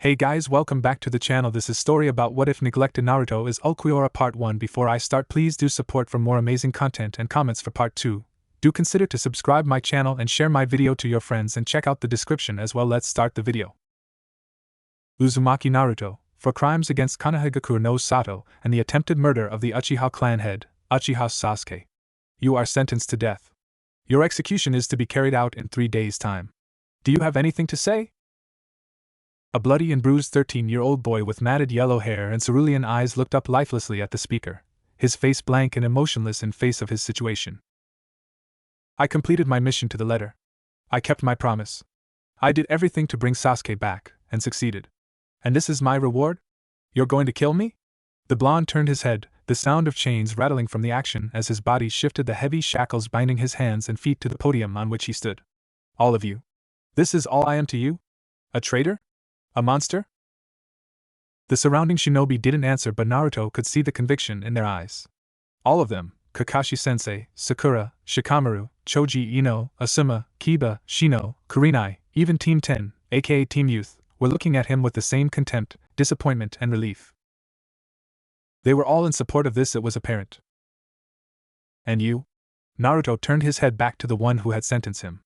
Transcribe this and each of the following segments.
Hey guys, welcome back to the channel. This is story about what if neglected Naruto is Ulquiorra part 1. Before I start, please do support for more amazing content and comments for part 2. Do consider to subscribe my channel and share my video to your friends and check out the description as well. Let's start the video. Uzumaki Naruto, for crimes against Konohagakure no Sato and the attempted murder of the Uchiha clan head, Uchiha Sasuke. You are sentenced to death. Your execution is to be carried out in 3 days' time. Do you have anything to say? A bloody and bruised 13-year-old boy with matted yellow hair and cerulean eyes looked up lifelessly at the speaker, his face blank and emotionless in face of his situation. I completed my mission to the letter. I kept my promise. I did everything to bring Sasuke back, and succeeded. And this is my reward? You're going to kill me? The blonde turned his head, the sound of chains rattling from the action as his body shifted the heavy shackles binding his hands and feet to the podium on which he stood. All of you. This is all I am to you? A traitor? A monster? The surrounding shinobi didn't answer, but Naruto could see the conviction in their eyes. All of them, Kakashi-sensei, Sakura, Shikamaru, Choji Ino, Asuma, Kiba, Shino, Kurenai, even Team 10, aka Team Youth, were looking at him with the same contempt, disappointment and relief. They were all in support of this, it was apparent. And you? Naruto turned his head back to the one who had sentenced him.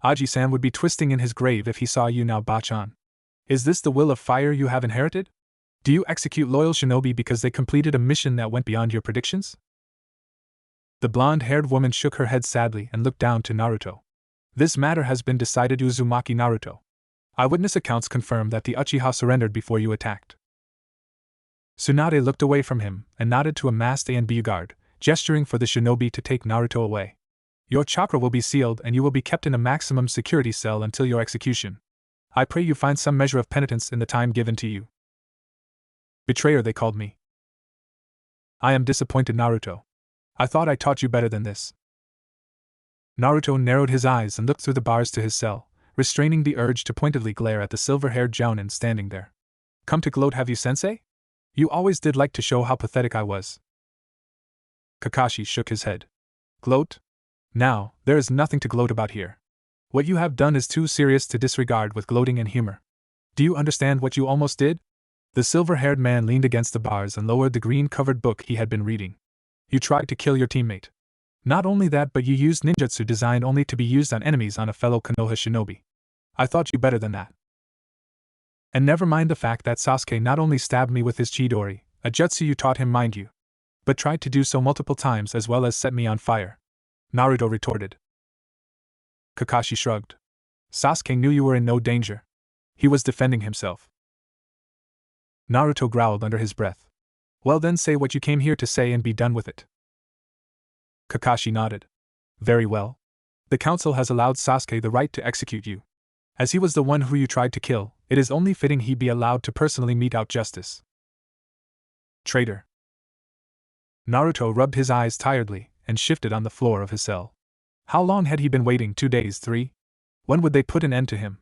Aji-san would be twisting in his grave if he saw you now, Bachan. Is this the will of fire you have inherited? Do you execute loyal shinobi because they completed a mission that went beyond your predictions? The blonde-haired woman shook her head sadly and looked down to Naruto. This matter has been decided, Uzumaki Naruto. Eyewitness accounts confirm that the Uchiha surrendered before you attacked. Tsunade looked away from him and nodded to a masked A&B guard, gesturing for the shinobi to take Naruto away. Your chakra will be sealed and you will be kept in a maximum security cell until your execution. I pray you find some measure of penitence in the time given to you. Betrayer, they called me. I am disappointed, Naruto. I thought I taught you better than this. Naruto narrowed his eyes and looked through the bars to his cell, restraining the urge to pointedly glare at the silver-haired jounin standing there. Come to gloat, have you, sensei? You always did like to show how pathetic I was. Kakashi shook his head. Gloat? Now, there is nothing to gloat about here. What you have done is too serious to disregard with gloating and humor. Do you understand what you almost did? The silver-haired man leaned against the bars and lowered the green-covered book he had been reading. You tried to kill your teammate. Not only that, but you used ninjutsu designed only to be used on enemies on a fellow Konoha shinobi. I thought you better than that. And never mind the fact that Sasuke not only stabbed me with his chidori, a jutsu you taught him, mind you, but tried to do so multiple times as well as set me on fire. Naruto retorted. Kakashi shrugged. Sasuke knew you were in no danger. He was defending himself. Naruto growled under his breath. Well then, say what you came here to say and be done with it. Kakashi nodded. Very well. The council has allowed Sasuke the right to execute you. As he was the one who you tried to kill, it is only fitting he be allowed to personally mete out justice. Traitor. Naruto rubbed his eyes tiredly and shifted on the floor of his cell. How long had he been waiting? 2 days, 3? When would they put an end to him?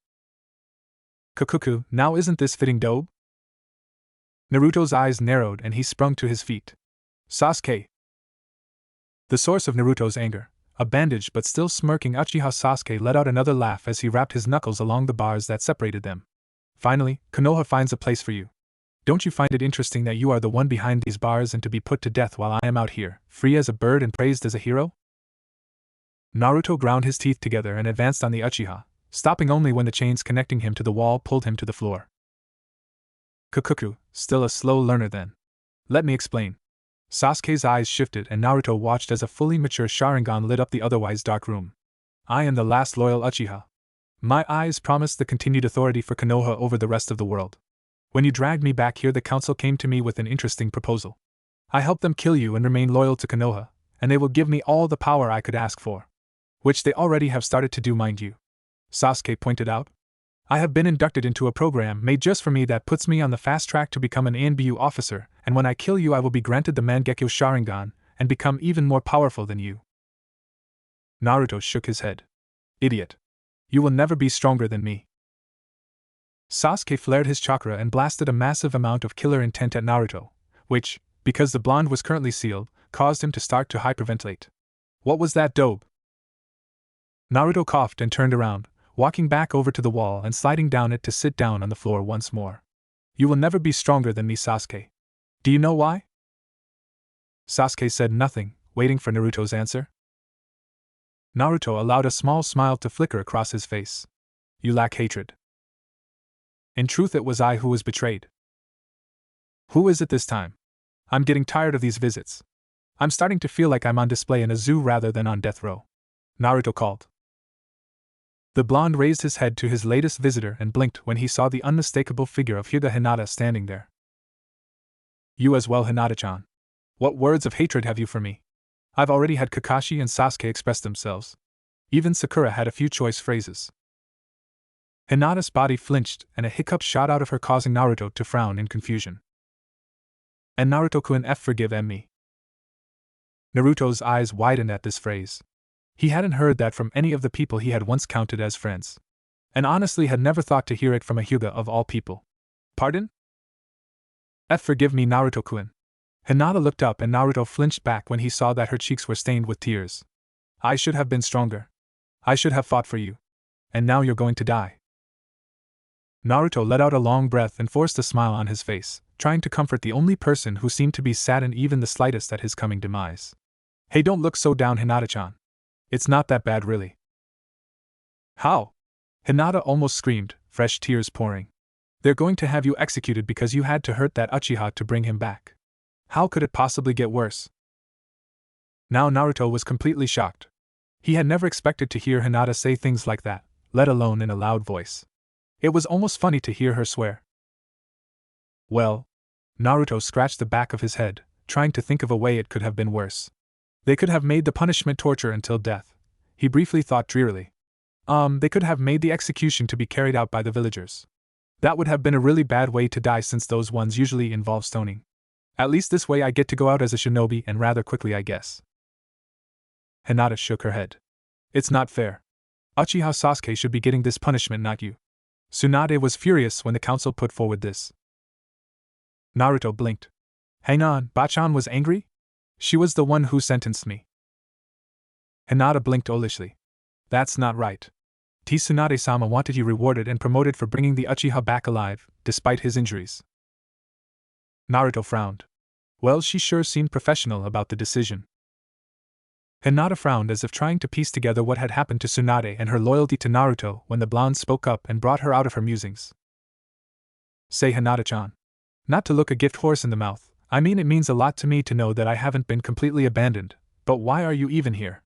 Kakuku, now isn't this fitting, Dobe? Naruto's eyes narrowed and he sprung to his feet. Sasuke! The source of Naruto's anger, a bandaged but still smirking Uchiha Sasuke, let out another laugh as he rapped his knuckles along the bars that separated them. Finally, Konoha finds a place for you. Don't you find it interesting that you are the one behind these bars and to be put to death while I am out here, free as a bird and praised as a hero? Naruto ground his teeth together and advanced on the Uchiha, stopping only when the chains connecting him to the wall pulled him to the floor. Kakuku, still a slow learner then. Let me explain. Sasuke's eyes shifted and Naruto watched as a fully mature Sharingan lit up the otherwise dark room. I am the last loyal Uchiha. My eyes promised the continued authority for Konoha over the rest of the world. When you dragged me back here, the council came to me with an interesting proposal. I helped them kill you and remain loyal to Konoha, and they will give me all the power I could ask for. Which they already have started to do, mind you. Sasuke pointed out. I have been inducted into a program made just for me that puts me on the fast track to become an ANBU officer, and when I kill you I will be granted the Mangekyo Sharingan, and become even more powerful than you. Naruto shook his head. Idiot. You will never be stronger than me. Sasuke flared his chakra and blasted a massive amount of killer intent at Naruto, which, because the blonde was currently sealed, caused him to start to hyperventilate. What was that, Dobe? Naruto coughed and turned around, walking back over to the wall and sliding down it to sit down on the floor once more. You will never be stronger than me, Sasuke. Do you know why? Sasuke said nothing, waiting for Naruto's answer. Naruto allowed a small smile to flicker across his face. You lack hatred. In truth, it was I who was betrayed. Who is it this time? I'm getting tired of these visits. I'm starting to feel like I'm on display in a zoo rather than on death row. Naruto called. The blonde raised his head to his latest visitor and blinked when he saw the unmistakable figure of Hyuga Hinata standing there. You as well, Hinata-chan. What words of hatred have you for me? I've already had Kakashi and Sasuke express themselves. Even Sakura had a few choice phrases. Hinata's body flinched and a hiccup shot out of her, causing Naruto to frown in confusion. And Naruto-kun forgive me. Naruto's eyes widened at this phrase. He hadn't heard that from any of the people he had once counted as friends. And honestly had never thought to hear it from a Hyuga of all people. Pardon? Forgive me, Naruto-kun. Hinata looked up and Naruto flinched back when he saw that her cheeks were stained with tears. I should have been stronger. I should have fought for you. And now you're going to die. Naruto let out a long breath and forced a smile on his face, trying to comfort the only person who seemed to be saddened even the slightest at his coming demise. Hey, don't look so down, Hinata-chan. It's not that bad, really. How? Hinata almost screamed, fresh tears pouring. They're going to have you executed because you had to hurt that Uchiha to bring him back. How could it possibly get worse? Now Naruto was completely shocked. He had never expected to hear Hinata say things like that, let alone in a loud voice. It was almost funny to hear her swear. Well, Naruto scratched the back of his head, trying to think of a way it could have been worse. They could have made the punishment torture until death. He briefly thought drearily. They could have made the execution to be carried out by the villagers. That would have been a really bad way to die since those ones usually involve stoning. At least this way I get to go out as a shinobi and rather quickly, I guess. Hinata shook her head. It's not fair. Uchiha Sasuke should be getting this punishment, not you. Tsunade was furious when the council put forward this. Naruto blinked. Hang on, Bachan was angry? She was the one who sentenced me. Hinata blinked olishly. That's not right. Tsunade-sama wanted you rewarded and promoted for bringing the Uchiha back alive, despite his injuries. Naruto frowned. Well, she sure seemed professional about the decision. Hinata frowned as if trying to piece together what had happened to Tsunade and her loyalty to Naruto when the blonde spoke up and brought her out of her musings. Say, Hinata-chan. Not to look a gift horse in the mouth, I mean it means a lot to me to know that I haven't been completely abandoned, but why are you even here?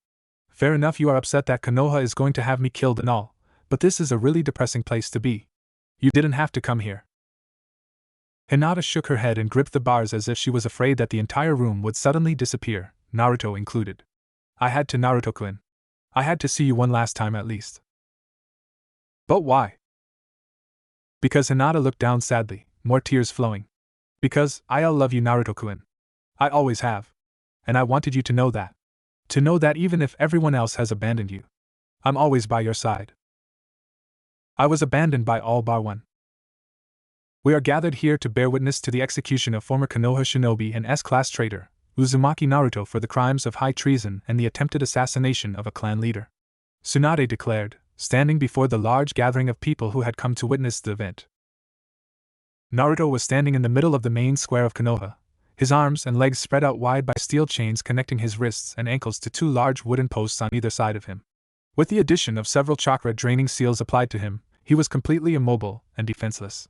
Fair enough, you are upset that Konoha is going to have me killed and all, but this is a really depressing place to be. You didn't have to come here. Hinata shook her head and gripped the bars as if she was afraid that the entire room would suddenly disappear, Naruto included. I had to, Naruto-kun. I had to see you one last time at least. But why? Because Hinata looked down sadly, more tears flowing. Because I'll love you, Naruto-kun. I always have. And I wanted you to know that. To know that even if everyone else has abandoned you, I'm always by your side. I was abandoned by all bar one. We are gathered here to bear witness to the execution of former Konoha shinobi and S-class traitor, Uzumaki Naruto, for the crimes of high treason and the attempted assassination of a clan leader. Tsunade declared, standing before the large gathering of people who had come to witness the event. Naruto was standing in the middle of the main square of Konoha, his arms and legs spread out wide by steel chains connecting his wrists and ankles to two large wooden posts on either side of him. With the addition of several chakra-draining seals applied to him, he was completely immobile and defenseless.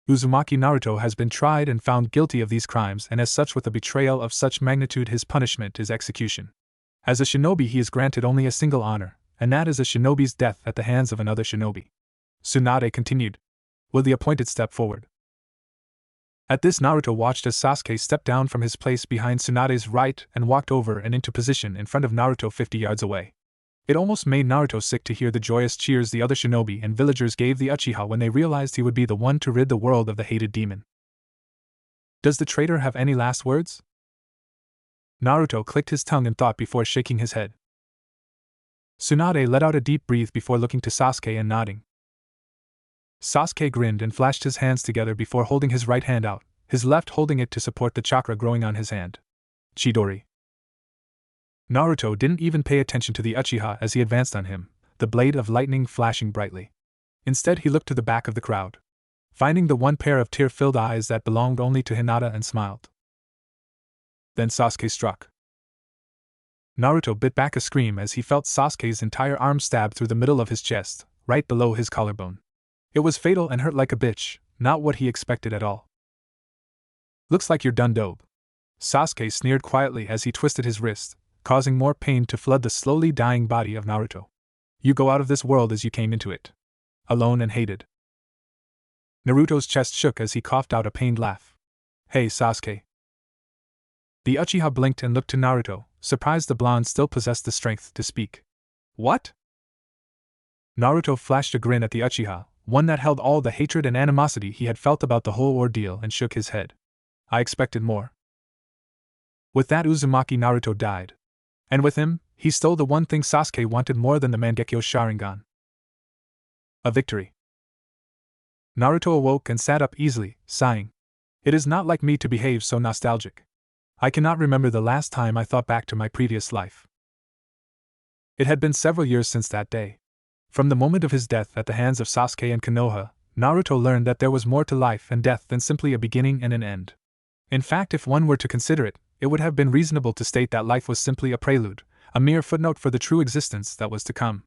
Uzumaki Naruto has been tried and found guilty of these crimes, and as such, with a betrayal of such magnitude, his punishment is execution. As a shinobi, he is granted only a single honor, and that is a shinobi's death at the hands of another shinobi. Tsunade continued. Will the appointed step forward? At this, Naruto watched as Sasuke stepped down from his place behind Tsunade's right and walked over and into position in front of Naruto 50 yards away. It almost made Naruto sick to hear the joyous cheers the other shinobi and villagers gave the Uchiha when they realized he would be the one to rid the world of the hated demon. Does the traitor have any last words? Naruto clicked his tongue in thought before shaking his head. Tsunade let out a deep breath before looking to Sasuke and nodding. Sasuke grinned and flashed his hands together before holding his right hand out, his left holding it to support the chakra growing on his hand. Chidori. Naruto didn't even pay attention to the Uchiha as he advanced on him, the blade of lightning flashing brightly. Instead, he looked to the back of the crowd. finding the one pair of tear-filled eyes that belonged only to Hinata and smiled. Then Sasuke struck. Naruto bit back a scream as he felt Sasuke's entire arm stabbed through the middle of his chest, right below his collarbone. It was fatal and hurt like a bitch, not what he expected at all. "Looks like you're done, dope," Sasuke sneered quietly as he twisted his wrist, causing more pain to flood the slowly dying body of Naruto. "You go out of this world as you came into it. Alone and hated." Naruto's chest shook as he coughed out a pained laugh. "Hey, Sasuke." The Uchiha blinked and looked to Naruto, surprised the blonde still possessed the strength to speak. "What?" Naruto flashed a grin at the Uchiha, one that held all the hatred and animosity he had felt about the whole ordeal, and shook his head. "I expected more." With that, Uzumaki Naruto died. And with him, he stole the one thing Sasuke wanted more than the Mangekyo Sharingan. A victory. Naruto awoke and sat up easily, sighing. "It is not like me to behave so nostalgic. I cannot remember the last time I thought back to my previous life." It had been several years since that day. From the moment of his death at the hands of Sasuke and Konoha, Naruto learned that there was more to life and death than simply a beginning and an end. In fact, if one were to consider it, it would have been reasonable to state that life was simply a prelude, a mere footnote for the true existence that was to come.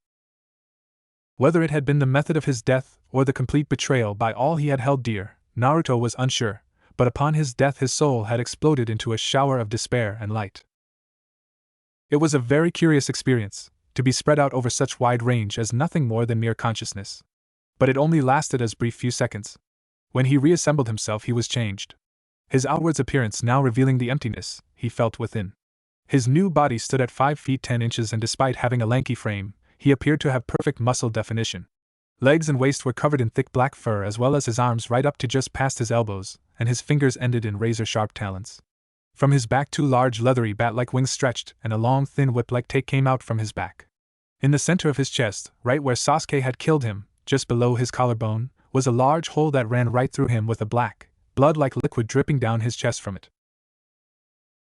Whether it had been the method of his death or the complete betrayal by all he had held dear, Naruto was unsure, but upon his death his soul had exploded into a shower of despair and light. It was a very curious experience, to be spread out over such wide range as nothing more than mere consciousness. But it only lasted a brief few seconds. When he reassembled himself, he was changed. His outward appearance now revealing the emptiness he felt within. His new body stood at 5 feet 10 inches, and despite having a lanky frame, he appeared to have perfect muscle definition. Legs and waist were covered in thick black fur, as well as his arms right up to just past his elbows, and his fingers ended in razor-sharp talons. From his back 2 large leathery bat-like wings stretched, and a long thin whip-like tail came out from his back. In the center of his chest, right where Sasuke had killed him, just below his collarbone, was a large hole that ran right through him with a black, blood-like liquid dripping down his chest from it.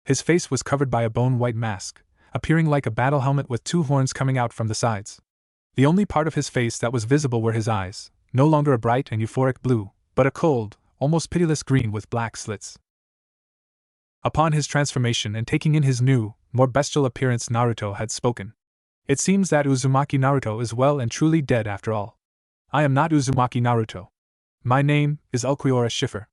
His face was covered by a bone-white mask, appearing like a battle helmet with 2 horns coming out from the sides. The only part of his face that was visible were his eyes, no longer a bright and euphoric blue, but a cold, almost pitiless green with black slits. Upon his transformation and taking in his new, more bestial appearance, Naruto had spoken. "It seems that Uzumaki Naruto is well and truly dead after all. I am not Uzumaki Naruto. My name is Ulquiorra Schiffer."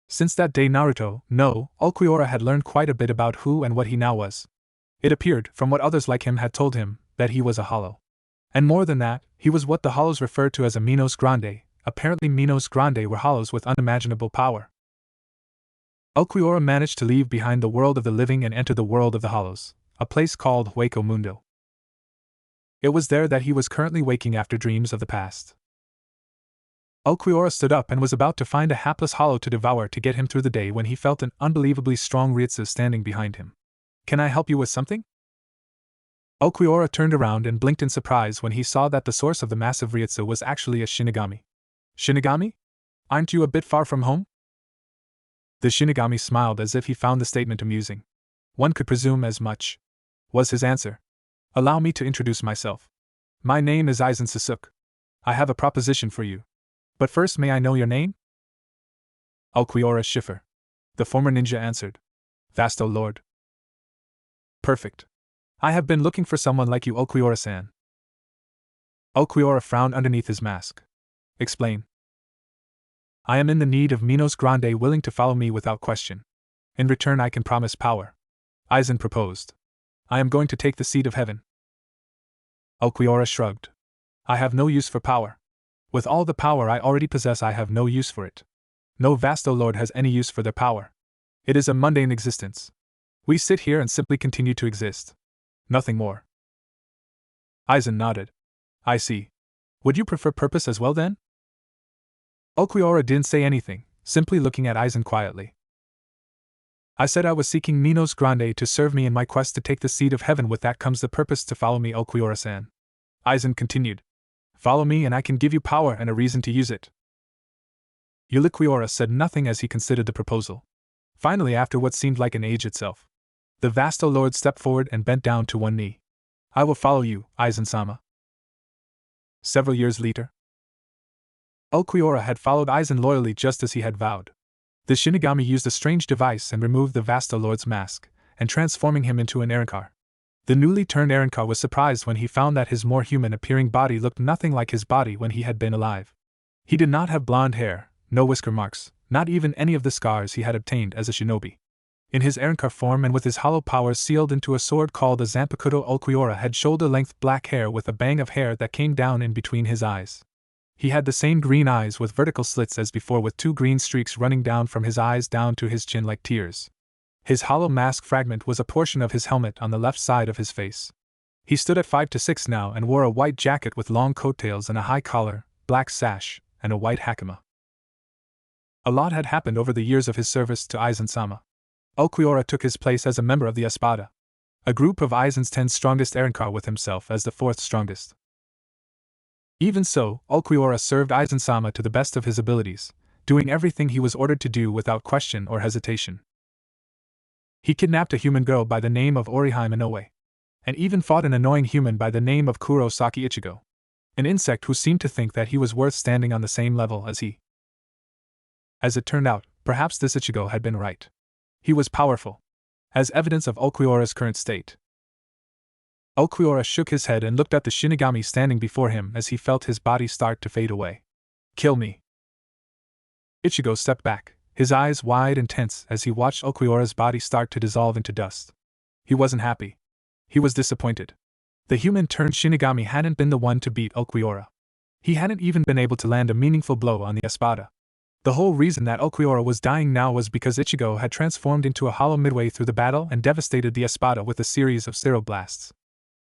Since that day, Ulquiorra had learned quite a bit about who and what he now was. It appeared, from what others like him had told him, that he was a hollow. And more than that, he was what the hollows referred to as a Minos Grande. Apparently Minos Grande were hollows with unimaginable power. Ulquiorra managed to leave behind the world of the living and enter the world of the hollows, a place called Hueco Mundo. It was there that he was currently waking after dreams of the past. Ulquiorra stood up and was about to find a hapless hollow to devour to get him through the day when he felt an unbelievably strong Ryutsu standing behind him. "Can I help you with something?" Ulquiorra turned around and blinked in surprise when he saw that the source of the massive Ryutsu was actually a Shinigami. "Shinigami? Aren't you a bit far from home?" The Shinigami smiled as if he found the statement amusing. "One could presume as much," was his answer. "Allow me to introduce myself. My name is Aizen Sasuke. I have a proposition for you. But first, may I know your name?" "Ulquiorra Schiffer," the former ninja answered. "Vasto Lord." "Perfect. I have been looking for someone like you, Ulquiorra-san." Ulquiorra frowned underneath his mask. "Explain." "I am in the need of Minos Grande willing to follow me without question. In return I can promise power," Aizen proposed. "I am going to take the seat of heaven." Ulquiorra shrugged. "I have no use for power. With all the power I already possess, I have no use for it. No Vasto Lord has any use for their power. It is a mundane existence. We sit here and simply continue to exist. Nothing more." Aizen nodded. "I see. Would you prefer purpose as well then?" Ulquiorra didn't say anything, simply looking at Aizen quietly. "I said I was seeking Minos Grande to serve me in my quest to take the seat of heaven. With that comes the purpose to follow me, Ulquiorra-san." Aizen continued. "Follow me and I can give you power and a reason to use it." Ulquiorra said nothing as he considered the proposal. Finally, after what seemed like an age itself, the Vasto Lord stepped forward and bent down to one knee. "I will follow you, Aizen-sama." Several years later, Ulquiorra had followed Aizen loyally just as he had vowed. The Shinigami used a strange device and removed the Vasta Lord's mask, and transforming him into an Arrancar. The newly turned Arrancar was surprised when he found that his more human-appearing body looked nothing like his body when he had been alive. He did not have blonde hair, no whisker marks, not even any of the scars he had obtained as a shinobi. In his Arrancar form and with his hollow powers sealed into a sword called a Zanpakuto, Ulquiorra had shoulder-length black hair with a bang of hair that came down in between his eyes. He had the same green eyes with vertical slits as before, with 2 green streaks running down from his eyes down to his chin like tears. His hollow mask fragment was a portion of his helmet on the left side of his face. He stood at 5 to 6 now and wore a white jacket with long coattails and a high collar, black sash, and a white hakama. A lot had happened over the years of his service to Aizen-sama. Ulquiorra took his place as a member of the Espada, a group of Aizen's 10 strongest Arrancar, with himself as the 4th strongest. Even so, Ulquiorra served Aizen-sama to the best of his abilities, doing everything he was ordered to do without question or hesitation. He kidnapped a human girl by the name of Orihime Inoue, and even fought an annoying human by the name of Kurosaki Ichigo, an insect who seemed to think that he was worth standing on the same level as he. As it turned out, perhaps this Ichigo had been right. He was powerful, as evidence of Ulquiorra's current state. Ulquiorra shook his head and looked at the Shinigami standing before him as he felt his body start to fade away. "Kill me." Ichigo stepped back, his eyes wide and tense as he watched Ulquiorra's body start to dissolve into dust. He wasn't happy. He was disappointed. The human-turned-Shinigami hadn't been the one to beat Ulquiorra. He hadn't even been able to land a meaningful blow on the Espada. The whole reason that Ulquiorra was dying now was because Ichigo had transformed into a hollow midway through the battle and devastated the Espada with a series of Cyroblasts.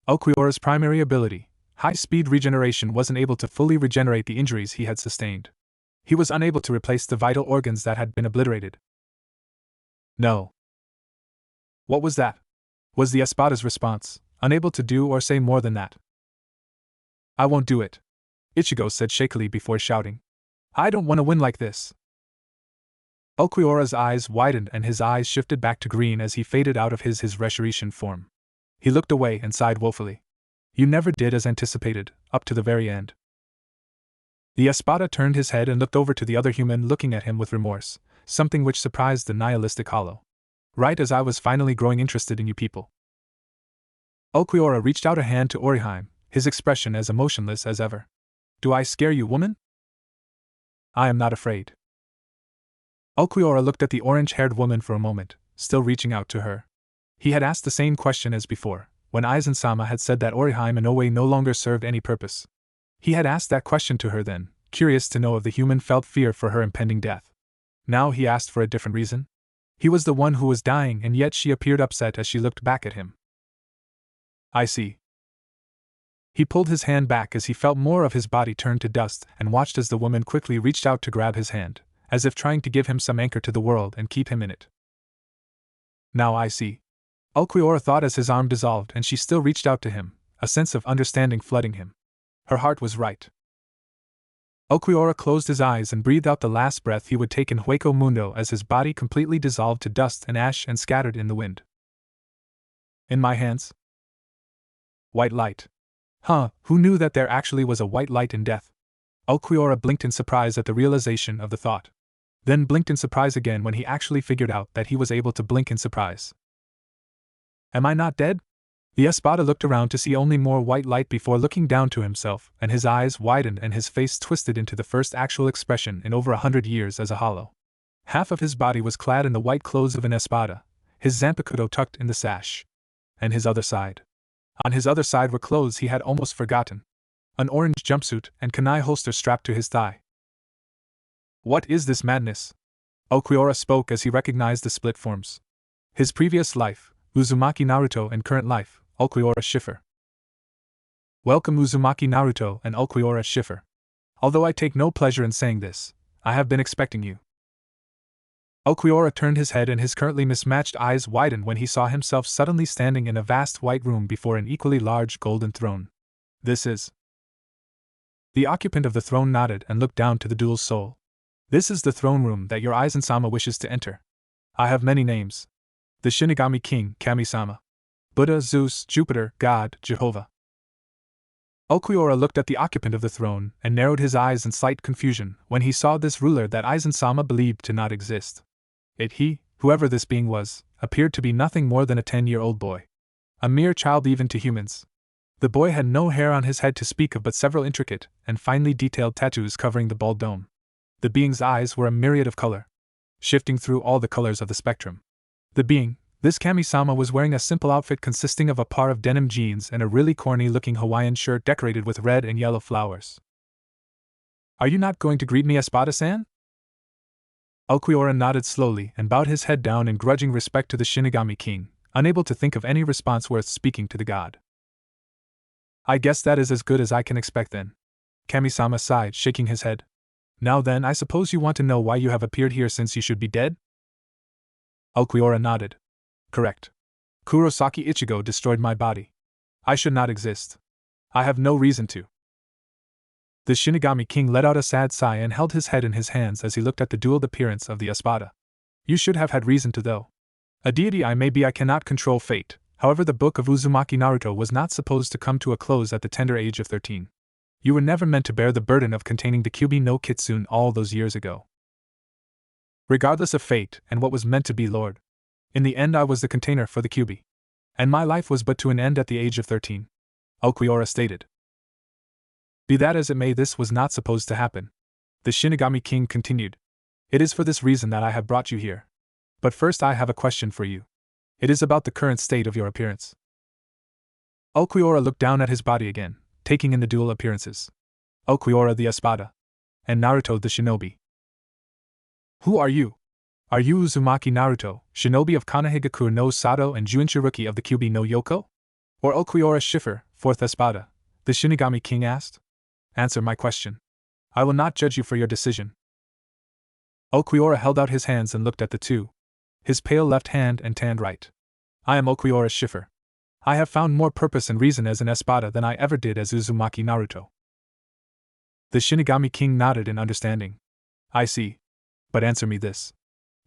Ulquiorra's primary ability, high-speed regeneration, wasn't able to fully regenerate the injuries he had sustained. He was unable to replace the vital organs that had been obliterated. "No." "What was that?" was the Espada's response, unable to do or say more than that. "I won't do it," Ichigo said shakily before shouting. "I don't want to win like this." Ulquiorra's eyes widened and his eyes shifted back to green as he faded out of his Reshirishin form. He looked away and sighed woefully. "You never did as anticipated, up to the very end." The Espada turned his head and looked over to the other human, looking at him with remorse, something which surprised the nihilistic hollow. "Right as I was finally growing interested in you people." Ulquiorra reached out a hand to Orihime, his expression as emotionless as ever. "Do I scare you, woman?" "I am not afraid." Ulquiorra looked at the orange-haired woman for a moment, still reaching out to her. He had asked the same question as before, when Aizen-sama had said that Orihime Inoue no longer served any purpose. He had asked that question to her then, curious to know if the human felt fear for her impending death. Now he asked for a different reason. He was the one who was dying, and yet she appeared upset as she looked back at him. "I see." He pulled his hand back as he felt more of his body turn to dust and watched as the woman quickly reached out to grab his hand, as if trying to give him some anchor to the world and keep him in it. "Now I see." Ulquiorra thought as his arm dissolved and she still reached out to him, a sense of understanding flooding him. Her heart was right. Ulquiorra closed his eyes and breathed out the last breath he would take in Hueco Mundo as his body completely dissolved to dust and ash and scattered in the wind. "In my hands?" "White light. Huh, who knew that there actually was a white light in death?" Ulquiorra blinked in surprise at the realization of the thought. Then blinked in surprise again when he actually figured out that he was able to blink in surprise. "Am I not dead?" The Espada looked around to see only more white light before looking down to himself, and his eyes widened and his face twisted into the first actual expression in over 100 years as a hollow. Half of his body was clad in the white clothes of an Espada, his Zanpakuto tucked in the sash. And his other side. On his other side were clothes he had almost forgotten. An orange jumpsuit and kunai holster strapped to his thigh. "What is this madness?" Ulquiorra spoke as he recognized the split forms. His previous life, Uzumaki Naruto, and current life, Ulquiorra Schiffer. "Welcome Uzumaki Naruto and Ulquiorra Schiffer. Although I take no pleasure in saying this, I have been expecting you." Ulquiorra turned his head and his currently mismatched eyes widened when he saw himself suddenly standing in a vast white room before an equally large golden throne. "This is..." The occupant of the throne nodded and looked down to the dual soul. "This is the throne room that your Aizen-sama wishes to enter. I have many names. The Shinigami King, Kami-sama. Buddha, Zeus, Jupiter, God, Jehovah. Ulquiorra looked at the occupant of the throne and narrowed his eyes in slight confusion when he saw this ruler that Aizen-sama believed to not exist. He, whoever this being was, appeared to be nothing more than a 10-year-old boy. A mere child even to humans. The boy had no hair on his head to speak of but several intricate and finely detailed tattoos covering the bald dome. The being's eyes were a myriad of color, shifting through all the colors of the spectrum. The being, this Kami-sama, was wearing a simple outfit consisting of a pair of denim jeans and a really corny-looking Hawaiian shirt decorated with red and yellow flowers. "Are you not going to greet me, Espada-san?" Ulquiorra nodded slowly and bowed his head down in grudging respect to the Shinigami King, unable to think of any response worth speaking to the god. "I guess that is as good as I can expect then," Kami-sama sighed, shaking his head. "Now then, I suppose you want to know why you have appeared here since you should be dead?" Ulquiorra nodded. "Correct. Kurosaki Ichigo destroyed my body. I should not exist. I have no reason to." The Shinigami King let out a sad sigh and held his head in his hands as he looked at the dual appearance of the Espada. "You should have had reason to, though. A deity I may be, I cannot control fate. However, the book of Uzumaki Naruto was not supposed to come to a close at the tender age of 13. You were never meant to bear the burden of containing the Kyuubi no Kitsune all those years ago. Regardless of fate and what was meant to be, Lord. In the end, I was the container for the Kyuubi. And my life was but to an end at the age of 13. Ulquiorra stated. "Be that as it may, this was not supposed to happen," the Shinigami King continued. "It is for this reason that I have brought you here. But first, I have a question for you. It is about the current state of your appearance." Ulquiorra looked down at his body again, taking in the dual appearances. Ulquiorra the Espada, and Naruto the Shinobi. "Who are you? Are you Uzumaki Naruto, Shinobi of Konohagakure no Sato and Junshiruki of the Kyuubi no Yoko? Or Ulquiorra Schiffer, 4th Espada?" the Shinigami King asked. "Answer my question. I will not judge you for your decision." Ulquiorra held out his hands and looked at the two, his pale left hand and tanned right. "I am Ulquiorra Schiffer. I have found more purpose and reason as an Espada than I ever did as Uzumaki Naruto." The Shinigami King nodded in understanding. "I see. But answer me this.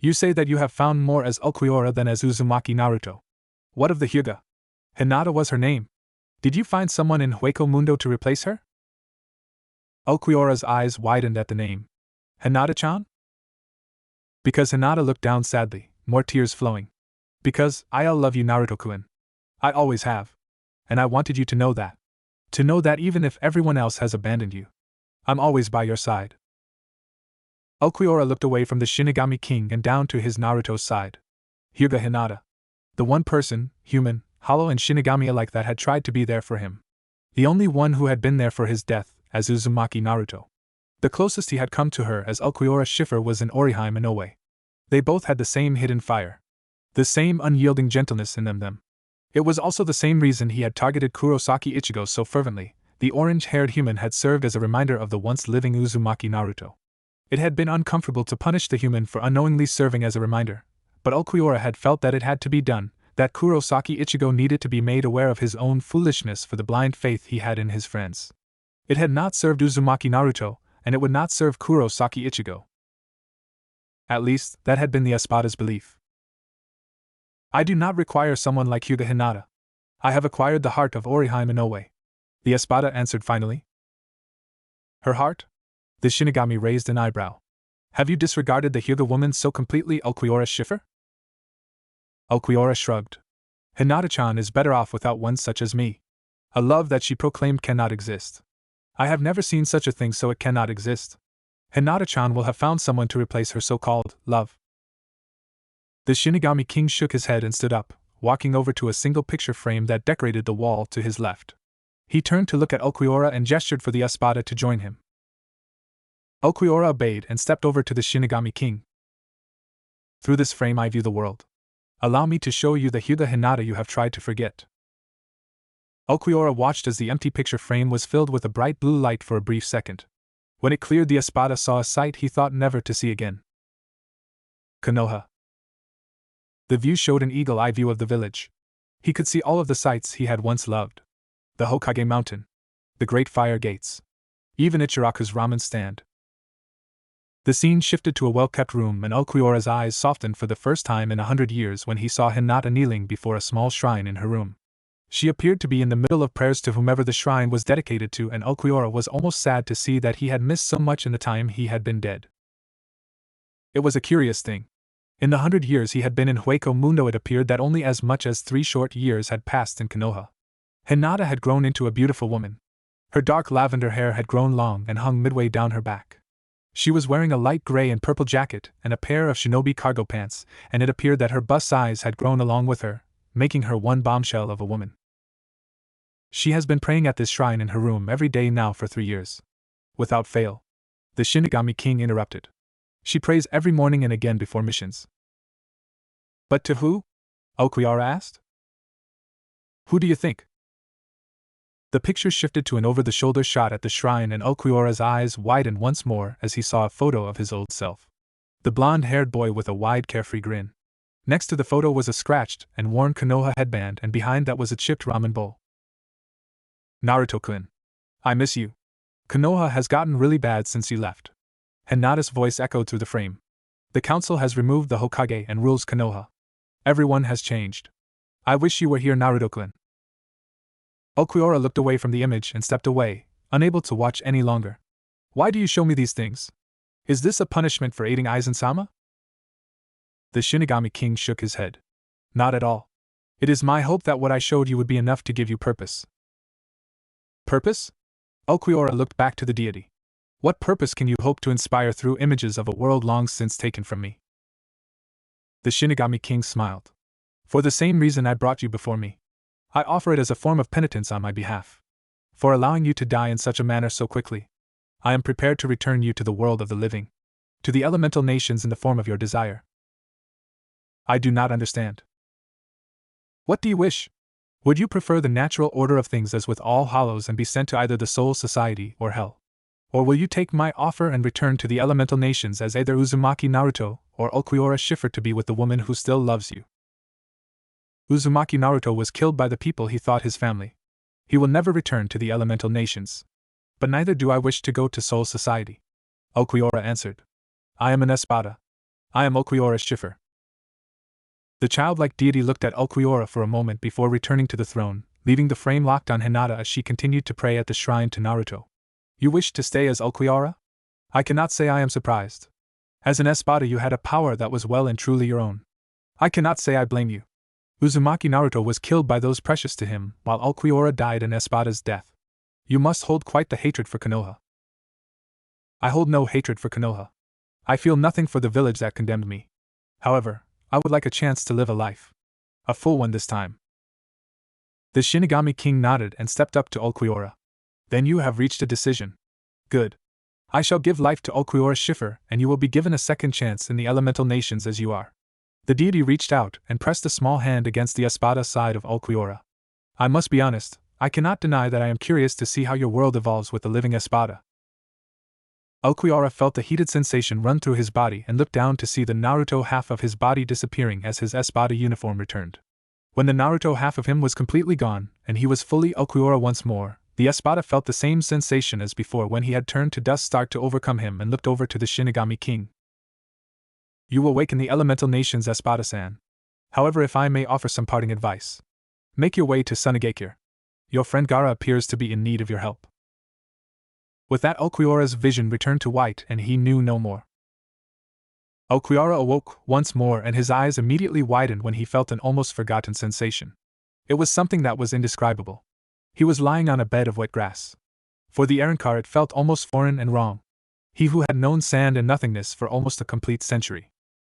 You say that you have found more as Ulquiorra than as Uzumaki Naruto. What of the Hyuga? Hinata was her name. Did you find someone in Hueco Mundo to replace her?" Ulquiorra's eyes widened at the name. "Hinata-chan?" Because Hinata looked down sadly, more tears flowing. "Because I love you, Naruto-kun. I always have. And I wanted you to know that. To know that even if everyone else has abandoned you, I'm always by your side." Ulquiorra looked away from the Shinigami King and down to his Naruto's side. Hyuga Hinata. The one person, human, hollow and Shinigami alike, that had tried to be there for him. The only one who had been there for his death, as Uzumaki Naruto. The closest he had come to her as Ulquiorra Schiffer was in Orihime Inoue. They both had the same hidden fire. The same unyielding gentleness in them. It was also the same reason he had targeted Kurosaki Ichigo so fervently. The orange-haired human had served as a reminder of the once living Uzumaki Naruto. It had been uncomfortable to punish the human for unknowingly serving as a reminder, but Ulquiorra had felt that it had to be done, that Kurosaki Ichigo needed to be made aware of his own foolishness for the blind faith he had in his friends. It had not served Uzumaki Naruto, and it would not serve Kurosaki Ichigo. At least, that had been the Espada's belief. "I do not require someone like Hyuga Hinata. I have acquired the heart of Orihime Inoue," the Espada answered finally. "Her heart?" The Shinigami raised an eyebrow. "Have you disregarded the Hyuga woman so completely, Ulquiorra Schiffer?" Ulquiorra shrugged. "Hinata-chan is better off without one such as me. A love that she proclaimed cannot exist. I have never seen such a thing, so it cannot exist. Hinata-chan will have found someone to replace her so-called love." The Shinigami King shook his head and stood up, walking over to a single picture frame that decorated the wall to his left. He turned to look at Ulquiorra and gestured for the Espada to join him. Ulquiorra obeyed and stepped over to the Shinigami King. "Through this frame I view the world. Allow me to show you the Hyuga Hinata you have tried to forget." Ulquiorra watched as the empty picture frame was filled with a bright blue light for a brief second. When it cleared, the Espada saw a sight he thought never to see again. Konoha. The view showed an eagle-eye view of the village. He could see all of the sights he had once loved. The Hokage Mountain. The Great Fire Gates. Even Ichiraku's ramen stand. The scene shifted to a well-kept room, and Ulquiorra's eyes softened for the first time in 100 years when he saw Hinata kneeling before a small shrine in her room. She appeared to be in the middle of prayers to whomever the shrine was dedicated to, and Ulquiorra was almost sad to see that he had missed so much in the time he had been dead. It was a curious thing. In the 100 years he had been in Hueco Mundo, it appeared that only as much as 3 short years had passed in Konoha. Hinata had grown into a beautiful woman. Her dark lavender hair had grown long and hung midway down her back. She was wearing a light gray and purple jacket and a pair of shinobi cargo pants, and it appeared that her bust size had grown along with her, making her one bombshell of a woman. She has been praying at this shrine in her room every day now for 3 years. Without fail. The Shinigami King interrupted. She prays every morning and again before missions. But to who? Ulquiorra asked. Who do you think? The picture shifted to an over-the-shoulder shot at the shrine, and Ulquiorra's eyes widened once more as he saw a photo of his old self. The blonde-haired boy with a wide, carefree grin. Next to the photo was a scratched and worn Konoha headband, and behind that was a chipped ramen bowl. Naruto-kun. I miss you. Konoha has gotten really bad since you left. Hinata's voice echoed through the frame. The council has removed the Hokage and rules Konoha. Everyone has changed. I wish you were here, Naruto-kun. Ulquiorra looked away from the image and stepped away, unable to watch any longer. Why do you show me these things? Is this a punishment for aiding Aizen-sama? The Shinigami King shook his head. Not at all. It is my hope that what I showed you would be enough to give you purpose. Purpose? Ulquiorra looked back to the deity. What purpose can you hope to inspire through images of a world long since taken from me? The Shinigami King smiled. For the same reason I brought you before me. I offer it as a form of penitence on my behalf. For allowing you to die in such a manner so quickly. I am prepared to return you to the world of the living. To the elemental nations in the form of your desire. I do not understand. What do you wish? Would you prefer the natural order of things as with all hollows and be sent to either the Soul Society or Hell? Or will you take my offer and return to the elemental nations as either Uzumaki Naruto or Ulquiorra Schiffer to be with the woman who still loves you? Uzumaki Naruto was killed by the people he thought his family. He will never return to the elemental nations. But neither do I wish to go to Soul Society. Ulquiorra answered. I am an Espada. I am Ulquiorra Schiffer. The childlike deity looked at Ulquiorra for a moment before returning to the throne, leaving the frame locked on Hinata as she continued to pray at the shrine to Naruto. You wish to stay as Ulquiorra? I cannot say I am surprised. As an Espada you had a power that was well and truly your own. I cannot say I blame you. Uzumaki Naruto was killed by those precious to him, while Ulquiorra died an Espada's death. You must hold quite the hatred for Konoha. I hold no hatred for Konoha. I feel nothing for the village that condemned me. However, I would like a chance to live a life. A full one this time. The Shinigami King nodded and stepped up to Ulquiorra. Then you have reached a decision. Good. I shall give life to Ulquiorra Schiffer, and you will be given a second chance in the elemental nations as you are. The deity reached out and pressed a small hand against the Espada side of Ulquiorra. I must be honest, I cannot deny that I am curious to see how your world evolves with the living Espada. Ulquiorra felt a heated sensation run through his body and looked down to see the Naruto half of his body disappearing as his Espada uniform returned. When the Naruto half of him was completely gone, and he was fully Ulquiorra once more, the Espada felt the same sensation as before when he had turned to dust start to overcome him and looked over to the Shinigami King. You will awaken the elemental nations, Espada-san. However, if I may offer some parting advice. Make your way to Sunagakure. Your friend Gaara appears to be in need of your help. With that, Ulquiorra's vision returned to white and he knew no more. Ulquiorra awoke once more and his eyes immediately widened when he felt an almost forgotten sensation. It was something that was indescribable. He was lying on a bed of wet grass. For the Arankar it felt almost foreign and wrong. He who had known sand and nothingness for almost a complete century.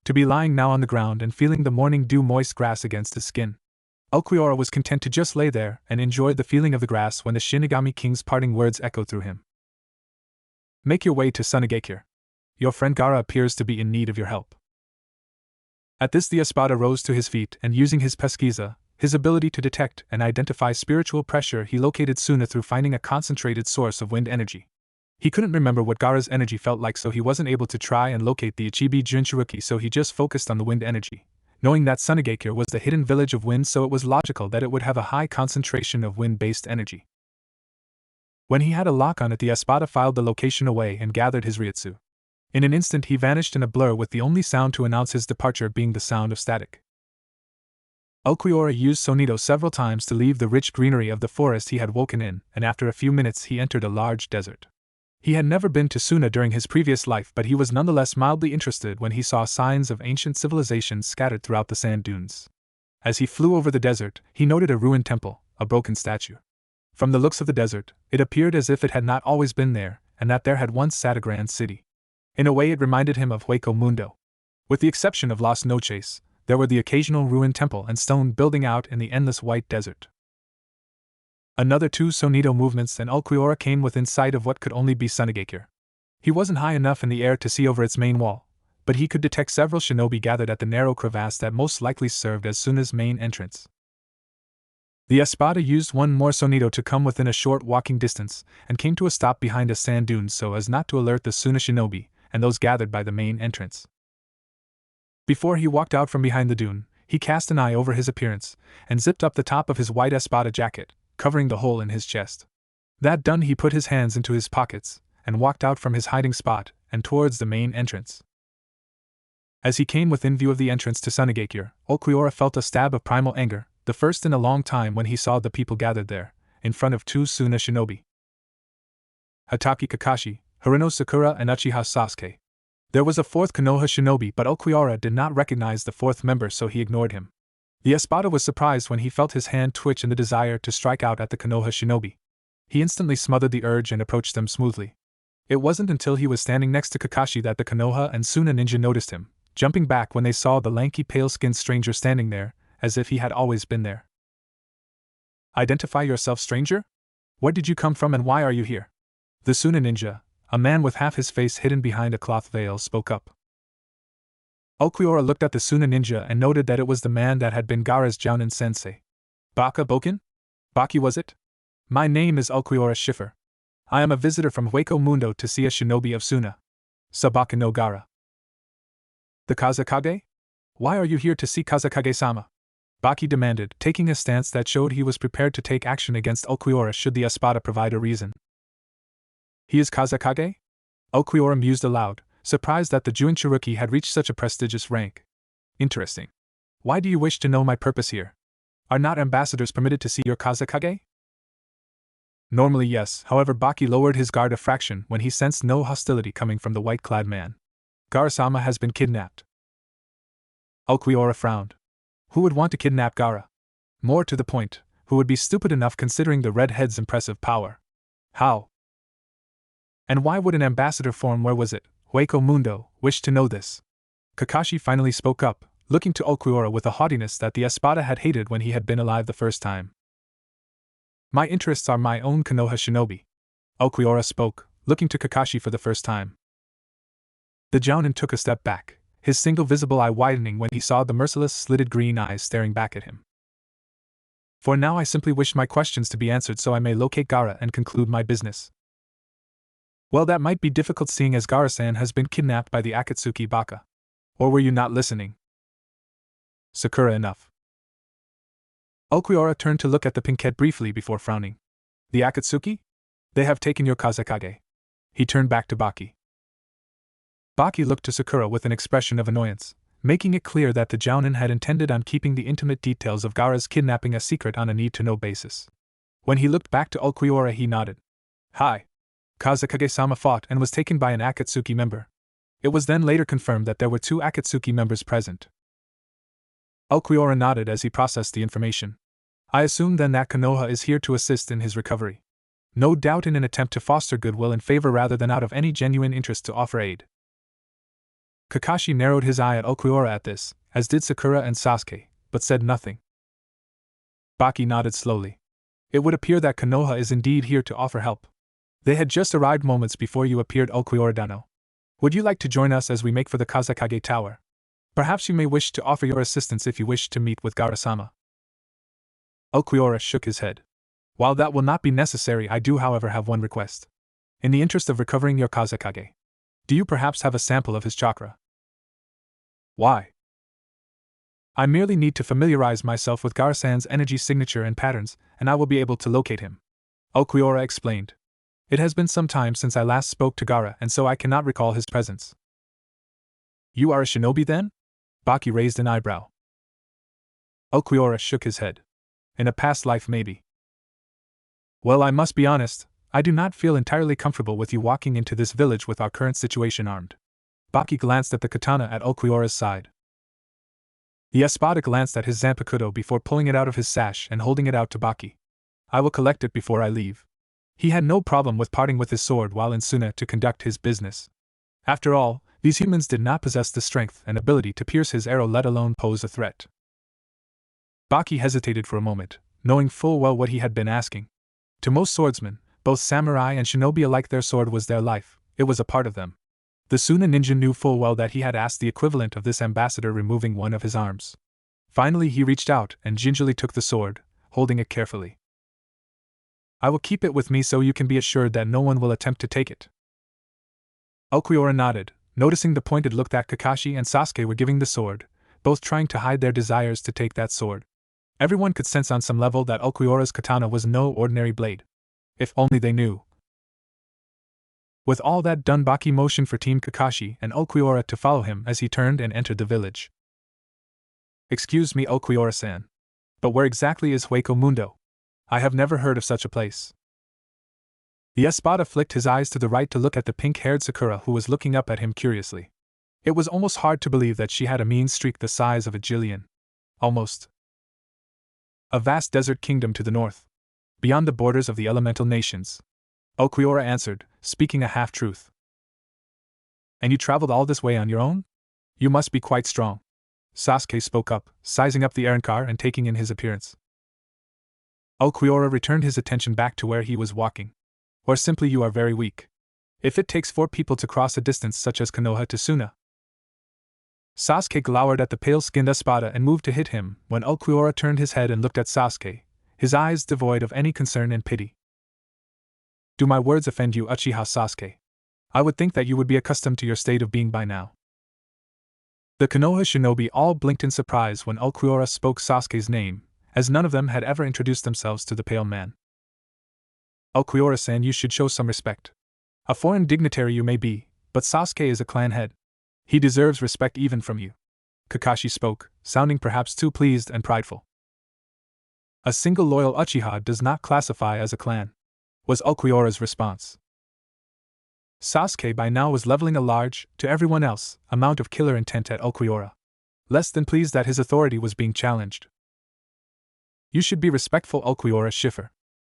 To be lying now on the ground and feeling the morning dew moist grass against his skin. Ulquiorra was content to just lay there and enjoy the feeling of the grass when the Shinigami King's parting words echoed through him. Make your way to Sunagakure. Your friend Gaara appears to be in need of your help. At this the Espada rose to his feet and using his pesquisa, his ability to detect and identify spiritual pressure, he located Suna through finding a concentrated source of wind energy. He couldn't remember what Gaara's energy felt like, so he wasn't able to try and locate the Ichibi Jinchuruki, so he just focused on the wind energy, knowing that Sunagakure was the hidden village of wind, so it was logical that it would have a high concentration of wind-based energy. When he had a lock on it, the Espada filed the location away and gathered his Ryutsu. In an instant he vanished in a blur, with the only sound to announce his departure being the sound of static. Ulquiorra used Sonito several times to leave the rich greenery of the forest he had woken in, and after a few minutes he entered a large desert. He had never been to Suna during his previous life, but he was nonetheless mildly interested when he saw signs of ancient civilization scattered throughout the sand dunes. As he flew over the desert, he noted a ruined temple, a broken statue. From the looks of the desert, it appeared as if it had not always been there, and that there had once sat a grand city. In a way, it reminded him of Hueco Mundo. With the exception of Las Noches, there were the occasional ruined temple and stone building out in the endless white desert. Another 2 Sonito movements and Ulquiorra came within sight of what could only be Sunagakure. He wasn't high enough in the air to see over its main wall, but he could detect several shinobi gathered at the narrow crevasse that most likely served as Suna's main entrance. The Espada used one more Sonito to come within a short walking distance, and came to a stop behind a sand dune so as not to alert the Suna shinobi and those gathered by the main entrance. Before he walked out from behind the dune, he cast an eye over his appearance, and zipped up the top of his white Espada jacket, covering the hole in his chest. That done, he put his hands into his pockets, and walked out from his hiding spot, and towards the main entrance. As he came within view of the entrance to Sunagakure, Ulquiorra felt a stab of primal anger, the first in a long time, when he saw the people gathered there, in front of 2 Suna shinobi. Hatake Kakashi, Harino Sakura and Uchiha Sasuke. There was a 4th Konoha shinobi, but Ulquiorra did not recognize the 4th member, so he ignored him. The Espada was surprised when he felt his hand twitch in the desire to strike out at the Konoha shinobi. He instantly smothered the urge and approached them smoothly. It wasn't until he was standing next to Kakashi that the Konoha and Suna ninja noticed him, jumping back when they saw the lanky pale-skinned stranger standing there, as if he had always been there. "Identify yourself, stranger? Where did you come from and why are you here?" The Suna ninja, a man with half his face hidden behind a cloth veil, spoke up. Ulquiorra looked at the Suna ninja and noted that it was the man that had been Gaara's Jounin sensei. "Baka Boken? Baki, was it? My name is Ulquiorra Schiffer. I am a visitor from Hueco Mundo to see a shinobi of Suna. Sabaka no Gaara." "The Kazekage? Why are you here to see Kazekage-sama?" Baki demanded, taking a stance that showed he was prepared to take action against Ulquiorra should the Espada provide a reason. "He is Kazekage?" Ulquiorra mused aloud, surprised that the Jinchuruki had reached such a prestigious rank. "Interesting. Why do you wish to know my purpose here? Are not ambassadors permitted to see your Kazekage?" "Normally yes," however Baki lowered his guard a fraction when he sensed no hostility coming from the white-clad man. "Gaara-sama has been kidnapped." Ulquiorra frowned. Who would want to kidnap Gaara? More to the point, who would be stupid enough considering the redhead's impressive power? How? And why would an ambassador form, where was it, Hueco Mundo, wish to know this? Kakashi finally spoke up, looking to Ulquiorra with a haughtiness that the Espada had hated when he had been alive the first time. "My interests are my own Konoha shinobi." Ulquiorra spoke, looking to Kakashi for the first time. The Jounin took a step back, his single visible eye widening when he saw the merciless slitted green eyes staring back at him. "For now I simply wish my questions to be answered so I may locate Gaara and conclude my business." "Well, that might be difficult seeing as Gaara-san has been kidnapped by the Akatsuki Baka. Or were you not listening?" "Sakura, enough." Ulquiorra turned to look at the pinkette briefly before frowning. "The Akatsuki? They have taken your Kazekage." He turned back to Baki. Baki looked to Sakura with an expression of annoyance, making it clear that the Jounin had intended on keeping the intimate details of Gaara's kidnapping a secret on a need-to-know basis. When he looked back to Ulquiorra, he nodded. "Hi. Kazekage-sama fought and was taken by an Akatsuki member." It was then later confirmed that there were 2 Akatsuki members present. Ulquiorra nodded as he processed the information. "I assume then that Konoha is here to assist in his recovery. No doubt in an attempt to foster goodwill and favor rather than out of any genuine interest to offer aid." Kakashi narrowed his eye at Ulquiorra at this, as did Sakura and Sasuke, but said nothing. Baki nodded slowly. "It would appear that Konoha is indeed here to offer help. They had just arrived moments before you appeared, Ulquiorra Dano. Would you like to join us as we make for the Kazekage Tower? Perhaps you may wish to offer your assistance if you wish to meet with Gaara-sama." Ulquiorra shook his head. "While that will not be necessary, I do however have one request. In the interest of recovering your Kazekage, do you perhaps have a sample of his chakra?" "Why?" "I merely need to familiarize myself with Gaara-san's energy signature and patterns, and I will be able to locate him," Ulquiorra explained. "It has been some time since I last spoke to Gaara, and so I cannot recall his presence." "You are a shinobi then?" Baki raised an eyebrow. Okiura shook his head. In a past life, maybe. Well, I must be honest, I do not feel entirely comfortable with you walking into this village with our current situation armed. Baki glanced at the katana at Okiura's side. The espada glanced at his zanpakuto before pulling it out of his sash and holding it out to Baki. I will collect it before I leave. He had no problem with parting with his sword while in Suna to conduct his business. After all, these humans did not possess the strength and ability to pierce his arrow, let alone pose a threat. Baki hesitated for a moment, knowing full well what he had been asking. To most swordsmen, both samurai and shinobi alike, their sword was their life, it was a part of them. The Suna ninja knew full well that he had asked the equivalent of this ambassador removing one of his arms. Finally he reached out and gingerly took the sword, holding it carefully. I will keep it with me so you can be assured that no one will attempt to take it. Okiura nodded, noticing the pointed look that Kakashi and Sasuke were giving the sword, both trying to hide their desires to take that sword. Everyone could sense on some level that Okiura's katana was no ordinary blade. If only they knew. With all that done, Baki motioned for Team Kakashi and Okiura to follow him as he turned and entered the village. Excuse me, Okiura-san. But where exactly is Hueco Mundo? I have never heard of such a place. The espada flicked his eyes to the right to look at the pink-haired Sakura, who was looking up at him curiously. It was almost hard to believe that she had a mean streak the size of a jillion. Almost. A vast desert kingdom to the north, beyond the borders of the elemental nations. Okiura answered, speaking a half-truth. And you traveled all this way on your own? You must be quite strong. Sasuke spoke up, sizing up the errand car and taking in his appearance. Okiura returned his attention back to where he was walking. Or simply, you are very weak. If it takes 4 people to cross a distance such as Konoha to Suna. Sasuke glowered at the pale-skinned espada and moved to hit him when Okiura turned his head and looked at Sasuke, his eyes devoid of any concern and pity. Do my words offend you, Uchiha Sasuke? I would think that you would be accustomed to your state of being by now. The Konoha shinobi all blinked in surprise when Okiura spoke Sasuke's name, as none of them had ever introduced themselves to the pale man. Okiura-san, you should show some respect. A foreign dignitary you may be, but Sasuke is a clan head. He deserves respect even from you. Kakashi spoke, sounding perhaps too pleased and prideful. A single loyal Uchiha does not classify as a clan, was Okiura's response. Sasuke by now was leveling a large, to everyone else, amount of killer intent at Okiura. Less than pleased that his authority was being challenged. You should be respectful, Okiura Schiffer,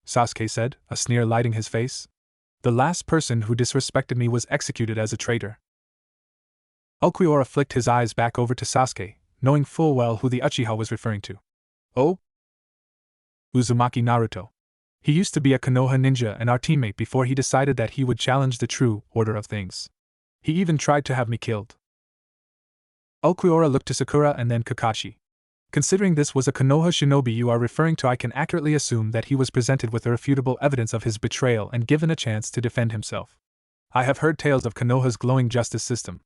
Sasuke said, a sneer lighting his face. The last person who disrespected me was executed as a traitor. Okiura flicked his eyes back over to Sasuke, knowing full well who the Uchiha was referring to. Oh? Uzumaki Naruto. He used to be a Konoha ninja and our teammate before he decided that he would challenge the true order of things. He even tried to have me killed. Okiura looked to Sakura and then Kakashi. Considering this was a Konoha shinobi you are referring to, I can accurately assume that he was presented with irrefutable evidence of his betrayal and given a chance to defend himself. I have heard tales of Konoha's glowing justice system.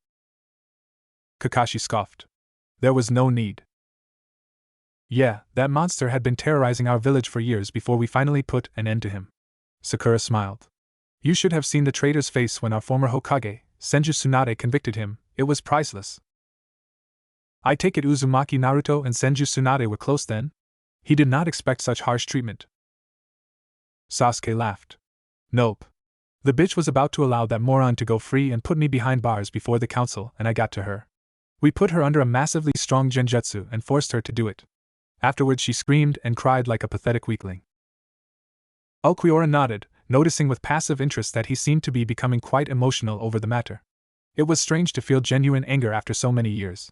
Kakashi scoffed. There was no need. Yeah, that monster had been terrorizing our village for years before we finally put an end to him. Sakura smiled. You should have seen the traitor's face when our former Hokage, Senju Tsunade, convicted him. It was priceless. I take it Uzumaki Naruto and Senju Tsunade were close then? He did not expect such harsh treatment. Sasuke laughed. Nope. The bitch was about to allow that moron to go free and put me behind bars before the council, and I got to her. We put her under a massively strong genjutsu and forced her to do it. Afterwards she screamed and cried like a pathetic weakling. Okiura nodded, noticing with passive interest that he seemed to be becoming quite emotional over the matter. It was strange to feel genuine anger after so many years.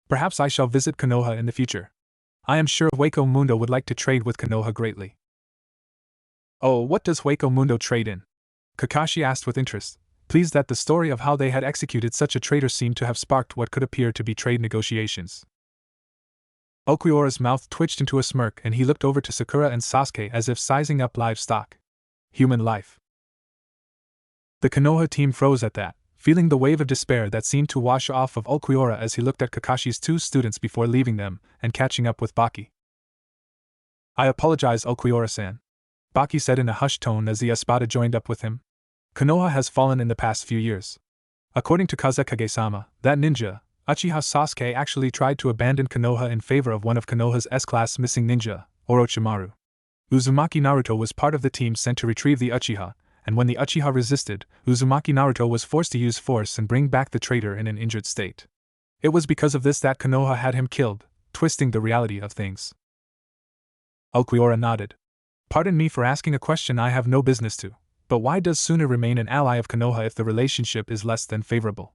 Perhaps I shall visit Konoha in the future. I am sure Hueco Mundo would like to trade with Konoha greatly. Oh, what does Hueco Mundo trade in? Kakashi asked with interest, pleased that the story of how they had executed such a traitor seemed to have sparked what could appear to be trade negotiations. Okiura's mouth twitched into a smirk and he looked over to Sakura and Sasuke as if sizing up livestock. Human life. The Konoha team froze at that, feeling the wave of despair that seemed to wash off of Okiura as he looked at Kakashi's 2 students before leaving them and catching up with Baki. I apologize, Okiura-san, Baki said in a hushed tone as the espada joined up with him. Konoha has fallen in the past few years. According to Kazekage-sama, that ninja, Uchiha Sasuke actually tried to abandon Konoha in favor of one of Konoha's S-class missing ninja, Orochimaru. Uzumaki Naruto was part of the team sent to retrieve the Uchiha, and when the Uchiha resisted, Uzumaki Naruto was forced to use force and bring back the traitor in an injured state. It was because of this that Konoha had him killed, twisting the reality of things. Ulquiorra nodded. Pardon me for asking a question I have no business to, but why does Suna remain an ally of Konoha if the relationship is less than favorable?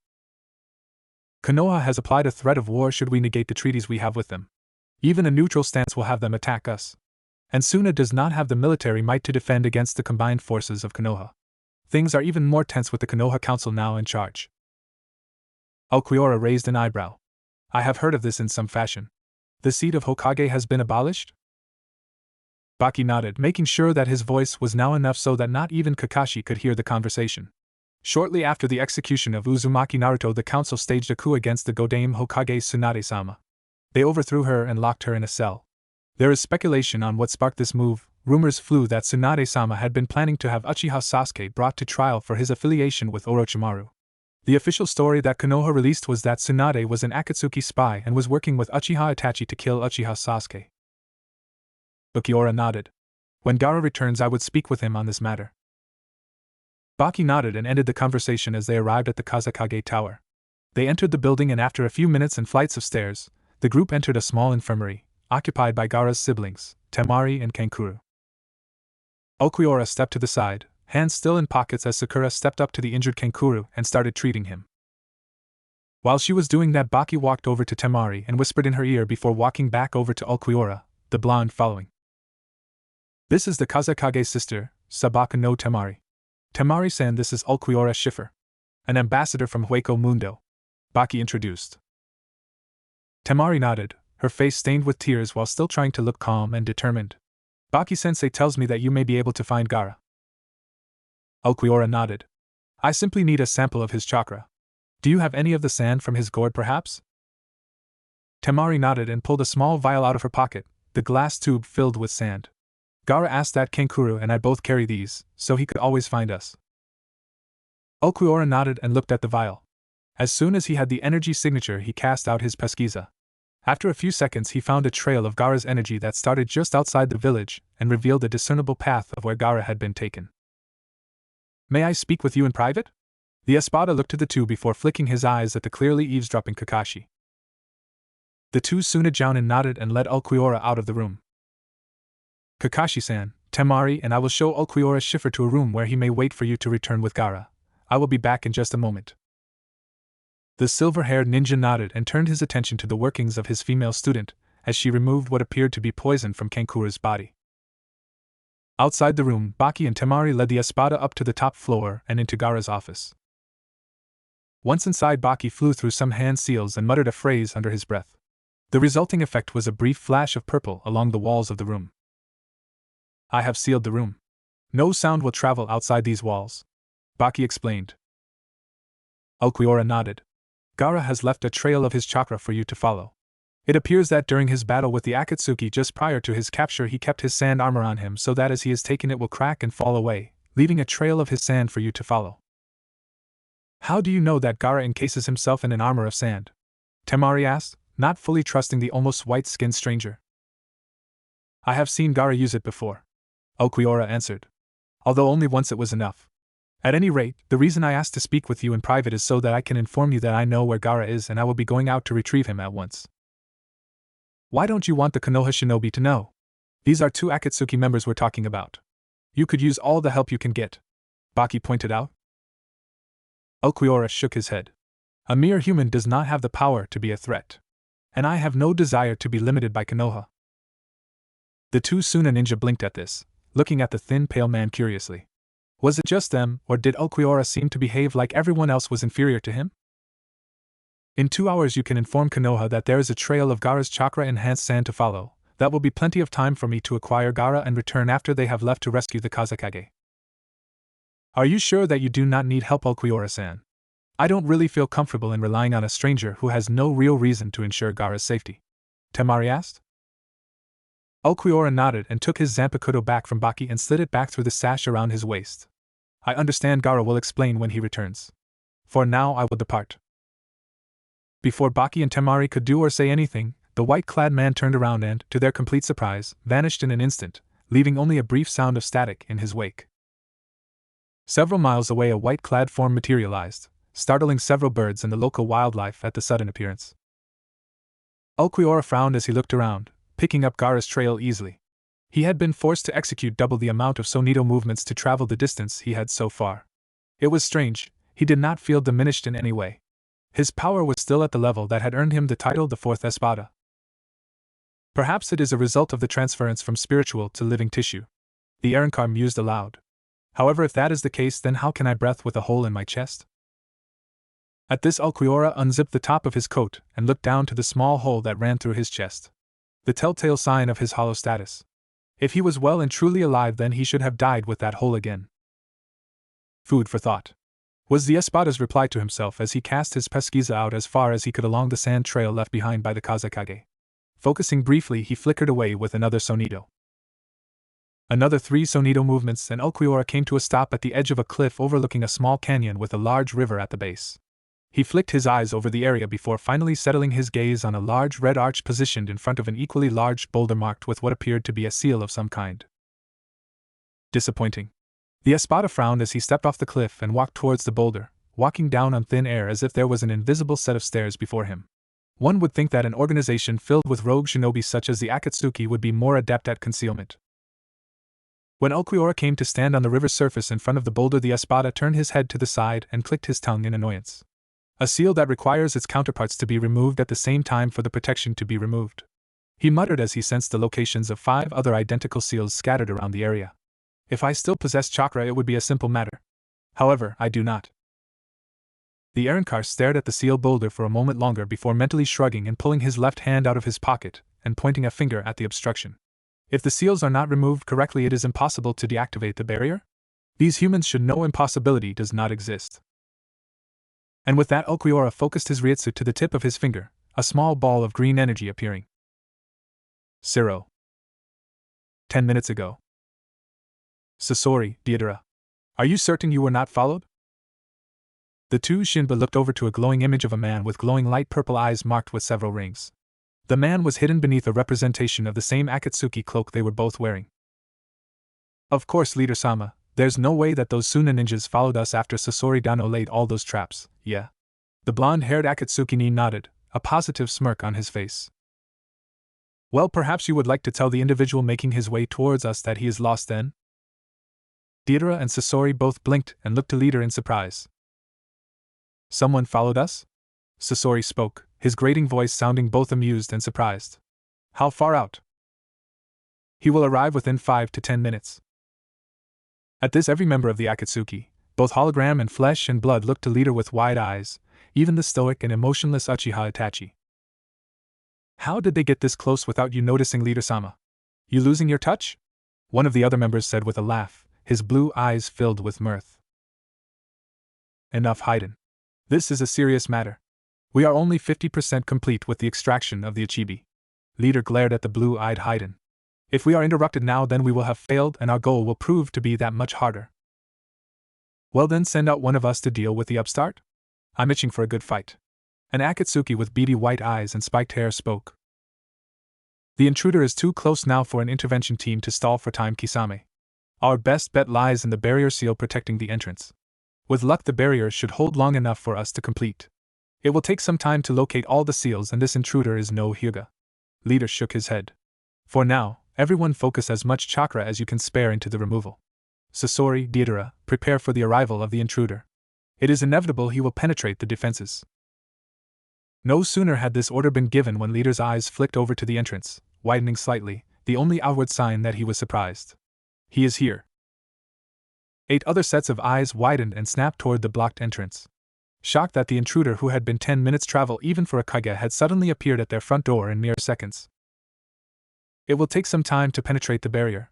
Konoha has applied a threat of war should we negate the treaties we have with them. Even a neutral stance will have them attack us. And Suna does not have the military might to defend against the combined forces of Konoha. Things are even more tense with the Konoha Council now in charge. Ulquiorra raised an eyebrow. I have heard of this in some fashion. The seat of Hokage has been abolished? Baki nodded, making sure that his voice was now enough so that not even Kakashi could hear the conversation. Shortly after the execution of Uzumaki Naruto, the council staged a coup against the Godame Hokage Tsunade-sama. They overthrew her and locked her in a cell. There is speculation on what sparked this move. Rumors flew that Tsunade-sama had been planning to have Uchiha Sasuke brought to trial for his affiliation with Orochimaru. The official story that Konoha released was that Tsunade was an Akatsuki spy and was working with Uchiha Itachi to kill Uchiha Sasuke. Ulquiorra nodded. When Gaara returns, I would speak with him on this matter. Baki nodded and ended the conversation as they arrived at the Kazekage Tower. They entered the building, and after a few minutes and flights of stairs, the group entered a small infirmary, occupied by Gaara's siblings, Temari and Kankuro. Ulquiorra stepped to the side, hands still in pockets, as Sakura stepped up to the injured Kankuro and started treating him. While she was doing that, Baki walked over to Temari and whispered in her ear before walking back over to Ulquiorra, the blonde following. This is the Kazekage's sister, Sabaka no Temari. Temari-san, this is Ulquiorra Schiffer, an ambassador from Hueco Mundo, Baki introduced. Temari nodded, her face stained with tears while still trying to look calm and determined. Baki-sensei tells me that you may be able to find Gaara. Ulquiorra nodded. I simply need a sample of his chakra. Do you have any of the sand from his gourd, perhaps? Temari nodded and pulled a small vial out of her pocket, the glass tube filled with sand. Gaara asked that Kankuro and I both carry these, so he could always find us. Ulquiorra nodded and looked at the vial. As soon as he had the energy signature, he cast out his pesquisa. After a few seconds, he found a trail of Gaara's energy that started just outside the village and revealed a discernible path of where Gaara had been taken. May I speak with you in private? The Espada looked at the two before flicking his eyes at the clearly eavesdropping Kakashi. The two Suna-jounin nodded and led Ulquiorra out of the room. Kakashi-san, Temari and I will show Ulquiorra Schiffer to a room where he may wait for you to return with Gaara. I will be back in just a moment. The silver-haired ninja nodded and turned his attention to the workings of his female student, as she removed what appeared to be poison from Kankuro's body. Outside the room, Baki and Temari led the Espada up to the top floor and into Gaara's office. Once inside, Baki flew through some hand seals and muttered a phrase under his breath. The resulting effect was a brief flash of purple along the walls of the room. I have sealed the room. No sound will travel outside these walls, Baki explained. Ulquiorra nodded. Gaara has left a trail of his chakra for you to follow. It appears that during his battle with the Akatsuki just prior to his capture, he kept his sand armor on him so that as he is taken it will crack and fall away, leaving a trail of his sand for you to follow. How do you know that Gaara encases himself in an armor of sand? Temari asked, not fully trusting the almost white-skinned stranger. I have seen Gaara use it before, Ulquiorra answered. Although only once, it was enough. At any rate, the reason I asked to speak with you in private is so that I can inform you that I know where Gaara is and I will be going out to retrieve him at once. Why don't you want the Konoha shinobi to know? These are two Akatsuki members we're talking about. You could use all the help you can get, Baki pointed out. Ulquiorra shook his head. A mere human does not have the power to be a threat. And I have no desire to be limited by Konoha. The two Suna ninja blinked at this, looking at the thin pale man curiously. Was it just them, or did Ulquiorra seem to behave like everyone else was inferior to him? In 2 hours you can inform Konoha that there is a trail of Gaara's chakra-enhanced sand to follow. That will be plenty of time for me to acquire Gaara and return after they have left to rescue the Kazekage. Are you sure that you do not need help, Ulquiorra-san? I don't really feel comfortable in relying on a stranger who has no real reason to ensure Gaara's safety, Temari asked. Ulquiorra nodded and took his Zanpakuto back from Baki and slid it back through the sash around his waist. I understand. Gaara will explain when he returns. For now I will depart. Before Baki and Temari could do or say anything, the white-clad man turned around and, to their complete surprise, vanished in an instant, leaving only a brief sound of static in his wake. Several miles away, a white-clad form materialized, startling several birds and the local wildlife at the sudden appearance. Ulquiorra frowned as he looked around, picking up Gaara's trail easily. He had been forced to execute double the amount of Sonito movements to travel the distance he had so far. It was strange, he did not feel diminished in any way. His power was still at the level that had earned him the title the Fourth Espada. Perhaps it is a result of the transference from spiritual to living tissue. The Arankar mused aloud. However, if that is the case, then how can I breathe with a hole in my chest? At this, Ulquiorra unzipped the top of his coat and looked down to the small hole that ran through his chest. The telltale sign of his hollow status. If he was well and truly alive, then he should have died with that hole again. Food for thought, was the Espada's reply to himself as he cast his pesquisa out as far as he could along the sand trail left behind by the Kazekage. Focusing briefly, he flickered away with another sonito. Another 3 sonito movements and Ulquiorra came to a stop at the edge of a cliff overlooking a small canyon with a large river at the base. He flicked his eyes over the area before finally settling his gaze on a large red arch positioned in front of an equally large boulder marked with what appeared to be a seal of some kind. Disappointing. The Espada frowned as he stepped off the cliff and walked towards the boulder, walking down on thin air as if there was an invisible set of stairs before him. One would think that an organization filled with rogue shinobi such as the Akatsuki would be more adept at concealment. When Ulquiorra came to stand on the river's surface in front of the boulder, the Espada turned his head to the side and clicked his tongue in annoyance. A seal that requires its counterparts to be removed at the same time for the protection to be removed. He muttered as he sensed the locations of 5 other identical seals scattered around the area. If I still possessed chakra, it would be a simple matter. However, I do not. The Arankar stared at the seal boulder for a moment longer before mentally shrugging and pulling his left hand out of his pocket and pointing a finger at the obstruction. If the seals are not removed correctly, it is impossible to deactivate the barrier? These humans should know impossibility does not exist. And with that, Ulquiorra focused his ryutsu to the tip of his finger, a small ball of green energy appearing. 0. 10 minutes ago. Sasori, Deidara. Are you certain you were not followed? The 2 Shinba looked over to a glowing image of a man with glowing light purple eyes marked with several rings. The man was hidden beneath a representation of the same Akatsuki cloak they were both wearing. Of course, Leader-sama, there's no way that those Suna ninjas followed us after Sasori Dano laid all those traps, yeah? The blonde-haired Akatsuki nodded, a positive smirk on his face. Well, perhaps you would like to tell the individual making his way towards us that he is lost then? Deidara and Sasori both blinked and looked to Leader in surprise. Someone followed us? Sasori spoke, his grating voice sounding both amused and surprised. How far out? He will arrive within 5 to 10 minutes. At this, every member of the Akatsuki, both hologram and flesh and blood, looked to Leader with wide eyes, even the stoic and emotionless Uchiha Itachi. How did they get this close without you noticing, Leader-sama? You losing your touch? One of the other members said with a laugh, his blue eyes filled with mirth. Enough hiding. This is a serious matter. We are only 50% complete with the extraction of the Ichibi. Leader glared at the blue-eyed Haiden. If we are interrupted now, then we will have failed and our goal will prove to be that much harder. Well then, send out one of us to deal with the upstart? I'm itching for a good fight. An Akatsuki with beady white eyes and spiked hair spoke. The intruder is too close now for an intervention team to stall for time, Kisame. Our best bet lies in the barrier seal protecting the entrance. With luck, the barrier should hold long enough for us to complete. It will take some time to locate all the seals, and this intruder is no Hyuga. Leader shook his head. For now, everyone focus as much chakra as you can spare into the removal. Sasori, Deidara, prepare for the arrival of the intruder. It is inevitable he will penetrate the defenses. No sooner had this order been given when Leader's eyes flicked over to the entrance, widening slightly, the only outward sign that he was surprised. He is here. 8 other sets of eyes widened and snapped toward the blocked entrance. Shocked that the intruder, who had been 10 minutes' travel even for a Kage, had suddenly appeared at their front door in mere seconds. It will take some time to penetrate the barrier.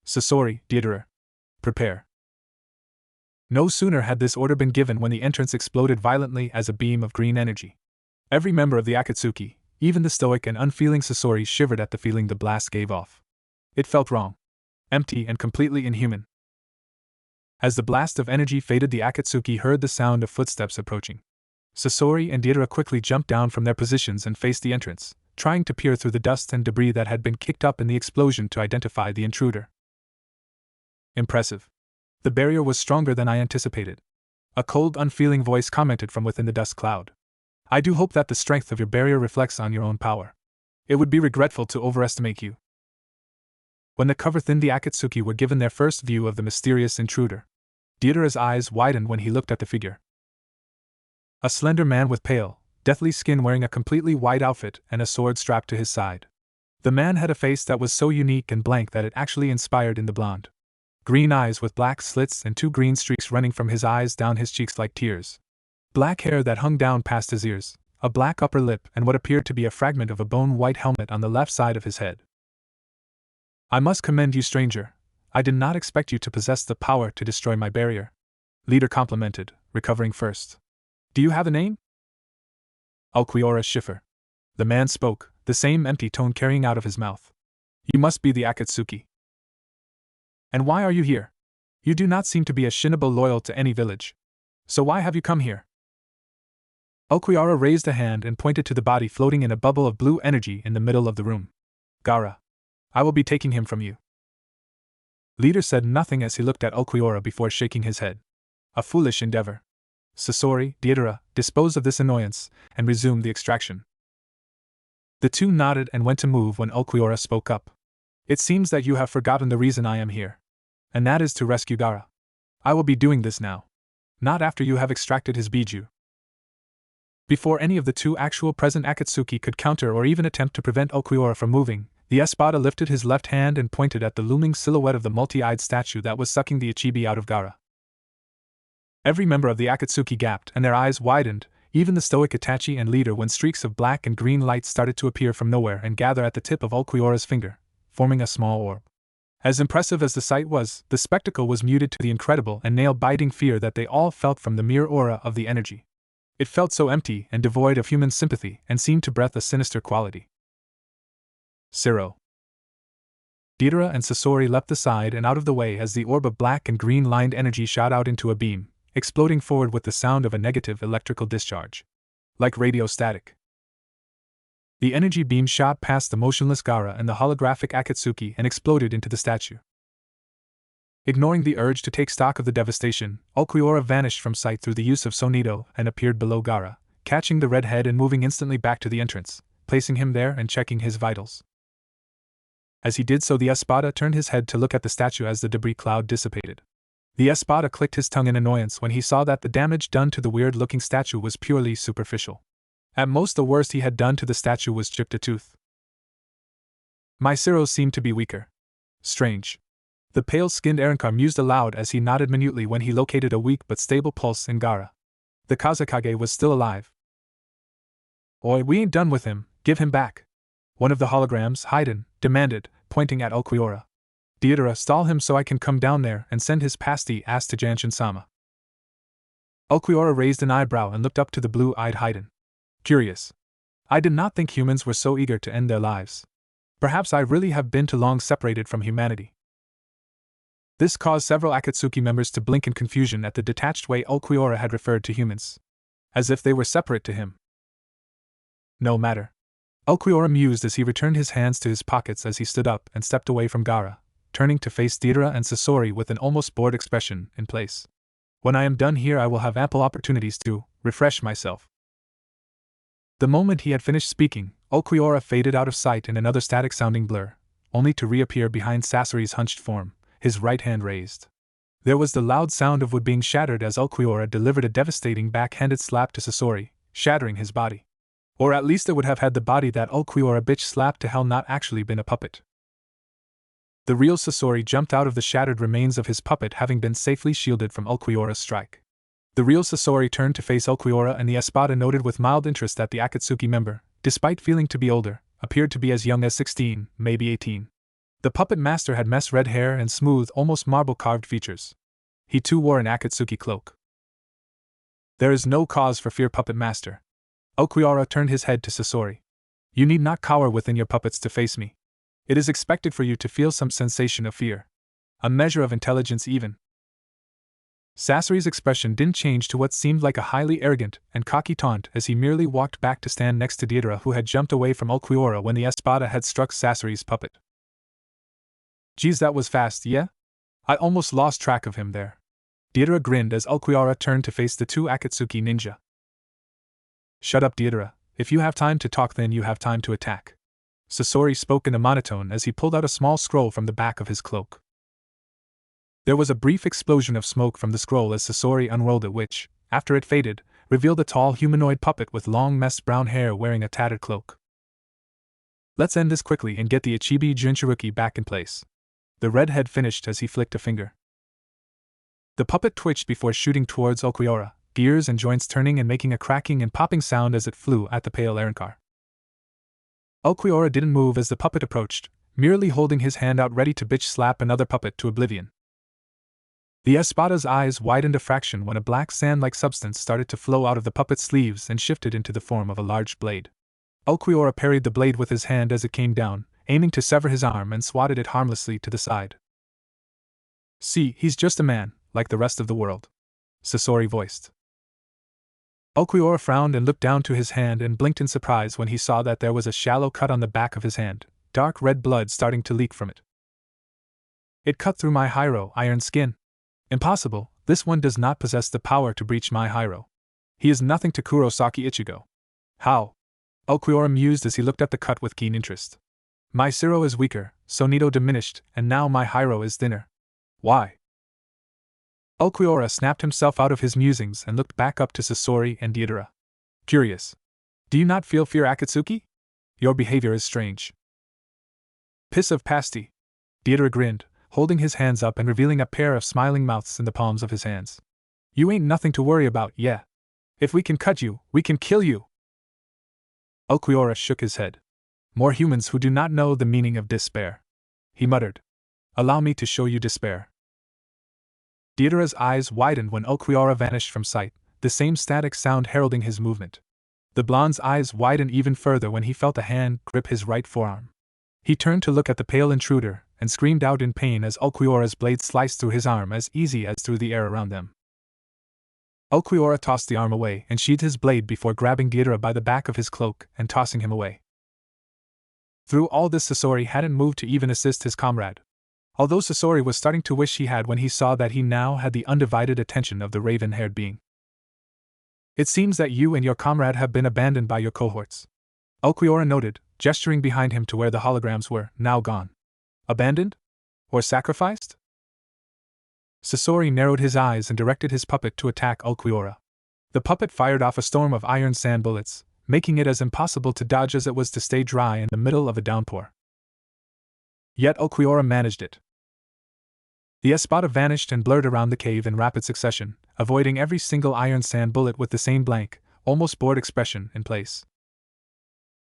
Sasori, Deidara, prepare. No sooner had this order been given when the entrance exploded violently as a beam of green energy. Every member of the Akatsuki, even the stoic and unfeeling Sasori, shivered at the feeling the blast gave off. It felt wrong. Empty and completely inhuman. As the blast of energy faded, the Akatsuki heard the sound of footsteps approaching. Sasori and Deidara quickly jumped down from their positions and faced the entrance, trying to peer through the dust and debris that had been kicked up in the explosion to identify the intruder. Impressive. The barrier was stronger than I anticipated. A cold, unfeeling voice commented from within the dust cloud. I do hope that the strength of your barrier reflects on your own power. It would be regretful to overestimate you. When the cover thinned, the Akatsuki were given their first view of the mysterious intruder. Deidara's eyes widened when he looked at the figure. A slender man with pale, deathly skin wearing a completely white outfit and a sword strapped to his side. The man had a face that was so unique and blank that it actually inspired in the blonde. Green eyes with black slits and 2 green streaks running from his eyes down his cheeks like tears. Black hair that hung down past his ears, a black upper lip and what appeared to be a fragment of a bone-white helmet on the left side of his head. I must commend you, stranger. I did not expect you to possess the power to destroy my barrier. Leader complimented, recovering first. Do you have a name? Ulquiorra Schiffer. The man spoke, the same empty tone carrying out of his mouth. You must be the Akatsuki. And why are you here? You do not seem to be a Shinobu loyal to any village. So why have you come here? Ulquiorra raised a hand and pointed to the body floating in a bubble of blue energy in the middle of the room. Gaara. I will be taking him from you. Leader said nothing as he looked at Ulquiorra before shaking his head. A foolish endeavor. Sasori, Deidara, dispose of this annoyance, and resume the extraction. The two nodded and went to move when Ulquiorra spoke up. It seems that you have forgotten the reason I am here. And that is to rescue Gaara. I will be doing this now. Not after you have extracted his biju. Before any of the 2 actual present Akatsuki could counter or even attempt to prevent Ulquiorra from moving, the Espada lifted his left hand and pointed at the looming silhouette of the multi-eyed statue that was sucking the Ichibi out of Gaara. Every member of the Akatsuki gaped and their eyes widened, even the stoic Itachi and leader, when streaks of black and green light started to appear from nowhere and gather at the tip of Ulquiorra's finger, forming a small orb. As impressive as the sight was, the spectacle was muted to the incredible and nail-biting fear that they all felt from the mere aura of the energy. It felt so empty and devoid of human sympathy and seemed to breathe a sinister quality. Zero. Deidara and Sasori leapt aside and out of the way as the orb of black and green-lined energy shot out into a beam, exploding forward with the sound of a negative electrical discharge. Like radio static. The energy beam shot past the motionless Gaara and the holographic Akatsuki and exploded into the statue. Ignoring the urge to take stock of the devastation, Ulquiorra vanished from sight through the use of Sonido and appeared below Gaara, catching the red head and moving instantly back to the entrance, placing him there and checking his vitals. As he did so, the Espada turned his head to look at the statue as the debris cloud dissipated. The Espada clicked his tongue in annoyance when he saw that the damage done to the weird-looking statue was purely superficial. At most, the worst he had done to the statue was chipped a tooth. My Zero seemed to be weaker. Strange. The pale-skinned Arankar mused aloud as he nodded minutely when he located a weak but stable pulse in Gaara. The Kazekage was still alive. Oi, we ain't done with him, give him back. One of the holograms, Haiden, demanded, pointing at Ulquiorra. Deidara, stall him so I can come down there and send his pasty ass to Janshin-sama. Ulquiorra raised an eyebrow and looked up to the blue-eyed Haiden. Curious. I did not think humans were so eager to end their lives. Perhaps I really have been too long separated from humanity. This caused several Akatsuki members to blink in confusion at the detached way Ulquiorra had referred to humans. As if they were separate to him. No matter. Ulquiorra mused as he returned his hands to his pockets as he stood up and stepped away from Gaara, turning to face Deidara and Sasori with an almost bored expression in place. When I am done here, I will have ample opportunities to refresh myself. The moment he had finished speaking, Ulquiorra faded out of sight in another static-sounding blur, only to reappear behind Sasori's hunched form, his right hand raised. There was the loud sound of wood being shattered as Ulquiorra delivered a devastating backhanded slap to Sasori, shattering his body. Or at least it would have had the body that Ulquiorra bitch slapped to hell not actually been a puppet. The real Sasori jumped out of the shattered remains of his puppet, having been safely shielded from Ulquiorra's strike. The real Sasori turned to face Ulquiorra, and the Espada noted with mild interest that the Akatsuki member, despite feeling to be older, appeared to be as young as 16, maybe 18. The puppet master had mess red hair and smooth, almost marble-carved features. He too wore an Akatsuki cloak. There is no cause for fear, puppet master. Ulquiorra turned his head to Sasori. You need not cower within your puppets to face me. It is expected for you to feel some sensation of fear. A measure of intelligence even. Sasori's expression didn't change to what seemed like a highly arrogant and cocky taunt as he merely walked back to stand next to Deidara, who had jumped away from Ulquiorra when the espada had struck Sasori's puppet. Geez, that was fast, yeah? I almost lost track of him there. Deidara grinned as Ulquiorra turned to face the two Akatsuki ninja. Shut up, Deidara. If you have time to talk, then you have time to attack. Sasori spoke in a monotone as he pulled out a small scroll from the back of his cloak. There was a brief explosion of smoke from the scroll as Sasori unrolled it, which, after it faded, revealed a tall humanoid puppet with long messed brown hair wearing a tattered cloak. Let's end this quickly and get the Ichibi Jinchuruki back in place. The redhead finished as he flicked a finger. The puppet twitched before shooting towards Ulquiorra, gears and joints turning and making a cracking and popping sound as it flew at the pale Arrancar. Ulquiorra didn't move as the puppet approached, merely holding his hand out ready to bitch slap another puppet to oblivion. The espada's eyes widened a fraction when a black sand-like substance started to flow out of the puppet's sleeves and shifted into the form of a large blade. Ulquiorra parried the blade with his hand as it came down, aiming to sever his arm, and swatted it harmlessly to the side. See, he's just a man, like the rest of the world, Sasori voiced. Ulquiorra frowned and looked down to his hand and blinked in surprise when he saw that there was a shallow cut on the back of his hand, dark red blood starting to leak from it. It cut through my Hyro iron skin. Impossible, this one does not possess the power to breach my Hyro. He is nothing to Kurosaki Ichigo. How? Ulquiorra mused as he looked at the cut with keen interest. My Siro is weaker, so Nito diminished, and now my Hyro is thinner. Why? Ulquiorra snapped himself out of his musings and looked back up to Sasori and Deidara. Curious. Do you not feel fear, Akatsuki? Your behavior is strange. Piss of pasty. Deidara grinned, holding his hands up and revealing a pair of smiling mouths in the palms of his hands. You ain't nothing to worry about, yeah. If we can cut you, we can kill you. Ulquiorra shook his head. More humans who do not know the meaning of despair. He muttered. Allow me to show you despair. Deidara's eyes widened when Ulquiorra vanished from sight, the same static sound heralding his movement. The blonde's eyes widened even further when he felt a hand grip his right forearm. He turned to look at the pale intruder, and screamed out in pain as Ulquiorra's blade sliced through his arm as easy as through the air around them. Ulquiorra tossed the arm away and sheathed his blade before grabbing Deidara by the back of his cloak and tossing him away. Through all this, Sasori hadn't moved to even assist his comrade. Although Sasori was starting to wish he had when he saw that he now had the undivided attention of the raven-haired being. It seems that you and your comrade have been abandoned by your cohorts, Ulquiorra noted, gesturing behind him to where the holograms were, now gone. Abandoned? Or sacrificed? Sasori narrowed his eyes and directed his puppet to attack Ulquiorra. The puppet fired off a storm of iron sand bullets, making it as impossible to dodge as it was to stay dry in the middle of a downpour. Yet Ulquiorra managed it. The espada vanished and blurred around the cave in rapid succession, avoiding every single iron sand bullet with the same blank, almost bored expression in place.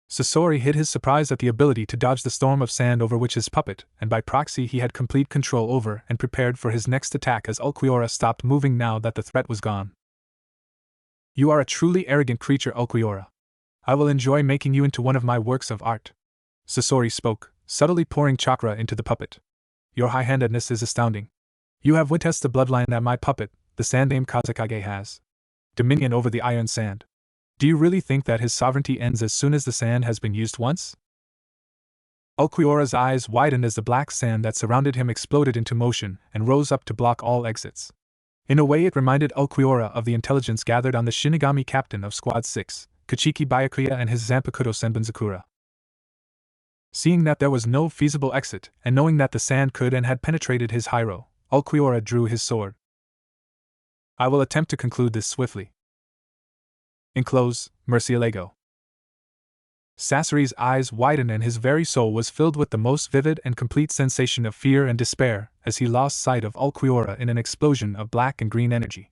Sasori hid his surprise at the ability to dodge the storm of sand over which his puppet, and by proxy he had complete control over, and prepared for his next attack as Ulquiorra stopped moving now that the threat was gone. You are a truly arrogant creature, Ulquiorra. I will enjoy making you into one of my works of art. Sasori spoke, subtly pouring chakra into the puppet. Your high-handedness is astounding. You have witnessed the bloodline that my puppet, the sand-named Kazekage, has. Dominion over the iron sand. Do you really think that his sovereignty ends as soon as the sand has been used once? Ulquiorra's eyes widened as the black sand that surrounded him exploded into motion and rose up to block all exits. In a way, it reminded Ulquiorra of the intelligence gathered on the Shinigami captain of Squad 6, Kachiki Byakuya, and his Zanpakuto Senbunzakura. Seeing that there was no feasible exit, and knowing that the sand could and had penetrated his Hyro, Ulquiorra drew his sword. I will attempt to conclude this swiftly. Enclose, Murcielago. Sasori's eyes widened and his very soul was filled with the most vivid and complete sensation of fear and despair as he lost sight of Ulquiorra in an explosion of black and green energy.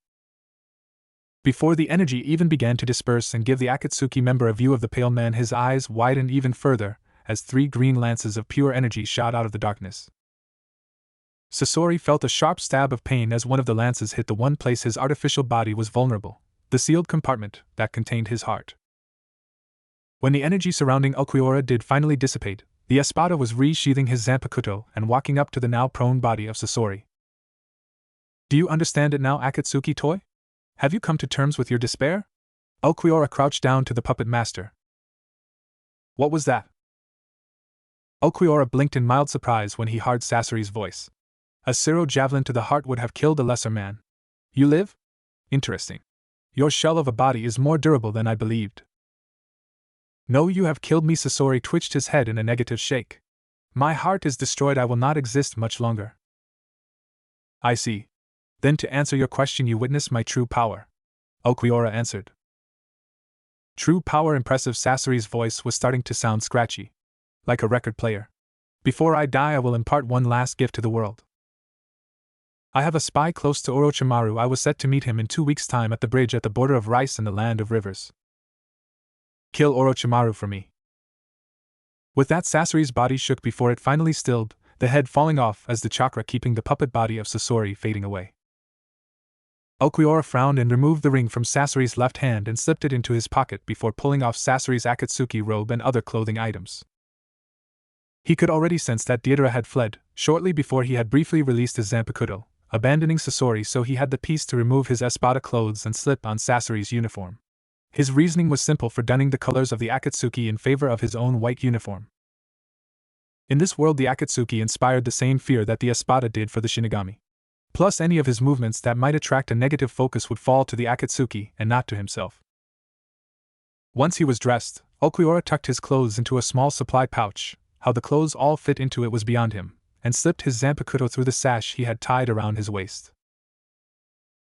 Before the energy even began to disperse and give the Akatsuki member a view of the pale man, his eyes widened even further as 3 green lances of pure energy shot out of the darkness. Sasori felt a sharp stab of pain as one of the lances hit the one place his artificial body was vulnerable, the sealed compartment that contained his heart. When the energy surrounding Ulquiorra did finally dissipate, the espada was re-sheathing his Zanpakuto and walking up to the now prone body of Sasori. Do you understand it now, Akatsuki toy? Have you come to terms with your despair? Ulquiorra crouched down to the puppet master. What was that? Ulquiorra blinked in mild surprise when he heard Sasori's voice. A Siro javelin to the heart would have killed a lesser man. You live? Interesting. Your shell of a body is more durable than I believed. No, you have killed me. Sasori twitched his head in a negative shake. My heart is destroyed. I will not exist much longer. I see. Then to answer your question, you witnessed my true power. Ulquiorra answered. True power? Impressive. Sasori's voice was starting to sound scratchy. Like a record player. Before I die, I will impart one last gift to the world. I have a spy close to Orochimaru. I was set to meet him in 2 weeks' time at the bridge at the border of Rice and the land of rivers. Kill Orochimaru for me. With that, Sasori's body shook before it finally stilled, the head falling off as the chakra keeping the puppet body of Sasori fading away. Ulquiorra frowned and removed the ring from Sasori's left hand and slipped it into his pocket before pulling off Sasori's Akatsuki robe and other clothing items. He could already sense that Deidara had fled, shortly before he had briefly released his Zanpakuto, abandoning Sasori, so he had the peace to remove his Espada clothes and slip on Sasori's uniform. His reasoning was simple for dunning the colors of the Akatsuki in favor of his own white uniform. In this world, the Akatsuki inspired the same fear that the Espada did for the Shinigami. Plus, any of his movements that might attract a negative focus would fall to the Akatsuki and not to himself. Once he was dressed, Ulquiorra tucked his clothes into a small supply pouch. How the clothes all fit into it was beyond him, and slipped his Zanpakuto through the sash he had tied around his waist.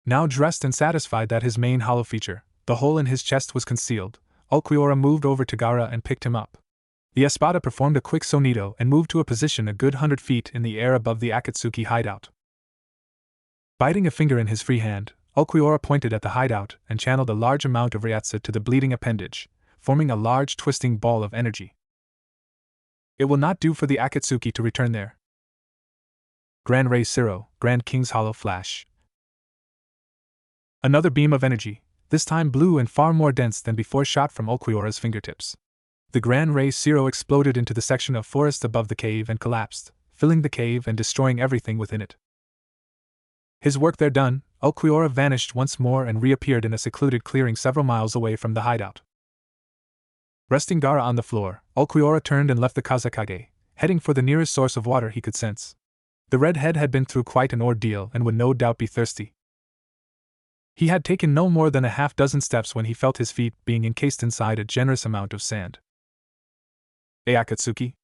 Now dressed and satisfied that his main hollow feature, the hole in his chest, was concealed, Ulquiorra moved over to Gaara and picked him up. The Espada performed a quick sonito and moved to a position a good 100 feet in the air above the Akatsuki hideout. Biting a finger in his free hand, Ulquiorra pointed at the hideout and channeled a large amount of Ryatsu to the bleeding appendage, forming a large twisting ball of energy. It will not do for the Akatsuki to return there. Grand Ray Siro, Grand King's Hollow Flash. Another beam of energy, this time blue and far more dense than before, shot from Ulquiorra's fingertips. The Grand Ray Siro exploded into the section of forest above the cave and collapsed, filling the cave and destroying everything within it. His work there done, Ulquiorra vanished once more and reappeared in a secluded clearing several miles away from the hideout. Resting Gaara on the floor, Ulquiorra turned and left the Kazekage, heading for the nearest source of water he could sense. The redhead had been through quite an ordeal and would no doubt be thirsty. He had taken no more than a half-dozen steps when he felt his feet being encased inside a generous amount of sand. Hey, Akatsuki?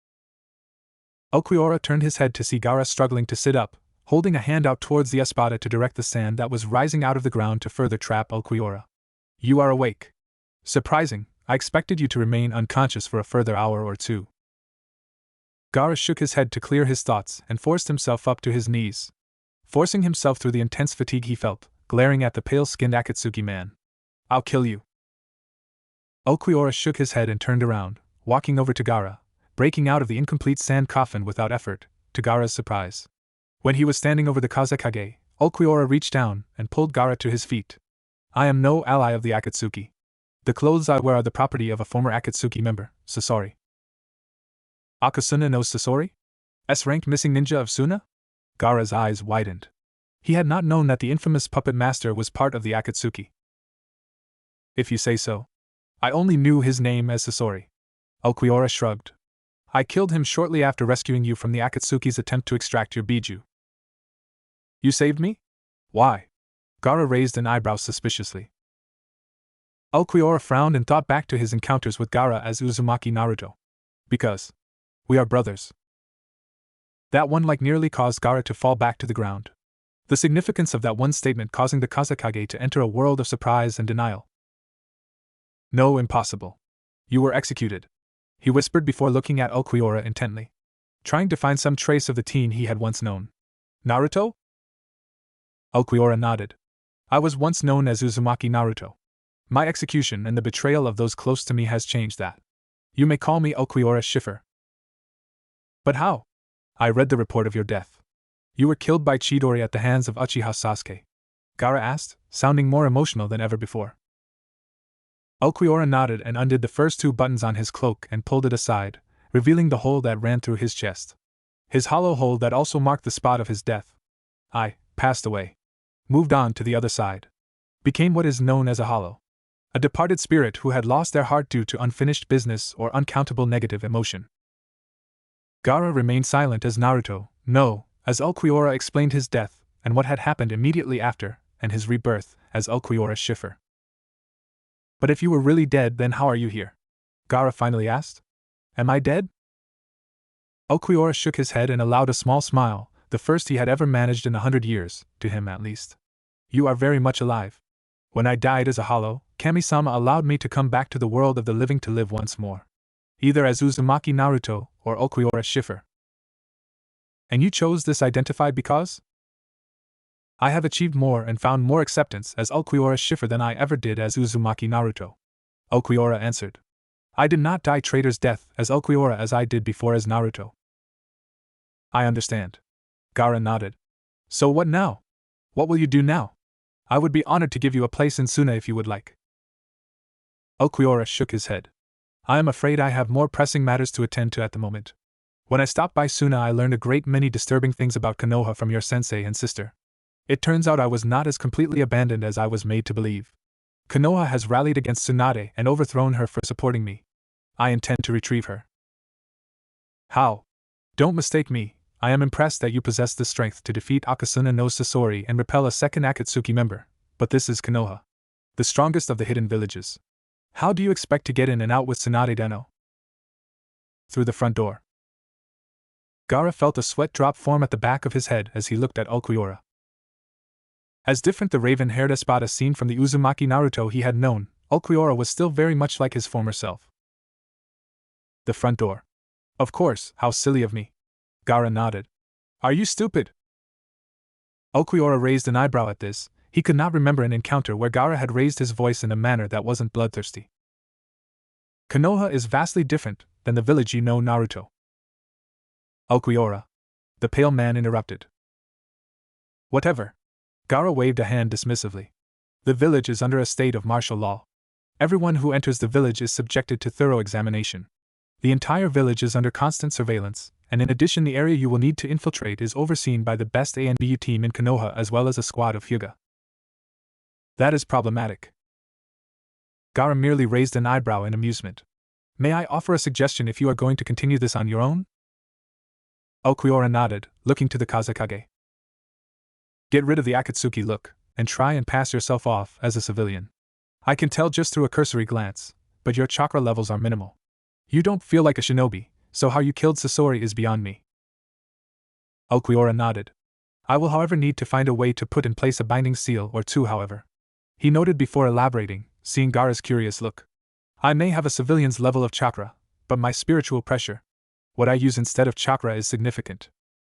Ulquiorra turned his head to see Gaara struggling to sit up, holding a hand out towards the Espada to direct the sand that was rising out of the ground to further trap Ulquiorra. You are awake. Surprising, I expected you to remain unconscious for a further hour or two. Gaara shook his head to clear his thoughts and forced himself up to his knees. Forcing himself through the intense fatigue he felt, glaring at the pale-skinned Akatsuki man. I'll kill you. Ulquiorra shook his head and turned around, walking over to Gaara, breaking out of the incomplete sand coffin without effort, to Gaara's surprise. When he was standing over the Kazekage, Ulquiorra reached down and pulled Gaara to his feet. I am no ally of the Akatsuki. The clothes I wear are the property of a former Akatsuki member, Sasori. Akasuna knows Sasori? S-rank missing ninja of Suna? Gaara's eyes widened. He had not known that the infamous puppet master was part of the Akatsuki. If you say so. I only knew his name as Sasori. Ulquiorra shrugged. I killed him shortly after rescuing you from the Akatsuki's attempt to extract your Biju. You saved me? Why? Gaara raised an eyebrow suspiciously. Ulquiorra frowned and thought back to his encounters with Gaara as Uzumaki Naruto. Because we are brothers. That one like nearly caused Gaara to fall back to the ground. The significance of that one statement causing the Kazekage to enter a world of surprise and denial. No, impossible. You were executed, he whispered before looking at Ulquiorra intently, trying to find some trace of the teen he had once known. Naruto? Ulquiorra nodded. I was once known as Uzumaki Naruto. My execution and the betrayal of those close to me has changed that. You may call me Ulquiorra Schiffer. But how? I read the report of your death. You were killed by Chidori at the hands of Uchiha Sasuke. Gaara asked, sounding more emotional than ever before. Ulquiorra nodded and undid the first 2 buttons on his cloak and pulled it aside, revealing the hole that ran through his chest. His hollow hole that also marked the spot of his death. I passed away. moved on to the other side. Became what is known as a hollow. A departed spirit who had lost their heart due to unfinished business or uncountable negative emotion. Gaara remained silent as Naruto, as Ulquiorra explained his death, and what had happened immediately after, and his rebirth, as Ulquiorra's Schiffer. But if you were really dead, then how are you here? Gaara finally asked. Am I dead? Ulquiorra shook his head and allowed a small smile, the first he had ever managed in 100 years, to him at least. You are very much alive. When I died as a hollow, Kami-sama allowed me to come back to the world of the living to live once more. Either as Uzumaki Naruto or Ulquiorra's Schiffer. And you chose this identified because? I have achieved more and found more acceptance as Ulquiorra's Schiffer than I ever did as Uzumaki Naruto. Ulquiorra answered. I did not die traitor's death as Ulquiorra as I did before as Naruto. I understand. Gaara nodded. So what now? What will you do now? I would be honored to give you a place in Suna if you would like. Ulquiorra shook his head. I am afraid I have more pressing matters to attend to at the moment. When I stopped by Suna, I learned a great many disturbing things about Konoha from your sensei and sister. It turns out I was not as completely abandoned as I was made to believe. Konoha has rallied against Tsunade and overthrown her for supporting me. I intend to retrieve her. How? Don't mistake me, I am impressed that you possess the strength to defeat Akasuna no Sasori and repel a second Akatsuki member, but this is Konoha, the strongest of the hidden villages. How do you expect to get in and out with Tsunade Deno? Through the front door. Gaara felt a sweat drop form at the back of his head as he looked at Ulquiorra. As different the raven-haired Espada seen from the Uzumaki Naruto he had known, Ulquiorra was still very much like his former self. The front door. Of course, how silly of me. Gaara nodded. Are you stupid? Ulquiorra raised an eyebrow at this. He could not remember an encounter where Gaara had raised his voice in a manner that wasn't bloodthirsty. Konoha is vastly different than the village you know, Naruto. Ulquiorra. The pale man interrupted. Whatever. Gaara waved a hand dismissively. The village is under a state of martial law. Everyone who enters the village is subjected to thorough examination. The entire village is under constant surveillance, and in addition the area you will need to infiltrate is overseen by the best A&BU team in Konoha as well as a squad of Hyuga. That is problematic. Gaara merely raised an eyebrow in amusement. May I offer a suggestion if you are going to continue this on your own? Ulquiorra nodded, looking to the Kazekage. Get rid of the Akatsuki look, and try and pass yourself off as a civilian. I can tell just through a cursory glance, but your chakra levels are minimal. You don't feel like a shinobi, so how you killed Sasori is beyond me. Ulquiorra nodded. I will however need to find a way to put in place a binding seal or two however. He noted before elaborating, seeing Gaara's curious look. I may have a civilian's level of chakra, but my spiritual pressure, what I use instead of chakra, is significant.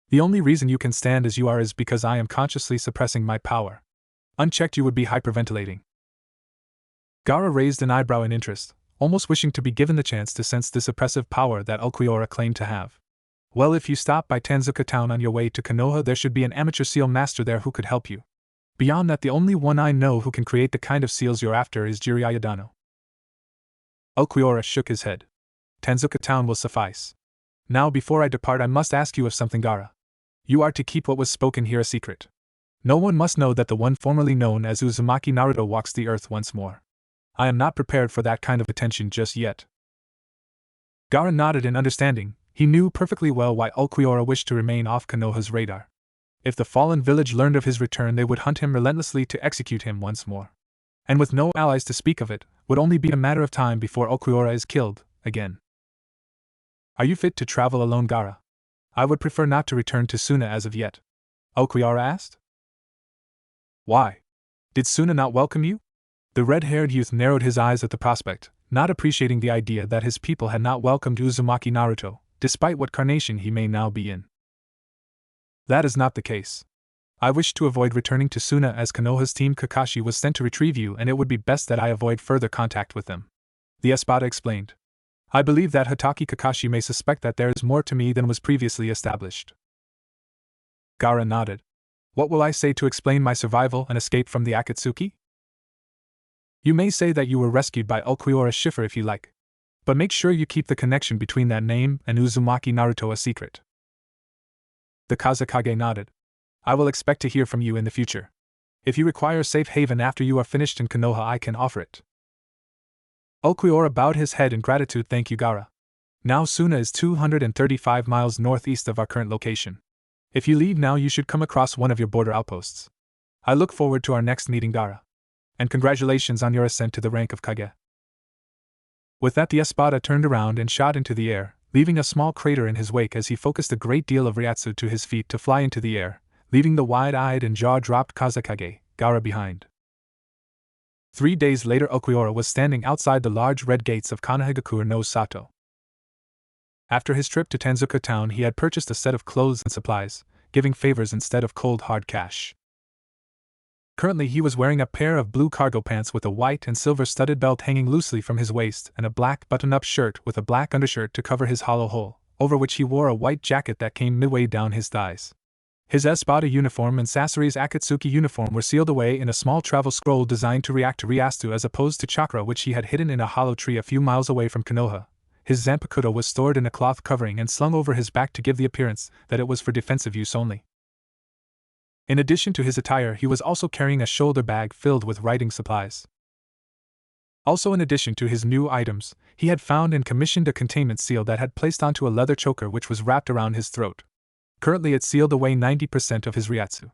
The only reason you can stand as you are is because I am consciously suppressing my power. Unchecked you would be hyperventilating. Gaara raised an eyebrow in interest, almost wishing to be given the chance to sense this oppressive power that Ulquiorra claimed to have. Well, if you stop by Tanzuka town on your way to Konoha, there should be an amateur seal master there who could help you. Beyond that, the only one I know who can create the kind of seals you're after is Jiraiya Dano. Ulquiorra shook his head. Tanzuka town will suffice. Now before I depart I must ask you of something, Gaara. You are to keep what was spoken here a secret. No one must know that the one formerly known as Uzumaki Naruto walks the earth once more. I am not prepared for that kind of attention just yet. Gaara nodded in understanding. He knew perfectly well why Ulquiorra wished to remain off Konoha's radar. If the fallen village learned of his return, they would hunt him relentlessly to execute him once more. And with no allies to speak of, it would only be a matter of time before Ulquiorra is killed again. Are you fit to travel alone, Gaara? I would prefer not to return to Suna as of yet. Ulquiorra asked. Why? Did Suna not welcome you? The red-haired youth narrowed his eyes at the prospect, not appreciating the idea that his people had not welcomed Uzumaki Naruto, despite what carnation he may now be in. That is not the case. I wish to avoid returning to Suna as Konoha's team Kakashi was sent to retrieve you, and it would be best that I avoid further contact with them. The Espada explained. I believe that Hatake Kakashi may suspect that there is more to me than was previously established. Gaara nodded. What will I say to explain my survival and escape from the Akatsuki? You may say that you were rescued by Ulquiorra's Schiffer if you like. But make sure you keep the connection between that name and Uzumaki Naruto a secret. The Kazekage nodded. I will expect to hear from you in the future. If you require a safe haven after you are finished in Konoha, I can offer it. Ulquiorra bowed his head in gratitude. Thank you, Gaara. Now Suna is 235 miles northeast of our current location. If you leave now, you should come across one of your border outposts. I look forward to our next meeting, Gaara. And congratulations on your ascent to the rank of Kage. With that, the Espada turned around and shot into the air, leaving a small crater in his wake as he focused a great deal of Ryatsu to his feet to fly into the air, leaving the wide-eyed and jaw-dropped Kazekage, Gaara, behind. 3 days later, Ulquiorra was standing outside the large red gates of Kanehigakure no Sato. After his trip to Tanzuka town, he had purchased a set of clothes and supplies, giving favors instead of cold hard cash. Currently he was wearing a pair of blue cargo pants with a white and silver studded belt hanging loosely from his waist and a black button-up shirt with a black undershirt to cover his hollow hole, over which he wore a white jacket that came midway down his thighs. His Espada uniform and Sasori's Akatsuki uniform were sealed away in a small travel scroll designed to react to Ryastu as opposed to chakra, which he had hidden in a hollow tree a few miles away from Konoha. His Zanpakuto was stored in a cloth covering and slung over his back to give the appearance that it was for defensive use only. In addition to his attire, he was also carrying a shoulder bag filled with writing supplies. Also, in addition to his new items, he had found and commissioned a containment seal that had placed onto a leather choker which was wrapped around his throat. Currently it sealed away 90% of his Ryatsu.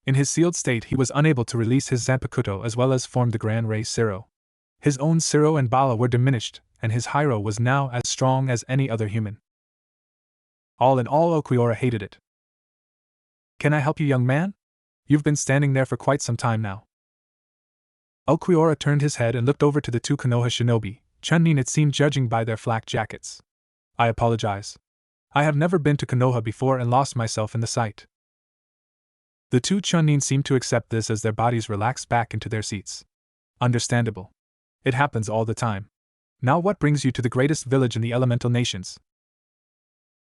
In his sealed state, he was unable to release his Zanpakuto as well as form the Gran Rei Siro. His own Siro and Bala were diminished, and his Hyro was now as strong as any other human. All in all, Ulquiorra hated it. Can I help you, young man? You've been standing there for quite some time now. Ulquiorra turned his head and looked over to the two Konoha shinobi, Chunin it seemed, judging by their flak jackets. I apologize. I have never been to Konoha before and lost myself in the sight. The two Chunin seemed to accept this as their bodies relaxed back into their seats. Understandable. It happens all the time. Now what brings you to the greatest village in the elemental nations?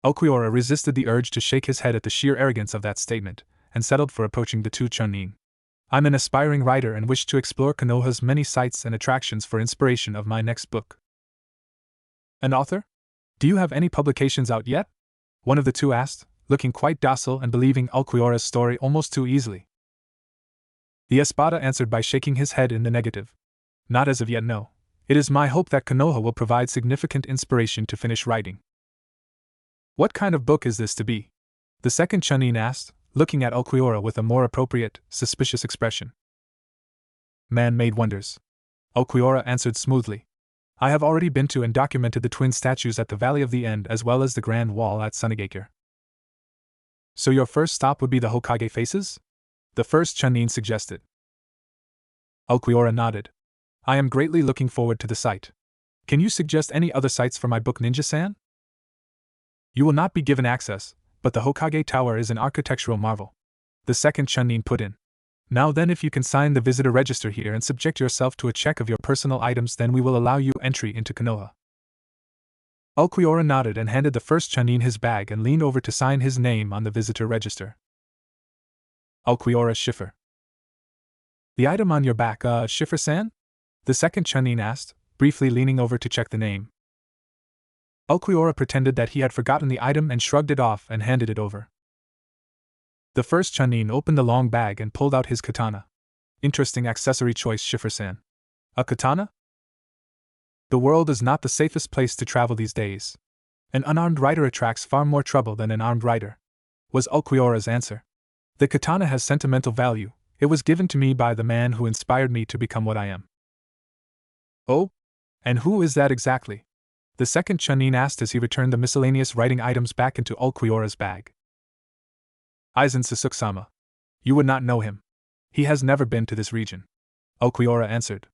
Ulquiorra resisted the urge to shake his head at the sheer arrogance of that statement, and settled for approaching the two Chunin. I'm an aspiring writer and wish to explore Konoha's many sights and attractions for inspiration of my next book. An author? Do you have any publications out yet? One of the two asked, looking quite docile and believing Ulquiorra's story almost too easily. The Espada answered by shaking his head in the negative. Not as of yet, no. It is my hope that Konoha will provide significant inspiration to finish writing. What kind of book is this to be? The second Chunin asked, looking at Ulquiorra with a more appropriate, suspicious expression. Man-made wonders. Ulquiorra answered smoothly. I have already been to and documented the twin statues at the Valley of the End as well as the Grand Wall at Sunigakure. So your first stop would be the Hokage faces? The first Chunin suggested. Ulquiorra nodded. I am greatly looking forward to the sight. Can you suggest any other sites for my book, Ninja-san? You will not be given access, but the Hokage Tower is an architectural marvel. The second Chunin put in. Now then, if you can sign the visitor register here and subject yourself to a check of your personal items, then we will allow you entry into Konoha. Ulquiorra nodded and handed the first Chunin his bag and leaned over to sign his name on the visitor register. Ulquiorra Schiffer. The item on your back, Schiffer-san? The second Chunin asked, briefly leaning over to check the name. Ulquiorra pretended that he had forgotten the item and shrugged it off and handed it over. The first Chunin opened the long bag and pulled out his katana. Interesting accessory choice, Schiffer-san. A katana? The world is not the safest place to travel these days. An unarmed rider attracts far more trouble than an armed rider, was Ulquiorra's answer. The katana has sentimental value. It was given to me by the man who inspired me to become what I am. Oh? And who is that exactly? The second Chunin asked as he returned the miscellaneous writing items back into Ulquiorra's bag. Aizen Sasuke-sama. You would not know him. He has never been to this region, Ulquiorra answered,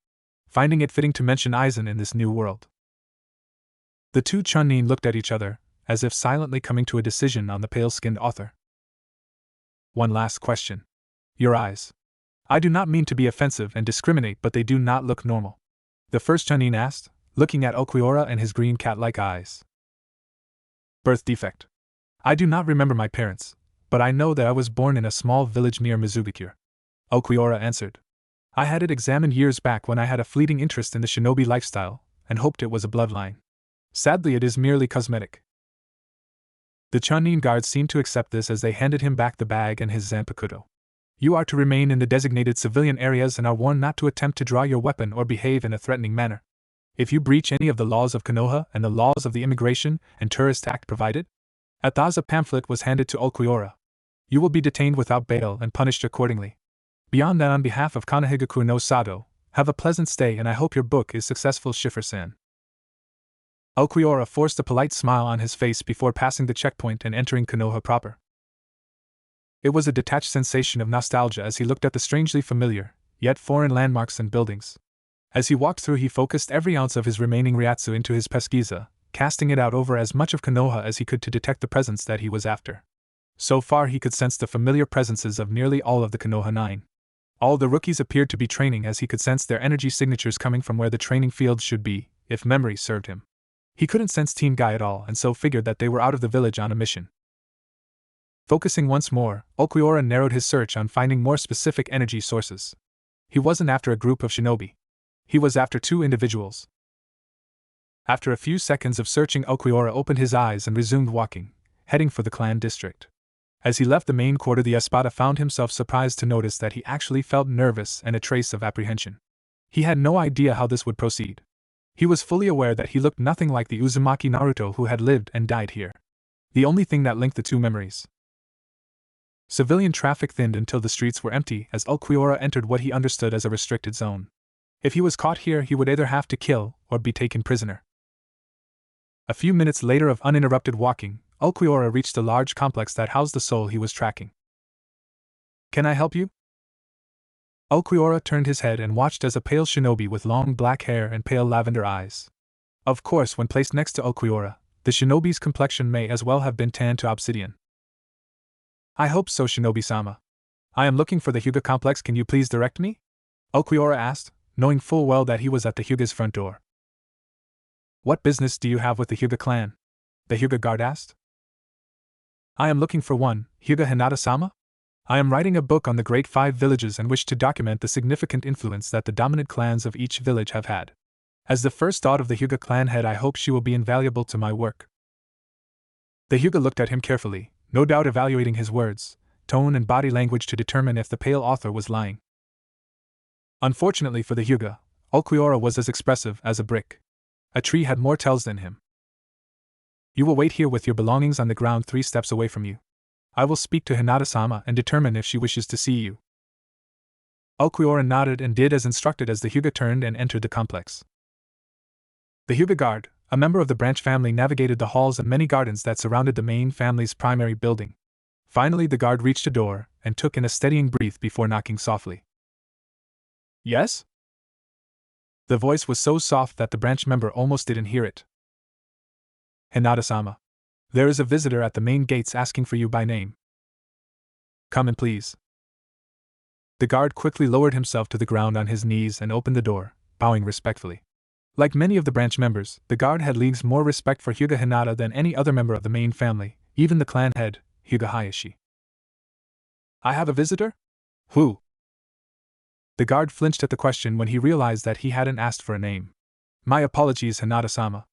finding it fitting to mention Aizen in this new world. The two Chunin looked at each other, as if silently coming to a decision on the pale-skinned author. One last question. Your eyes. I do not mean to be offensive and discriminate, but they do not look normal, the first Chunin asked, looking at Ulquiorra and his green cat-like eyes. Birth defect. I do not remember my parents, but I know that I was born in a small village near Mizugakure, Ulquiorra answered. I had it examined years back when I had a fleeting interest in the shinobi lifestyle, and hoped it was a bloodline. Sadly, it is merely cosmetic. The Chunin guards seemed to accept this as they handed him back the bag and his Zanpakuto. You are to remain in the designated civilian areas and are warned not to attempt to draw your weapon or behave in a threatening manner. If you breach any of the laws of Konoha and the laws of the Immigration and Tourist Act provided, a pamphlet was handed to Ulquiorra. You will be detained without bail and punished accordingly. Beyond that, on behalf of Kanohigaku no Sato, have a pleasant stay and I hope your book is successful, Schiffer-san. Ulquiorra forced a polite smile on his face before passing the checkpoint and entering Konoha proper. It was a detached sensation of nostalgia as he looked at the strangely familiar, yet foreign landmarks and buildings. As he walked through, he focused every ounce of his remaining ryatsu into his pesquisa, casting it out over as much of Konoha as he could to detect the presence that he was after. So far he could sense the familiar presences of nearly all of the Konoha 9. All the rookies appeared to be training as he could sense their energy signatures coming from where the training field should be, if memory served him. He couldn't sense Team Guy at all and so figured that they were out of the village on a mission. Focusing once more, Ulquiorra narrowed his search on finding more specific energy sources. He wasn't after a group of shinobi. He was after 2 individuals. After a few seconds of searching, Ulquiorra opened his eyes and resumed walking, heading for the clan district. As he left the main quarter, the Espada found himself surprised to notice that he actually felt nervous and a trace of apprehension. He had no idea how this would proceed. He was fully aware that he looked nothing like the Uzumaki Naruto who had lived and died here. The only thing that linked the two memories. Civilian traffic thinned until the streets were empty as Ulquiorra entered what he understood as a restricted zone. If he was caught here, he would either have to kill or be taken prisoner. A few minutes later of uninterrupted walking, Ulquiorra reached a large complex that housed the soul he was tracking. "Can I help you?" Ulquiorra turned his head and watched as a pale shinobi with long black hair and pale lavender eyes. Of course, when placed next to Ulquiorra, the shinobi's complexion may as well have been tanned to obsidian. "I hope so, Shinobi-sama. I am looking for the Hyuga complex, can you please direct me?" Ulquiorra asked, knowing full well that he was at the Hyuga's front door. "What business do you have with the Hyuga clan?" the Hyuga guard asked. "I am looking for one, Hyuga Hinata-sama? I am writing a book on the Great 5 villages and wish to document the significant influence that the dominant clans of each village have had. As the first daughter of the Hyuga clan head, I hope she will be invaluable to my work." The Hyuga looked at him carefully, no doubt evaluating his words, tone and body language to determine if the pale author was lying. Unfortunately for the Hyuga, Ulquiorra was as expressive as a brick. A tree had more tells than him. "You will wait here with your belongings on the ground 3 steps away from you. I will speak to Hinata-sama and determine if she wishes to see you." Ulquiorra nodded and did as instructed as the Hyuga turned and entered the complex. The Hyuga guard, a member of the branch family, navigated the halls and many gardens that surrounded the main family's primary building. Finally, the guard reached a door and took in a steadying breath before knocking softly. "Yes?" The voice was so soft that the branch member almost didn't hear it. "Hinata-sama. There is a visitor at the main gates asking for you by name. Come in, please." The guard quickly lowered himself to the ground on his knees and opened the door, bowing respectfully. Like many of the branch members, the guard had leagues more respect for Hyuga Hinata than any other member of the main family, even the clan head, Hyuga Hayashi. "I have a visitor? Who?" The guard flinched at the question when he realized that he hadn't asked for a name. "My apologies, Hinata-sama.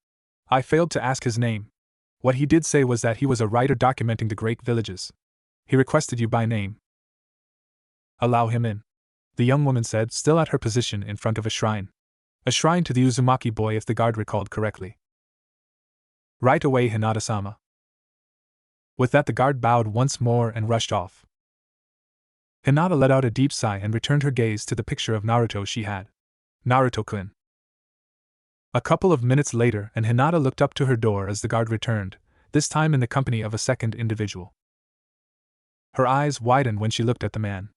I failed to ask his name. What he did say was that he was a writer documenting the great villages. He requested you by name." "Allow him in," the young woman said, still at her position in front of a shrine. A shrine to the Uzumaki boy, if the guard recalled correctly. "Right away, Hinata-sama." With that, the guard bowed once more and rushed off. Hinata let out a deep sigh and returned her gaze to the picture of Naruto she had. Naruto-kun. A couple of minutes later, and Hinata looked up to her door as the guard returned, this time in the company of a second individual. Her eyes widened when she looked at the man.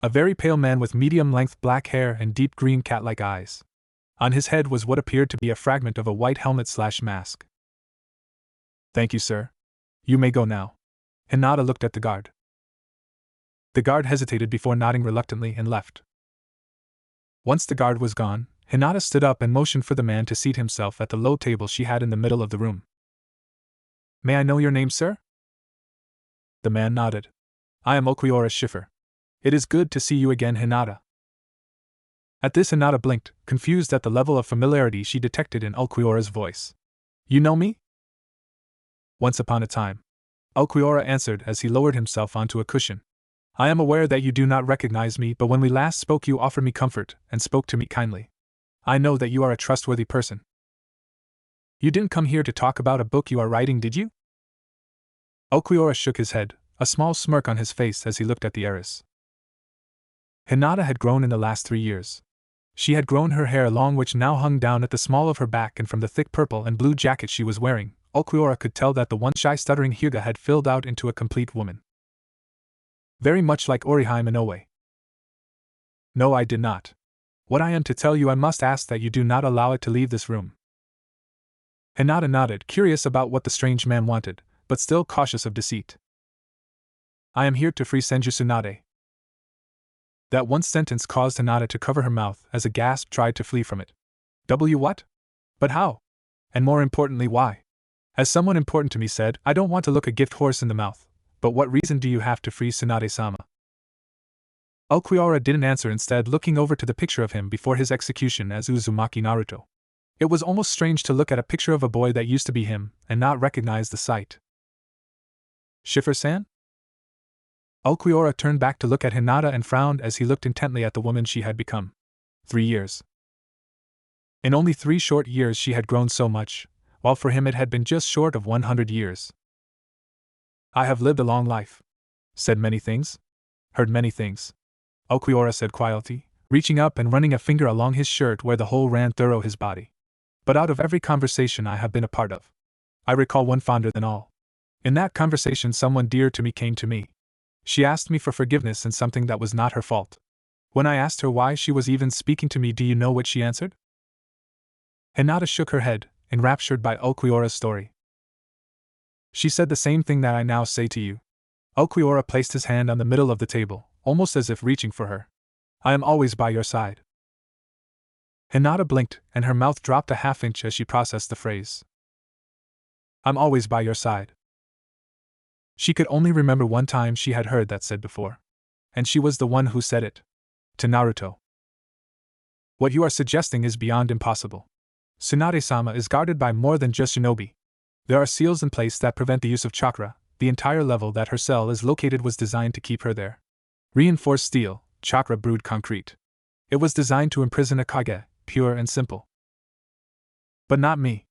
A very pale man with medium-length black hair and deep green cat-like eyes. On his head was what appeared to be a fragment of a white helmet/mask. "Thank you, sir. You may go now." Hinata looked at the guard. The guard hesitated before nodding reluctantly and left. Once the guard was gone, Hinata stood up and motioned for the man to seat himself at the low table she had in the middle of the room. "May I know your name, sir?" The man nodded. "I am Ulquiorra Schiffer. It is good to see you again, Hinata." At this, Hinata blinked, confused at the level of familiarity she detected in Ulquiorra's voice. "You know me?" "Once upon a time," Ulquiorra answered as he lowered himself onto a cushion. I am aware that you do not recognize me, but when we last spoke you offered me comfort and spoke to me kindly. I know that you are a trustworthy person. You didn't come here to talk about a book you are writing, did you? Okuiora shook his head, a small smirk on his face as he looked at the heiress. Hinata had grown in the last 3 years. She had grown her hair long, which now hung down at the small of her back, and from the thick purple and blue jacket she was wearing, Okuiora could tell that the once shy stuttering Hyuga had filled out into a complete woman. Very much like Orihime Inoue. No, I did not. What I am to tell you, I must ask that you do not allow it to leave this room. Hinata nodded, curious about what the strange man wanted, but still cautious of deceit. I am here to free Senju Tsunade. That one sentence caused Hinata to cover her mouth as a gasp tried to flee from it. What? But how? And more importantly, why? As someone important to me said, I don't want to look a gift horse in the mouth, but what reason do you have to free Tsunade-sama? Okuiora didn't answer, instead looking over to the picture of him before his execution as Uzumaki Naruto. It was almost strange to look at a picture of a boy that used to be him and not recognize the sight. Schiffer-san? Okuiora turned back to look at Hinata and frowned as he looked intently at the woman she had become. 3 years. In only 3 short years she had grown so much, while for him it had been just short of 100 years. I have lived a long life. Said many things. Heard many things. Okuiora said quietly, reaching up and running a finger along his shirt where the hole ran through his body. But out of every conversation I have been a part of, I recall one fonder than all. In that conversation someone dear to me came to me. She asked me for forgiveness in something that was not her fault. When I asked her why she was even speaking to me, do you know what she answered? Hinata shook her head, enraptured by Okuiora's story. She said the same thing that I now say to you. Okuiora placed his hand on the middle of the table, almost as if reaching for her. I am always by your side. Hinata blinked, and her mouth dropped a half-inch as she processed the phrase. I'm always by your side. She could only remember one time she had heard that said before. And she was the one who said it. To Naruto. What you are suggesting is beyond impossible. Tsunade-sama is guarded by more than just shinobi. There are seals in place that prevent the use of chakra. The entire level that her cell is located was designed to keep her there. Reinforced steel, chakra brewed concrete. It was designed to imprison a kage, pure and simple. But not me.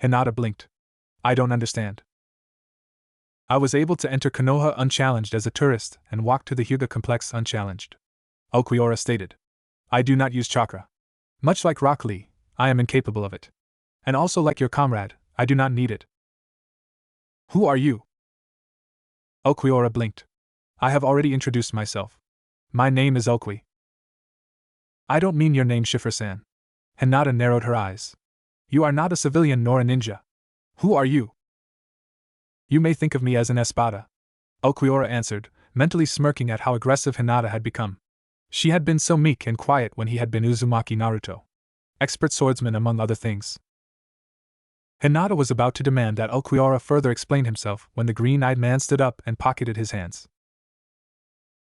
Hinata blinked. I don't understand. I was able to enter Konoha unchallenged as a tourist and walk to the Hyuga complex unchallenged. Okuiora stated. I do not use chakra. Much like Rock Lee, I am incapable of it. And also like your comrade, I do not need it. Who are you? Okuiora blinked. I have already introduced myself. My name is Okui. I don't mean your name, Schiffer-san. Hinata narrowed her eyes. You are not a civilian nor a ninja. Who are you? You may think of me as an espada. Okuiora answered, mentally smirking at how aggressive Hinata had become. She had been so meek and quiet when he had been Uzumaki Naruto. Expert swordsman among other things. Hinata was about to demand that Okuiora further explain himself when the green-eyed man stood up and pocketed his hands.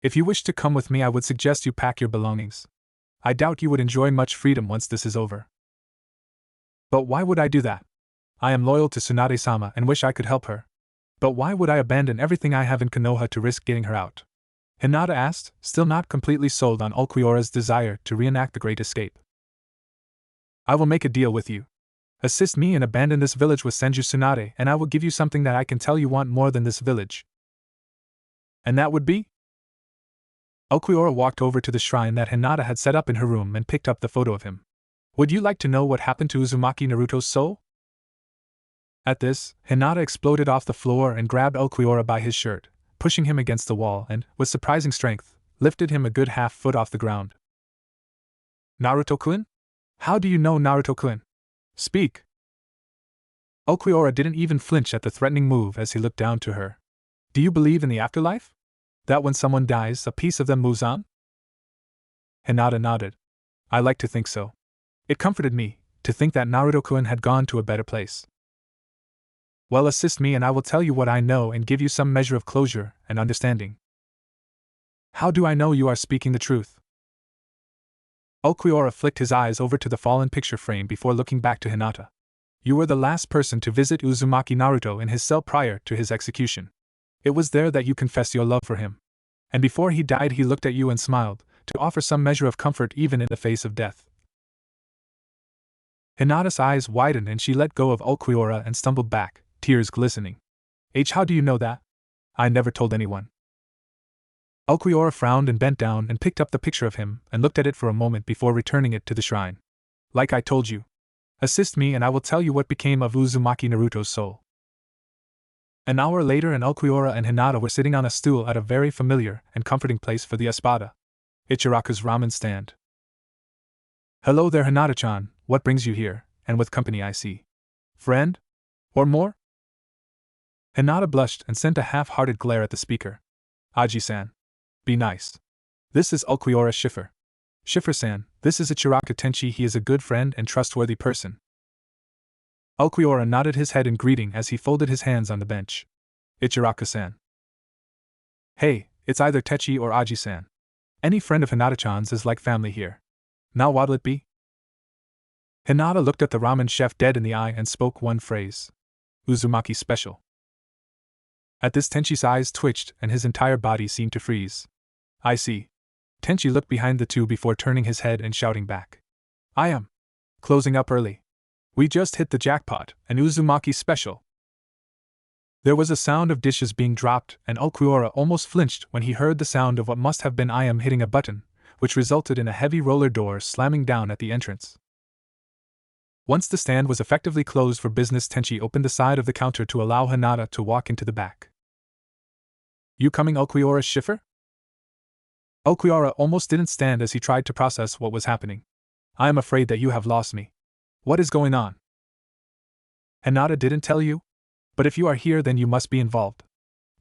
If you wish to come with me, I would suggest you pack your belongings. I doubt you would enjoy much freedom once this is over. But why would I do that? I am loyal to Tsunade-sama and wish I could help her. But why would I abandon everything I have in Konoha to risk getting her out? Hinata asked, still not completely sold on Okuiora's desire to reenact the Great Escape. I will make a deal with you. Assist me and abandon this village with Senju Tsunade, and I will give you something that I can tell you want more than this village. And that would be? Okuiora walked over to the shrine that Hinata had set up in her room and picked up the photo of him. Would you like to know what happened to Uzumaki Naruto's soul? At this, Hinata exploded off the floor and grabbed Okuiora by his shirt, pushing him against the wall and, with surprising strength, lifted him a good half-foot off the ground. Naruto-kun? How do you know Naruto-kun? Speak! Okuiora didn't even flinch at the threatening move as he looked down to her. Do you believe in the afterlife? That when someone dies, a piece of them moves on? Hinata nodded. I like to think so. It comforted me to think that Naruto-kun had gone to a better place. Well, assist me and I will tell you what I know and give you some measure of closure and understanding. How do I know you are speaking the truth? Okuiora flicked his eyes over to the fallen picture frame before looking back to Hinata. You were the last person to visit Uzumaki Naruto in his cell prior to his execution. It was there that you confessed your love for him. And before he died he looked at you and smiled, to offer some measure of comfort even in the face of death. Hinata's eyes widened and she let go of Ulquiorra and stumbled back, tears glistening. How do you know that? I never told anyone. Ulquiorra frowned and bent down and picked up the picture of him and looked at it for a moment before returning it to the shrine. Like I told you. Assist me and I will tell you what became of Uzumaki Naruto's soul. An hour later and Ulquiorra and Hinata were sitting on a stool at a very familiar and comforting place for the Espada, Ichiraku's ramen stand. Hello there Hinata-chan, what brings you here, and with company I see. Friend? Or more? Hinata blushed and sent a half-hearted glare at the speaker. Aji-san. Be nice. This is Ulquiorra Schiffer. Schiffer-san, this is Ichiraku Tenchi, he is a good friend and trustworthy person. Ulquiorra nodded his head in greeting as he folded his hands on the bench. Ichiraku-san. Hey, it's either Techi or Aji-san. Any friend of Hinata-chan's is like family here. Now what'll it be? Hinata looked at the ramen chef dead in the eye and spoke one phrase. Uzumaki special. At this Tenchi's eyes twitched and his entire body seemed to freeze. I see. Tenchi looked behind the two before turning his head and shouting back. I am closing up early. We just hit the jackpot, an Uzumaki special. There was a sound of dishes being dropped and Ulquiorra almost flinched when he heard the sound of what must have been I am hitting a button, which resulted in a heavy roller door slamming down at the entrance. Once the stand was effectively closed for business, Tenchi opened the side of the counter to allow Hinata to walk into the back. You coming, Ulquiorra Schiffer? Ulquiorra almost didn't stand as he tried to process what was happening. I am afraid that you have lost me. What is going on? Hinata didn't tell you? But if you are here then you must be involved.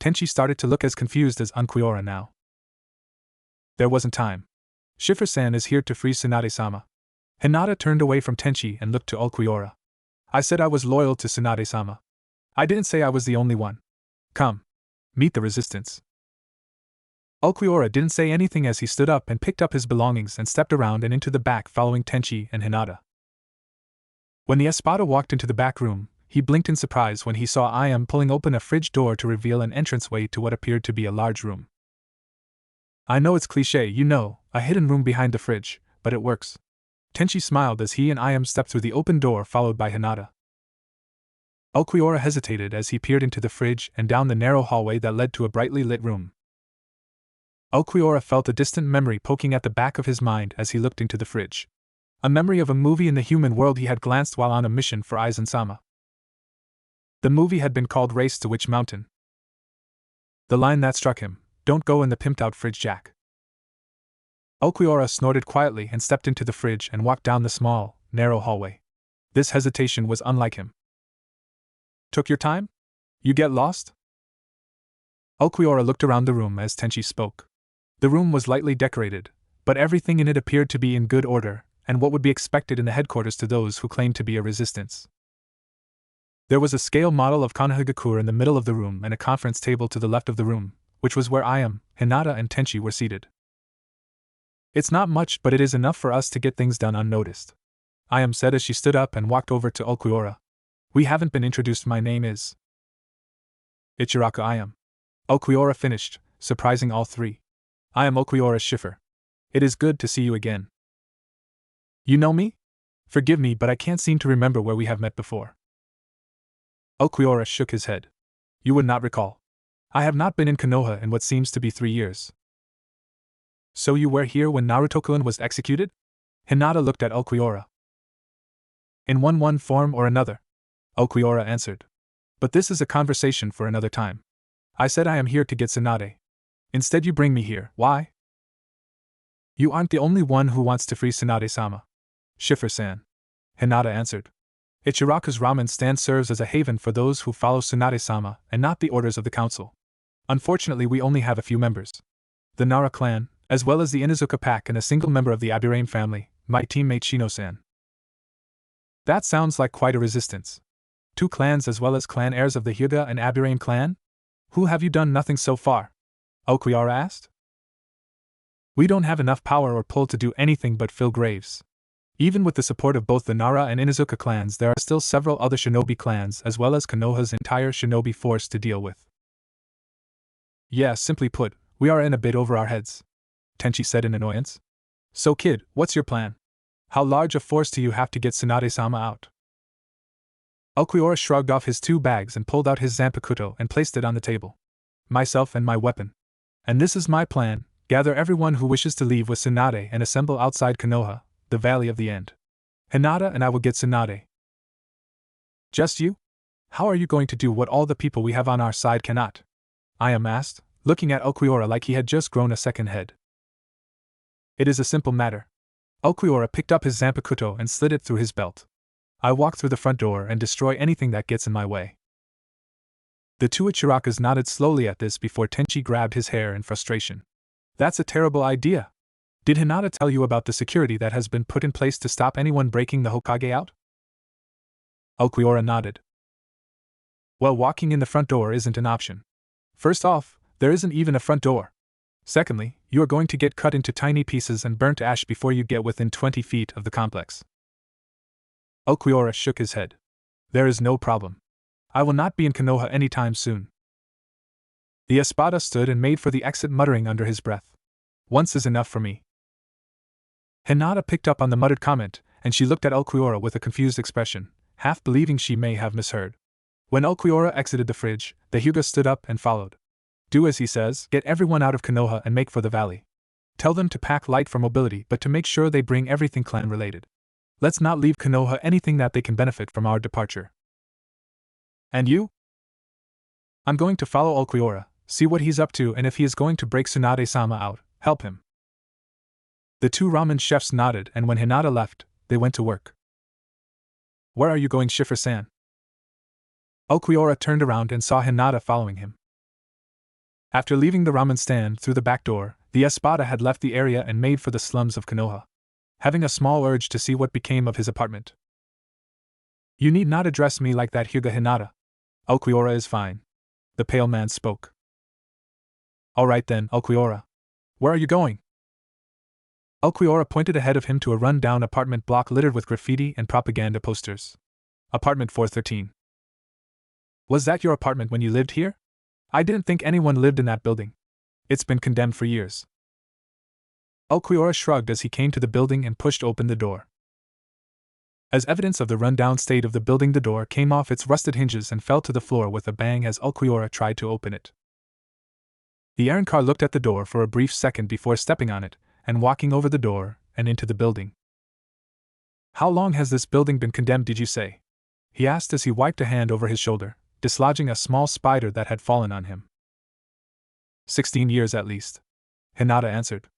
Tenchi started to look as confused as Ulquiorra now. There wasn't time. Schiffer-san is here to free Tsunade-sama. Hinata turned away from Tenchi and looked to Ulquiorra. I said I was loyal to Tsunade-sama. I didn't say I was the only one. Come. Meet the resistance. Ulquiorra didn't say anything as he stood up and picked up his belongings and stepped around and into the back following Tenchi and Hinata. When the Espada walked into the back room, he blinked in surprise when he saw I am pulling open a fridge door to reveal an entranceway to what appeared to be a large room. I know it's cliché, you know, a hidden room behind the fridge, but it works. Tenchi smiled as he and I am stepped through the open door followed by Hinata. Ulquiorra hesitated as he peered into the fridge and down the narrow hallway that led to a brightly lit room. Ulquiorra felt a distant memory poking at the back of his mind as he looked into the fridge. A memory of a movie in the human world he had glanced while on a mission for Aizen-sama. The movie had been called Race to Witch Mountain. The line that struck him, don't go in the pimped-out fridge, Jack. Ulquiorra snorted quietly and stepped into the fridge and walked down the small, narrow hallway. This hesitation was unlike him. Took your time? You get lost? Ulquiorra looked around the room as Tenchi spoke. The room was lightly decorated, but everything in it appeared to be in good order, and what would be expected in the headquarters to those who claimed to be a resistance. There was a scale model of Konohagakure in the middle of the room and a conference table to the left of the room, which was where I am, Hinata and Tenchi were seated. It's not much, but it is enough for us to get things done unnoticed. I am said as she stood up and walked over to Ulquiorra. We haven't been introduced. My name is Ichiraku I am. Ulquiorra finished, surprising all three. I am Ulquiorra Schiffer. It is good to see you again. You know me? Forgive me, but I can't seem to remember where we have met before. Ulquiorra shook his head. You would not recall. I have not been in Konoha in what seems to be 3 years. So you were here when Naruto-kun was executed? Hinata looked at Ulquiorra. In one form or another, Ulquiorra answered. But this is a conversation for another time. I said I am here to get Tsunade. Instead you bring me here. Why? You aren't the only one who wants to free Tsunade-sama. Schiffer-san. Hinata answered. Ichiraku's ramen stand serves as a haven for those who follow Tsunade-sama and not the orders of the council. Unfortunately, we only have a few members. The Nara clan, as well as the Inuzuka pack and a single member of the Abirame family, my teammate Shino-san. That sounds like quite a resistance. 2 clans as well as clan heirs of the Hyuga and Abirame clan? Who have you done nothing so far? Ulquiorra asked. We don't have enough power or pull to do anything but fill graves. Even with the support of both the Nara and Inuzuka clans, there are still several other shinobi clans as well as Konoha's entire shinobi force to deal with. Yeah, simply put, We are in a bit over our heads, Tenchi said in annoyance. So kid, what's your plan? How large a force do you have to get Tsunade-sama out? Ulquiorra shrugged off his 2 bags and pulled out his Zanpakuto and placed it on the table. Myself and my weapon. And this is my plan: gather everyone who wishes to leave with Tsunade and assemble outside Konoha, the Valley of the End. Hinata and I will get Tsunade. Just you? How are you going to do what all the people we have on our side cannot? Ayame asked, looking at Ulquiorra like he had just grown a second head. It is a simple matter. Ulquiorra picked up his Zanpakuto and slid it through his belt. I walk through the front door and destroy anything that gets in my way. The 2 Ichirakas nodded slowly at this before Tenchi grabbed his hair in frustration. That's a terrible idea. Did Hinata tell you about the security that has been put in place to stop anyone breaking the Hokage out? Ulquiorra nodded. Well, walking in the front door isn't an option. First off, there isn't even a front door. Secondly, you are going to get cut into tiny pieces and burnt to ash before you get within 20 feet of the complex. Ulquiorra shook his head. There is no problem. I will not be in Konoha anytime soon. The Espada stood and made for the exit, muttering under his breath. Once is enough for me. Hinata picked up on the muttered comment, and she looked at Ulquiorra with a confused expression, half believing she may have misheard. When Ulquiorra exited the fridge, the Hyuga stood up and followed. Do as he says, get everyone out of Konoha and make for the valley. Tell them to pack light for mobility, but to make sure they bring everything clan-related. Let's not leave Konoha anything that they can benefit from our departure. And you? I'm going to follow Ulquiorra, see what he's up to, and if he is going to break Tsunade-sama out, help him. The 2 ramen chefs nodded, and when Hinata left, they went to work. Where are you going, Schiffer-san? Ulquiorra turned around and saw Hinata following him. After leaving the ramen stand through the back door, the Espada had left the area and made for the slums of Konoha, having a small urge to see what became of his apartment. You need not address me like that, Hyuga Hinata. Ulquiorra is fine. The pale man spoke. All right then, Ulquiorra. Where are you going? Ulquiorra pointed ahead of him to a run-down apartment block littered with graffiti and propaganda posters. Apartment 413. Was that your apartment when you lived here? I didn't think anyone lived in that building. It's been condemned for years. Ulquiorra shrugged as he came to the building and pushed open the door. As evidence of the run-down state of the building, the door came off its rusted hinges and fell to the floor with a bang as Ulquiorra tried to open it. The errand car looked at the door for a brief second before stepping on it and walking over the door and into the building. How long has this building been condemned, did you say? He asked as he wiped a hand over his shoulder, dislodging a small spider that had fallen on him. 16 years at least, Hinata answered.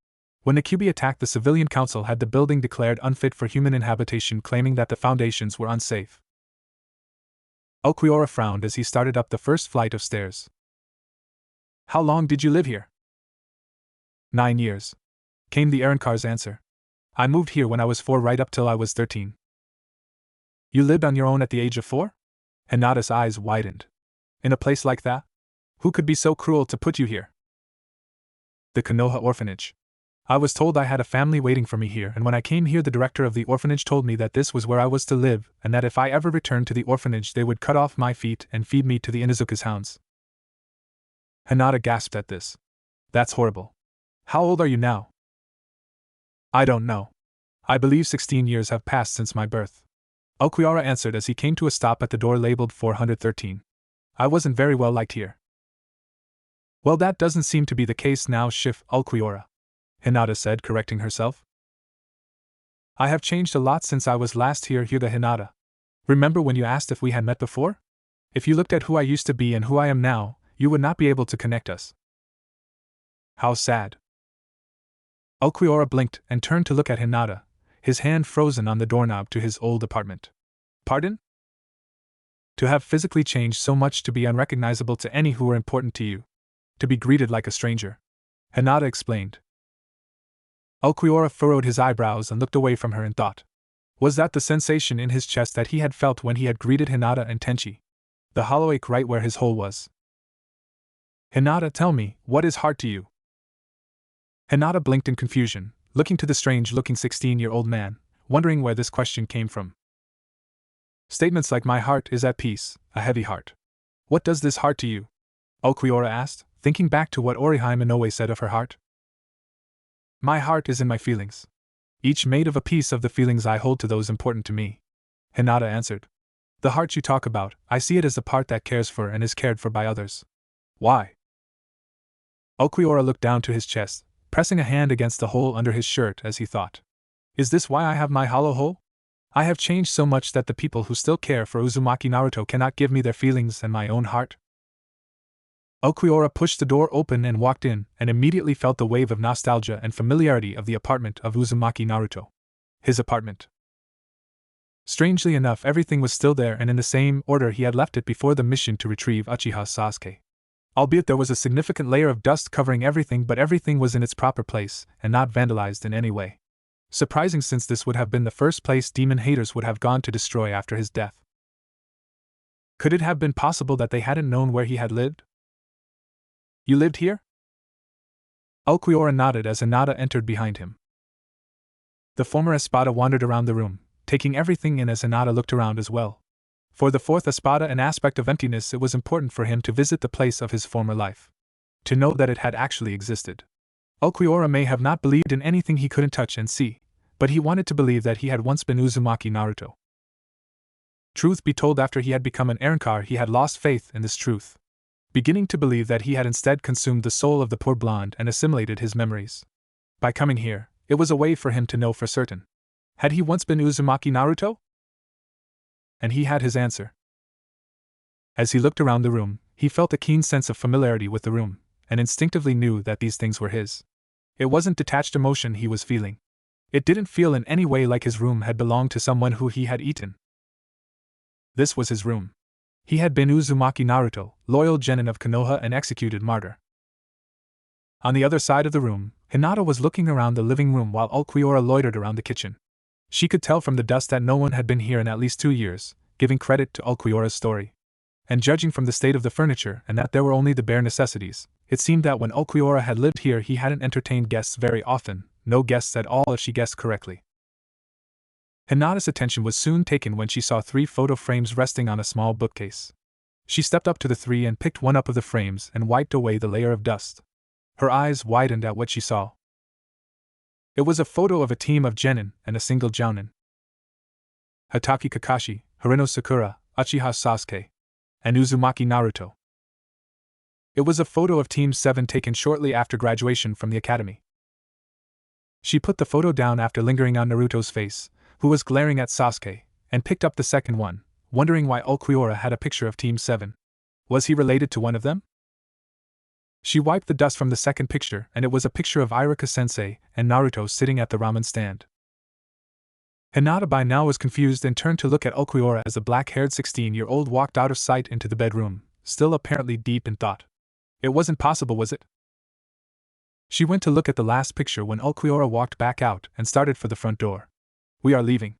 When the Kyuubi attacked, the civilian council had the building declared unfit for human inhabitation, claiming that the foundations were unsafe. Ulquiorra frowned as he started up the first flight of stairs. How long did you live here? 9 years, came the errand car's answer. I moved here when I was 4 right up till I was 13. You lived on your own at the age of 4? Hinata's eyes widened. In a place like that? Who could be so cruel to put you here? The Konoha orphanage. I was told I had a family waiting for me here, and when I came here the director of the orphanage told me that this was where I was to live, and that if I ever returned to the orphanage they would cut off my feet and feed me to the Inuzuka's hounds. Hinata gasped at this. That's horrible. How old are you now? I don't know. I believe 16 years have passed since my birth. Ulquiorra answered as he came to a stop at the door labeled 413. I wasn't very well liked here. Well, that doesn't seem to be the case now, Ulquiorra, Hinata said, correcting herself. I have changed a lot since I was last here, Hyuga Hinata. Remember when you asked if we had met before? If you looked at who I used to be and who I am now, you would not be able to connect us. How sad. Ulquiorra blinked and turned to look at Hinata, his hand frozen on the doorknob to his old apartment. Pardon? To have physically changed so much to be unrecognizable to any who were important to you. To be greeted like a stranger. Hinata explained. Ulquiorra furrowed his eyebrows and looked away from her in thought. Was that the sensation in his chest that he had felt when he had greeted Hinata and Tenchi? The hollow ache right where his hole was. Hinata, tell me, what is heart to you? Hinata blinked in confusion, looking to the strange-looking 16-year-old man, wondering where this question came from. Statements like my heart is at peace, a heavy heart. What does this heart to you? Ulquiorra asked, thinking back to what Orihime Inoue said of her heart. My heart is in my feelings. Each made of a piece of the feelings I hold to those important to me. Hinata answered. The heart you talk about, I see it as the part that cares for and is cared for by others. Why? Okiura looked down to his chest, pressing a hand against the hole under his shirt as he thought. Is this why I have my hollow hole? I have changed so much that the people who still care for Uzumaki Naruto cannot give me their feelings and my own heart? Okiura pushed the door open and walked in, and immediately felt the wave of nostalgia and familiarity of the apartment of Uzumaki Naruto. His apartment. Strangely enough, everything was still there and in the same order he had left it before the mission to retrieve Uchiha Sasuke. Albeit there was a significant layer of dust covering everything, but everything was in its proper place and not vandalized in any way. Surprising, since this would have been the first place demon haters would have gone to destroy after his death. Could it have been possible that they hadn't known where he had lived? You lived here? Okiura nodded as Hinata entered behind him. The former Espada wandered around the room, taking everything in as Hinata looked around as well. For the fourth Espada, an aspect of emptiness, it was important for him to visit the place of his former life. To know that it had actually existed. Okiura may have not believed in anything he couldn't touch and see, but he wanted to believe that he had once been Uzumaki Naruto. Truth be told, after he had become an Arrancar, he had lost faith in this truth, beginning to believe that he had instead consumed the soul of the poor blonde and assimilated his memories. By coming here, it was a way for him to know for certain. Had he once been Uzumaki Naruto? And he had his answer. As he looked around the room, he felt a keen sense of familiarity with the room, and instinctively knew that these things were his. It wasn't detached emotion he was feeling. It didn't feel in any way like his room had belonged to someone who he had eaten. This was his room. He had been Uzumaki Naruto, loyal genin of Konoha and executed martyr. On the other side of the room, Hinata was looking around the living room while Okiura loitered around the kitchen. She could tell from the dust that no one had been here in at least 2 years, giving credit to Okiura's story. And judging from the state of the furniture and that there were only the bare necessities, it seemed that when Okiura had lived here he hadn't entertained guests very often, no guests at all if she guessed correctly. Hinata's attention was soon taken when she saw 3 photo frames resting on a small bookcase. She stepped up to the 3 and picked one up of the frames and wiped away the layer of dust. Her eyes widened at what she saw. It was a photo of a team of genin and a single jounin. Hatake Kakashi, Harino Sakura, Uchiha Sasuke, and Uzumaki Naruto. It was a photo of Team 7 taken shortly after graduation from the academy. She put the photo down after lingering on Naruto's face, who was glaring at Sasuke, and picked up the second one, wondering why Okiura had a picture of Team 7. Was he related to one of them? She wiped the dust from the second picture, and it was a picture of Iruka-sensei and Naruto sitting at the ramen stand. Hinata by now was confused and turned to look at Okiura as the black-haired 16-year-old walked out of sight into the bedroom, still apparently deep in thought. It wasn't possible, was it? She went to look at the last picture when Okiura walked back out and started for the front door. We are leaving.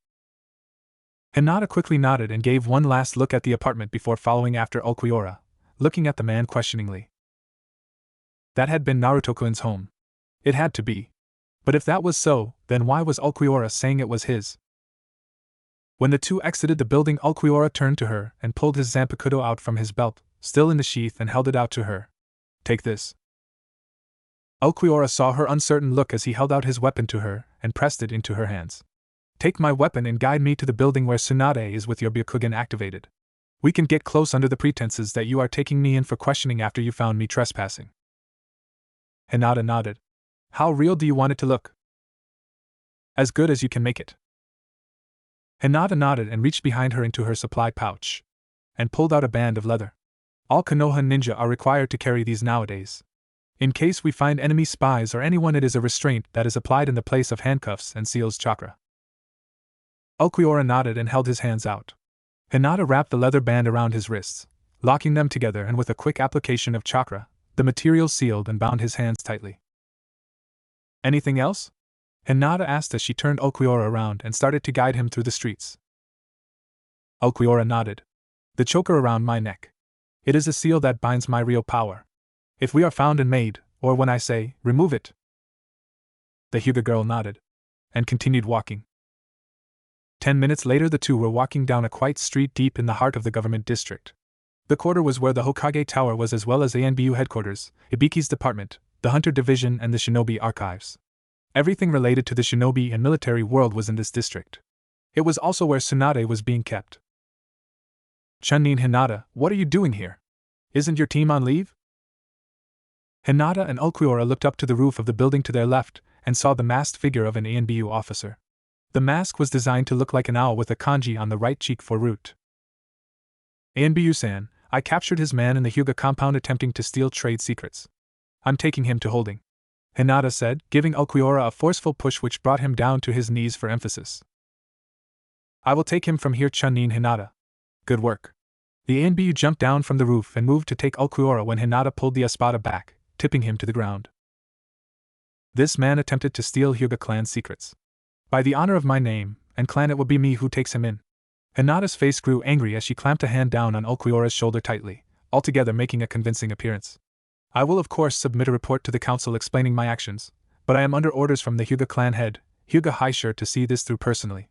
Hinata quickly nodded and gave one last look at the apartment before following after Okiura, looking at the man questioningly. That had been Naruto-kun's home. It had to be. But if that was so, then why was Okiura saying it was his? When the two exited the building, Okiura turned to her and pulled his Zanpakuto out from his belt, still in the sheath, and held it out to her. Take this. Okiura saw her uncertain look as he held out his weapon to her and pressed it into her hands. Take my weapon and guide me to the building where Tsunade is with your Byakugan activated. We can get close under the pretenses that you are taking me in for questioning after you found me trespassing. Hinata nodded. How real do you want it to look? As good as you can make it. Hinata nodded and reached behind her into her supply pouch, and pulled out a band of leather. All Konoha ninja are required to carry these nowadays. In case we find enemy spies or anyone, it is a restraint that is applied in the place of handcuffs and seals chakra. Okiura nodded and held his hands out. Hinata wrapped the leather band around his wrists, locking them together, and with a quick application of chakra, the material sealed and bound his hands tightly. Anything else? Hinata asked as she turned Okiura around and started to guide him through the streets. Okiura nodded. The choker around my neck. It is a seal that binds my real power. If we are found and made, or when I say, remove it. The Hyuga girl nodded, and continued walking. 10 minutes later the two were walking down a quiet street deep in the heart of the government district. The quarter was where the Hokage Tower was, as well as ANBU headquarters, Ibiki's department, the Hunter Division, and the Shinobi Archives. Everything related to the shinobi and military world was in this district. It was also where Tsunade was being kept. Chunin Hinata, what are you doing here? Isn't your team on leave? Hinata and Ulquiorra looked up to the roof of the building to their left and saw the masked figure of an ANBU officer. The mask was designed to look like an owl with a kanji on the right cheek for root. ANBU-san, I captured his man in the Hyuga compound attempting to steal trade secrets. I'm taking him to holding, Hinata said, giving Ulquiorra a forceful push which brought him down to his knees for emphasis. I will take him from here, Chunin Hinata. Good work. The ANBU jumped down from the roof and moved to take Ulquiorra when Hinata pulled the espada back, tipping him to the ground. This man attempted to steal Hyuga clan secrets. By the honor of my name and clan, it will be me who takes him in. Hinata's face grew angry as she clamped a hand down on Ulquiorra's shoulder tightly, altogether making a convincing appearance. I will of course submit a report to the council explaining my actions, but I am under orders from the Hyuga clan head, Hyuga Highschool, to see this through personally.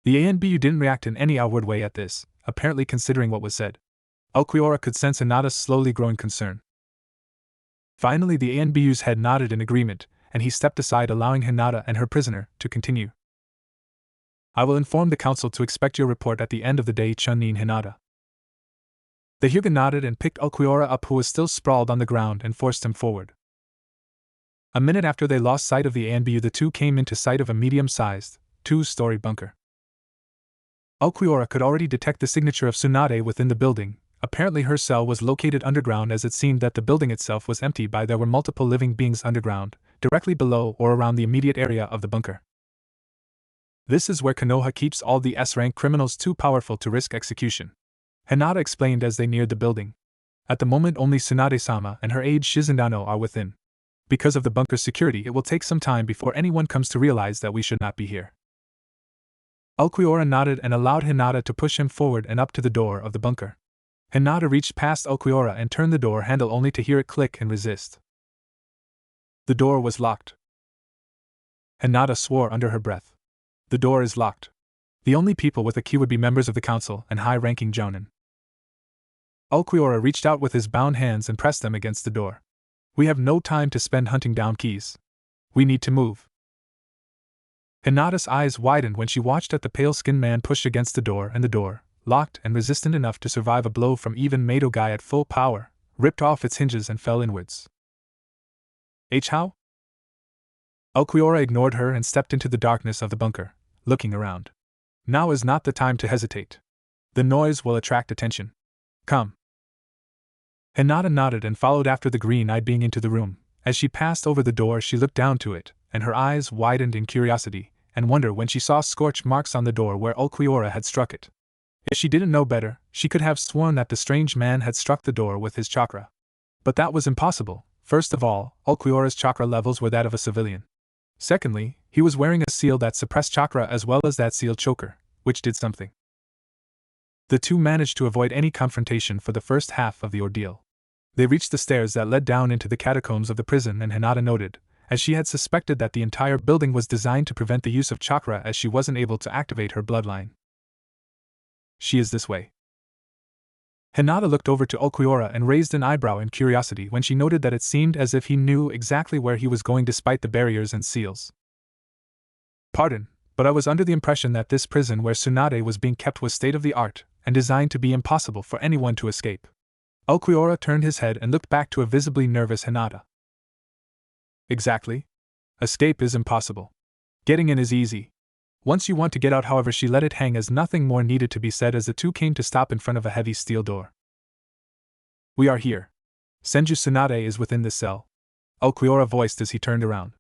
The ANBU didn't react in any outward way at this, apparently considering what was said. Ulquiorra could sense Hinata's slowly growing concern. Finally, the ANBU's head nodded in agreement, and he stepped aside, allowing Hinata and her prisoner to continue. I will inform the council to expect your report at the end of the day, Chunin Hinata. The Hyuga nodded and picked Ulquiorra up, who was still sprawled on the ground, and forced him forward. A minute after they lost sight of the ANBU, the two came into sight of a medium-sized, two-story bunker. Ulquiorra could already detect the signature of Tsunade within the building. Apparently her cell was located underground, as it seemed that the building itself was empty, but there were multiple living beings underground, directly below or around the immediate area of the bunker. This is where Konoha keeps all the S-rank criminals too powerful to risk execution, Hinata explained as they neared the building. At the moment only Tsunade-sama and her aide Shizendano are within. Because of the bunker's security, it will take some time before anyone comes to realize that we should not be here. Ulquiorra nodded and allowed Hinata to push him forward and up to the door of the bunker. Hinata reached past Ulquiorra and turned the door handle only to hear it click and resist. The door was locked. Hinata swore under her breath. The door is locked. The only people with a key would be members of the council and high-ranking jounin. Ulquiorra reached out with his bound hands and pressed them against the door. We have no time to spend hunting down keys. We need to move. Hinata's eyes widened when she watched at the pale-skinned man push against the door, and the door, locked and resistant enough to survive a blow from even Madogai at full power, ripped off its hinges and fell inwards. How? Ulquiorra ignored her and stepped into the darkness of the bunker, looking around. Now is not the time to hesitate. The noise will attract attention. Come. Hinata nodded and followed after the green-eyed being into the room. As she passed over the door, she looked down to it, and her eyes widened in curiosity and wonder when she saw scorch marks on the door where Ulquiorra had struck it. If she didn't know better, she could have sworn that the strange man had struck the door with his chakra. But that was impossible. First of all, Ulquiorra's chakra levels were that of a civilian. Secondly, he was wearing a seal that suppressed chakra as well as that seal choker, which did something. The two managed to avoid any confrontation for the first half of the ordeal. They reached the stairs that led down into the catacombs of the prison, and Hinata noted, as she had suspected, that the entire building was designed to prevent the use of chakra, as she wasn't able to activate her bloodline. She is this way. Hinata looked over to Ulquiorra and raised an eyebrow in curiosity when she noted that it seemed as if he knew exactly where he was going despite the barriers and seals. Pardon, but I was under the impression that this prison where Tsunade was being kept was state-of-the-art and designed to be impossible for anyone to escape. Ulquiorra turned his head and looked back to a visibly nervous Hinata. Exactly. Escape is impossible. Getting in is easy. Once you want to get out, however, she let it hang as nothing more needed to be said as the two came to stop in front of a heavy steel door. We are here. Senju Tsunade is within this cell, Ulquiorra voiced as he turned around.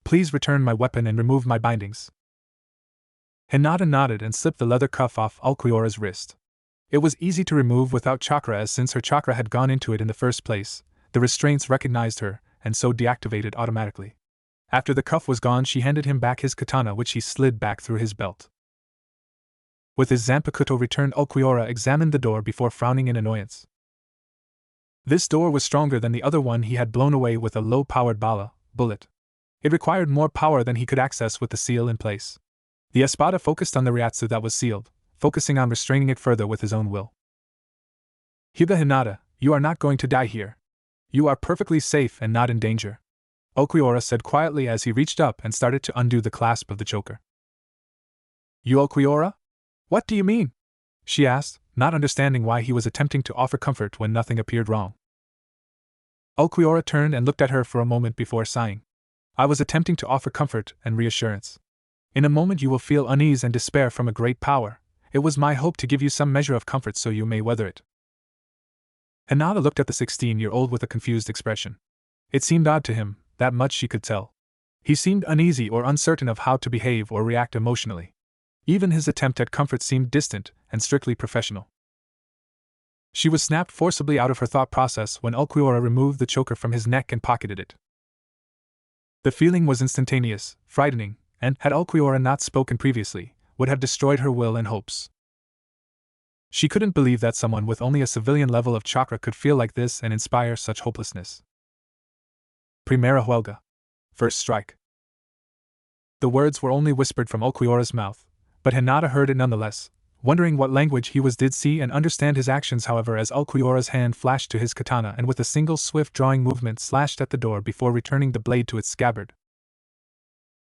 Please return my weapon and remove my bindings. Hinata nodded and slipped the leather cuff off Ulquiorra's wrist. It was easy to remove without chakra, as since her chakra had gone into it in the first place, the restraints recognized her and so deactivated automatically. After the cuff was gone, she handed him back his katana, which he slid back through his belt. With his Zanpakuto returned, Ulquiorra examined the door before frowning in annoyance. This door was stronger than the other one he had blown away with a low-powered bullet. It required more power than he could access with the seal in place. The espada focused on the Ryatsu that was sealed, focusing on restraining it further with his own will. Hyuga Hinata, you are not going to die here. You are perfectly safe and not in danger, Okuiora said quietly as he reached up and started to undo the clasp of the choker. You Okuiora? What do you mean? She asked, not understanding why he was attempting to offer comfort when nothing appeared wrong. Okuiora turned and looked at her for a moment before sighing. I was attempting to offer comfort and reassurance. In a moment you will feel unease and despair from a great power. It was my hope to give you some measure of comfort so you may weather it. Hinata looked at the 16-year-old with a confused expression. It seemed odd to him, that much she could tell. He seemed uneasy or uncertain of how to behave or react emotionally. Even his attempt at comfort seemed distant and strictly professional. She was snapped forcibly out of her thought process when Okuiora removed the choker from his neck and pocketed it. The feeling was instantaneous, frightening, and, had Okuiora not spoken previously, would have destroyed her will and hopes. She couldn't believe that someone with only a civilian level of chakra could feel like this and inspire such hopelessness. Primera Huelga. First strike. The words were only whispered from Okuiora's mouth, but Hinata heard it nonetheless, wondering what language he did see and understand his actions. However, as Okuiora's hand flashed to his katana and with a single swift drawing movement slashed at the door before returning the blade to its scabbard.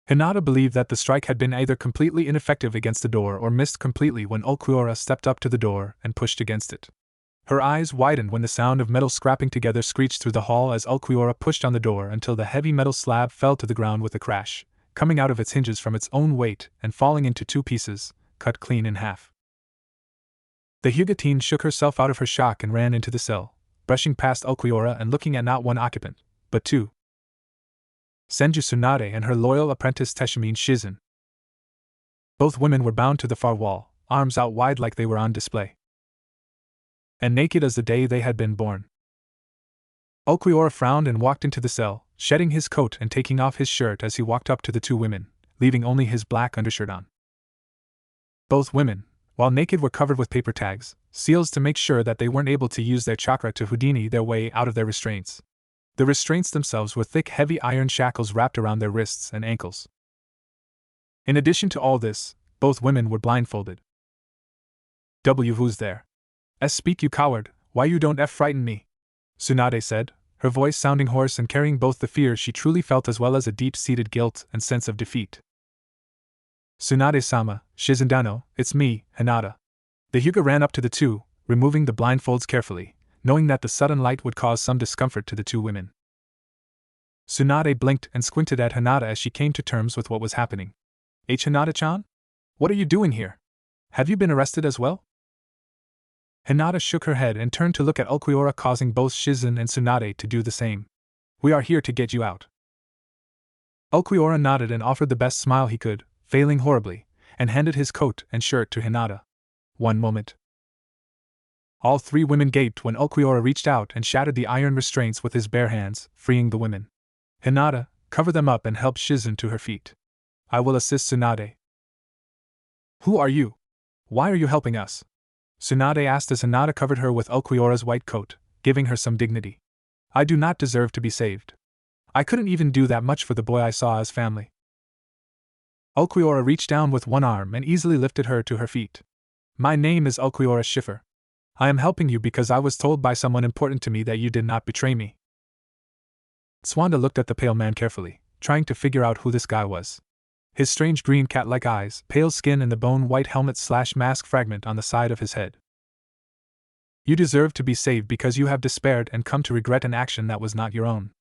Hinata believed that the strike had been either completely ineffective against the door or missed completely when Okuiora stepped up to the door and pushed against it. Her eyes widened when the sound of metal scrapping together screeched through the hall as Okuiora pushed on the door until the heavy metal slab fell to the ground with a crash, coming out of its hinges from its own weight and falling into two pieces, cut clean in half. The Hyuga teen shook herself out of her shock and ran into the cell, brushing past Okuiora and looking at not one occupant, but two. Senju Tsunade and her loyal apprentice Teshimine Shizen. Both women were bound to the far wall, arms out wide like they were on display, and naked as the day they had been born. Okuiora frowned and walked into the cell, shedding his coat and taking off his shirt as he walked up to the two women, leaving only his black undershirt on. Both women, while naked, were covered with paper tags, seals to make sure that they weren't able to use their chakra to Houdini their way out of their restraints. The restraints themselves were thick, heavy iron shackles wrapped around their wrists and ankles. In addition to all this, both women were blindfolded. Who's there? Speak, you coward, why you don't frighten me? Tsunade said, her voice sounding hoarse and carrying both the fear she truly felt as well as a deep-seated guilt and sense of defeat. Tsunade-sama, Shizendano, it's me, Hinata. The Hyuga ran up to the two, removing the blindfolds carefully, knowing that the sudden light would cause some discomfort to the two women. Tsunade blinked and squinted at Hinata as she came to terms with what was happening. Hinata-chan? What are you doing here? Have you been arrested as well? Hinata shook her head and turned to look at Okuiora, causing both Shizen and Tsunade to do the same. We are here to get you out. Okuiora nodded and offered the best smile he could, failing horribly, and handed his coat and shirt to Hinata. One moment. All three women gaped when Okuiora reached out and shattered the iron restraints with his bare hands, freeing the women. Hinata, cover them up and help Shizen to her feet. I will assist Tsunade. Who are you? Why are you helping us? Tsunade asked as Hinata covered her with Okuiora's white coat, giving her some dignity. I do not deserve to be saved. I couldn't even do that much for the boy I saw as family. Okuiora reached down with one arm and easily lifted her to her feet. My name is Okuiora Schiffer. I am helping you because I was told by someone important to me that you did not betray me. Swanda looked at the pale man carefully, trying to figure out who this guy was. His strange green cat-like eyes, pale skin and the bone-white helmet/mask fragment on the side of his head. You deserve to be saved because you have despaired and come to regret an action that was not your own.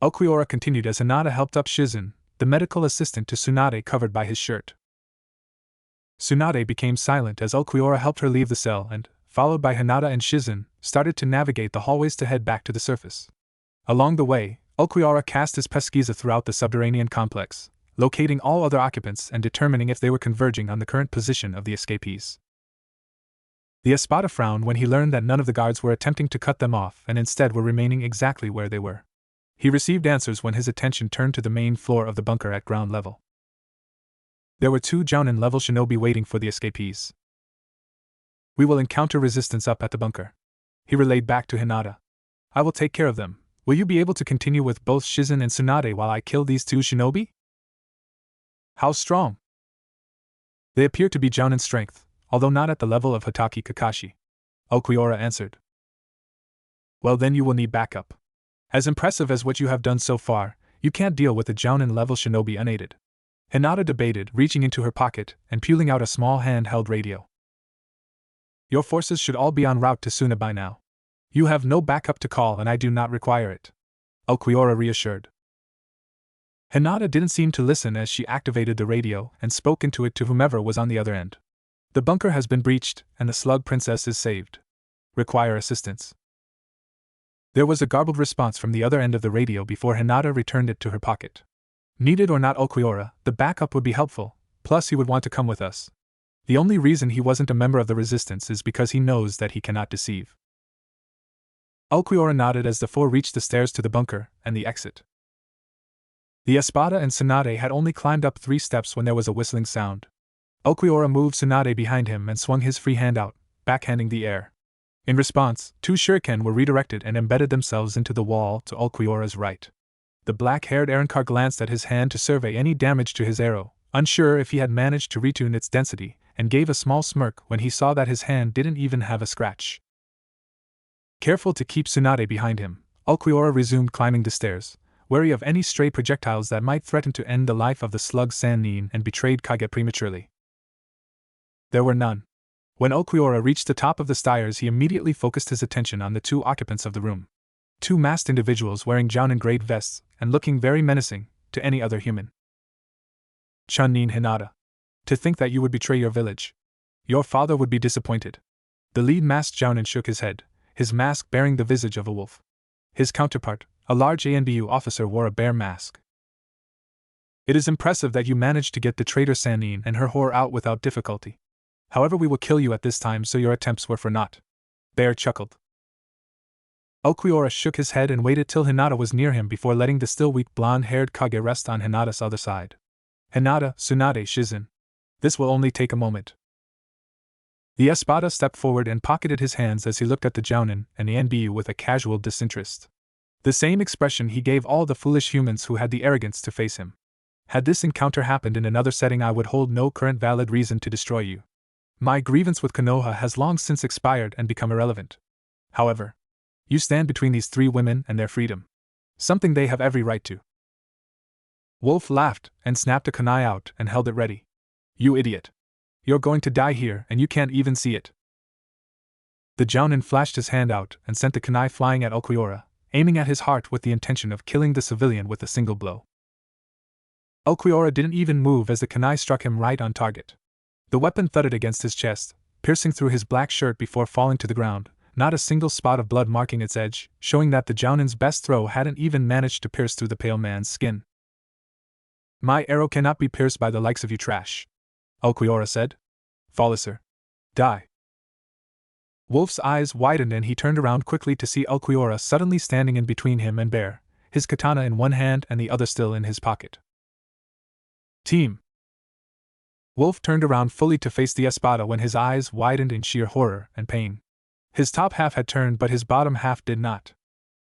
Okuiora continued as Hinata helped up Shizen, the medical assistant to Tsunade, covered by his shirt. Tsunade became silent as Okuiora helped her leave the cell and, followed by Hinata and Shizen, started to navigate the hallways to head back to the surface. Along the way, Okuiora cast his pesquisa throughout the subterranean complex, locating all other occupants and determining if they were converging on the current position of the escapees. The Espada frowned when he learned that none of the guards were attempting to cut them off and instead were remaining exactly where they were. He received answers when his attention turned to the main floor of the bunker at ground level. There were 2 Jounin-level shinobi waiting for the escapees. We will encounter resistance up at the bunker, he relayed back to Hinata. I will take care of them. Will you be able to continue with both Shizen and Tsunade while I kill these 2 shinobi? How strong? They appear to be Jounin strength, although not at the level of Hatake Kakashi, Okuiora answered. Well, then you will need backup. As impressive as what you have done so far, you can't deal with a Jounin-level shinobi unaided. Hinata debated, reaching into her pocket and pulling out a small handheld radio. Your forces should all be en route to Suna by now. You have no backup to call and I do not require it. Ulquiorra reassured. Hinata didn't seem to listen as she activated the radio and spoke into it to whomever was on the other end. The bunker has been breached and the slug princess is saved. Require assistance. There was a garbled response from the other end of the radio before Hinata returned it to her pocket. Needed or not Ulquiorra, the backup would be helpful, plus he would want to come with us. The only reason he wasn't a member of the resistance is because he knows that he cannot deceive. Ulquiorra nodded as the four reached the stairs to the bunker and the exit. The Espada and Tsunade had only climbed up 3 steps when there was a whistling sound. Ulquiorra moved Tsunade behind him and swung his free hand out, backhanding the air. In response, 2 shuriken were redirected and embedded themselves into the wall to Ulquiorra's right. The black-haired Arankar glanced at his hand to survey any damage to his arrow, unsure if he had managed to retune its density, and gave a small smirk when he saw that his hand didn't even have a scratch. Careful to keep Tsunade behind him, Ulquiorra resumed climbing the stairs, wary of any stray projectiles that might threaten to end the life of the slug Sannin and betrayed Kage prematurely. There were none. When Ulquiorra reached the top of the stairs, he immediately focused his attention on the 2 occupants of the room. 2 masked individuals wearing Jounin-grade vests and looking very menacing to any other human. Chunnin Hinata. To think that you would betray your village. Your father would be disappointed. The lead masked Jounin shook his head, his mask bearing the visage of a wolf. His counterpart, a large ANBU officer, wore a bear mask. It is impressive that you managed to get the traitor Sannin and her whore out without difficulty. However, we will kill you at this time, so your attempts were for naught. Bear chuckled. Ulquiorra shook his head and waited till Hinata was near him before letting the still weak blonde-haired Kage rest on Hinata's other side. Hinata, Tsunade, Shizen. This will only take a moment. The Espada stepped forward and pocketed his hands as he looked at the Jounin and the ANBU with a casual disinterest. The same expression he gave all the foolish humans who had the arrogance to face him. Had this encounter happened in another setting, I would hold no current valid reason to destroy you. My grievance with Konoha has long since expired and become irrelevant. However, you stand between these 3 women and their freedom. Something they have every right to. Wolf laughed and snapped a kunai out and held it ready. You idiot. You're going to die here and you can't even see it. The Jounin flashed his hand out and sent the kunai flying at Ulquiorra, aiming at his heart with the intention of killing the civilian with a single blow. Ulquiorra didn't even move as the kunai struck him right on target. The weapon thudded against his chest, piercing through his black shirt before falling to the ground, not a single spot of blood marking its edge, showing that the Jounin's best throw hadn't even managed to pierce through the pale man's skin. My arrow cannot be pierced by the likes of you trash, Ulquiorra said. Falliser. Die. Wolf's eyes widened and he turned around quickly to see Ulquiorra suddenly standing in between him and Bear, his katana in one hand and the other still in his pocket. Team. Wolf turned around fully to face the Espada when his eyes widened in sheer horror and pain. His top half had turned but his bottom half did not.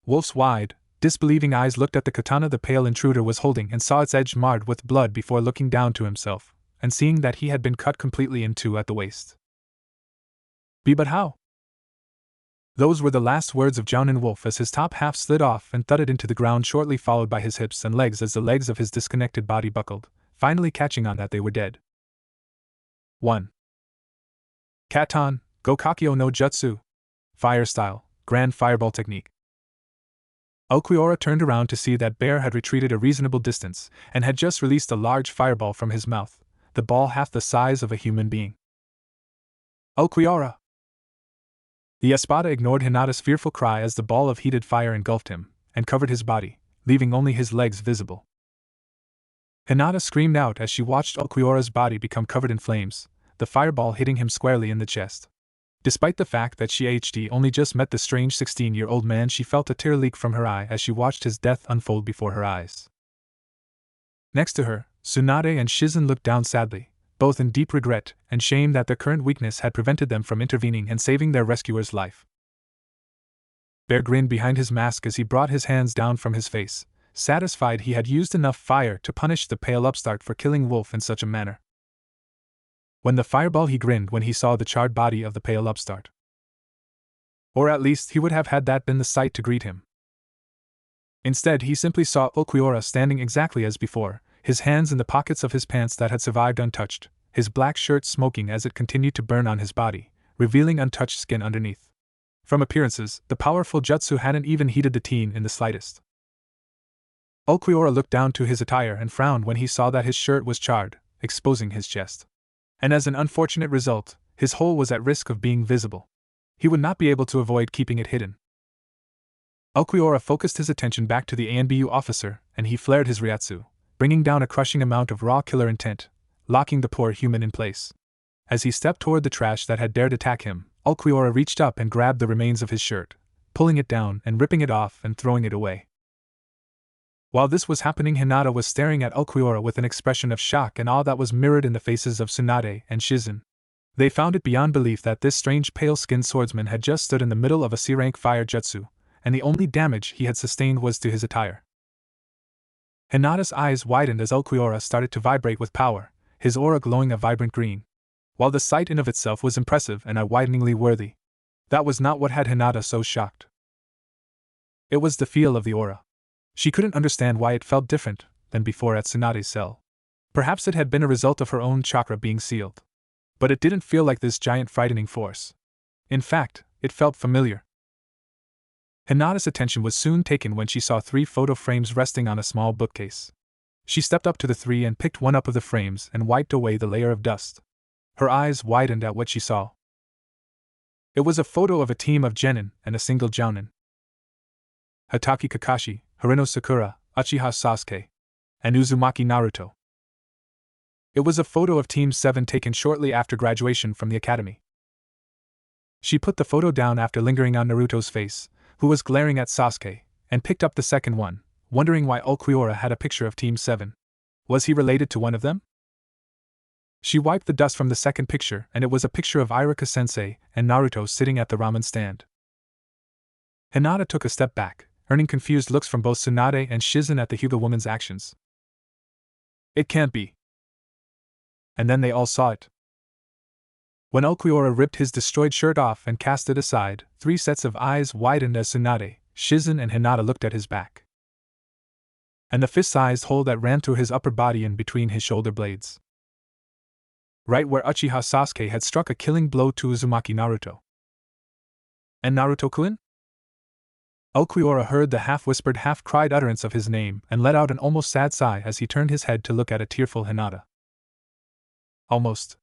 Wolf's wide, disbelieving eyes looked at the katana the pale intruder was holding and saw its edge marred with blood before looking down to himself, and seeing that he had been cut completely in 2 at the waist. But how? Those were the last words of Jounin Wolf as his top half slid off and thudded into the ground, shortly followed by his hips and legs as the legs of his disconnected body buckled, finally catching on that they were dead. 1. Katon, Gokakyo no Jutsu. Fire style, Grand Fireball Technique. Ulquiorra turned around to see that Bear had retreated a reasonable distance and had just released a large fireball from his mouth, the ball half the size of a human being. Ulquiorra! The Espada ignored Hinata's fearful cry as the ball of heated fire engulfed him and covered his body, leaving only his legs visible. Hinata screamed out as she watched Ulquiorra's body become covered in flames, the fireball hitting him squarely in the chest. Despite the fact that she only just met the strange 16-year-old man, she felt a tear leak from her eye as she watched his death unfold before her eyes. Next to her, Tsunade and Shizen looked down sadly, both in deep regret and shame that their current weakness had prevented them from intervening and saving their rescuer's life. Bear grinned behind his mask as he brought his hands down from his face, satisfied he had used enough fire to punish the pale upstart for killing Wolf in such a manner. When the fireball, he grinned when he saw the charred body of the pale upstart. Or at least he would have had that been the sight to greet him. Instead, he simply saw Okuiora standing exactly as before, his hands in the pockets of his pants that had survived untouched, his black shirt smoking as it continued to burn on his body, revealing untouched skin underneath. From appearances, the powerful jutsu hadn't even heated the teen in the slightest. Okuiora looked down to his attire and frowned when he saw that his shirt was charred, exposing his chest. And as an unfortunate result, his hole was at risk of being visible. He would not be able to avoid keeping it hidden. Okuiora focused his attention back to the ANBU officer, and he flared his ryatsu, bringing down a crushing amount of raw killer intent, locking the poor human in place. As he stepped toward the trash that had dared attack him, Okuiora reached up and grabbed the remains of his shirt, pulling it down and ripping it off and throwing it away. While this was happening, Hinata was staring at Okuiora with an expression of shock and awe that was mirrored in the faces of Tsunade and Shizen. They found it beyond belief that this strange pale-skinned swordsman had just stood in the middle of a C-rank fire jutsu, and the only damage he had sustained was to his attire. Hinata's eyes widened as Okuiora started to vibrate with power, his aura glowing a vibrant green. While the sight in of itself was impressive and eye-wideningly worthy, that was not what had Hinata so shocked. It was the feel of the aura. She couldn't understand why it felt different than before at Tsunade's cell. Perhaps it had been a result of her own chakra being sealed. But it didn't feel like this giant frightening force. In fact, it felt familiar. Hinata's attention was soon taken when she saw 3 photo frames resting on a small bookcase. She stepped up to the 3 and picked one up of the frames and wiped away the layer of dust. Her eyes widened at what she saw. It was a photo of a team of genin and a single jounin. Hatake Kakashi, Harino Sakura, Uchiha Sasuke, and Uzumaki Naruto. It was a photo of Team 7 taken shortly after graduation from the academy. She put the photo down after lingering on Naruto's face, who was glaring at Sasuke, and picked up the second one, wondering why Okuiora had a picture of Team 7. Was he related to one of them? She wiped the dust from the second picture, and it was a picture of Iruka-sensei and Naruto sitting at the ramen stand. Hinata took a step back, earning confused looks from both Tsunade and Shizen at the Hyuga woman's actions. It can't be. And then they all saw it. When Okuiora ripped his destroyed shirt off and cast it aside, 3 sets of eyes widened as Tsunade, Shizen and Hinata looked at his back. And the fist-sized hole that ran through his upper body in between his shoulder blades. Right where Uchiha Sasuke had struck a killing blow to Uzumaki Naruto. And Naruto-kun? Okuiora heard the half-whispered, half-cried utterance of his name and let out an almost sad sigh as he turned his head to look at a tearful Hinata. Almost.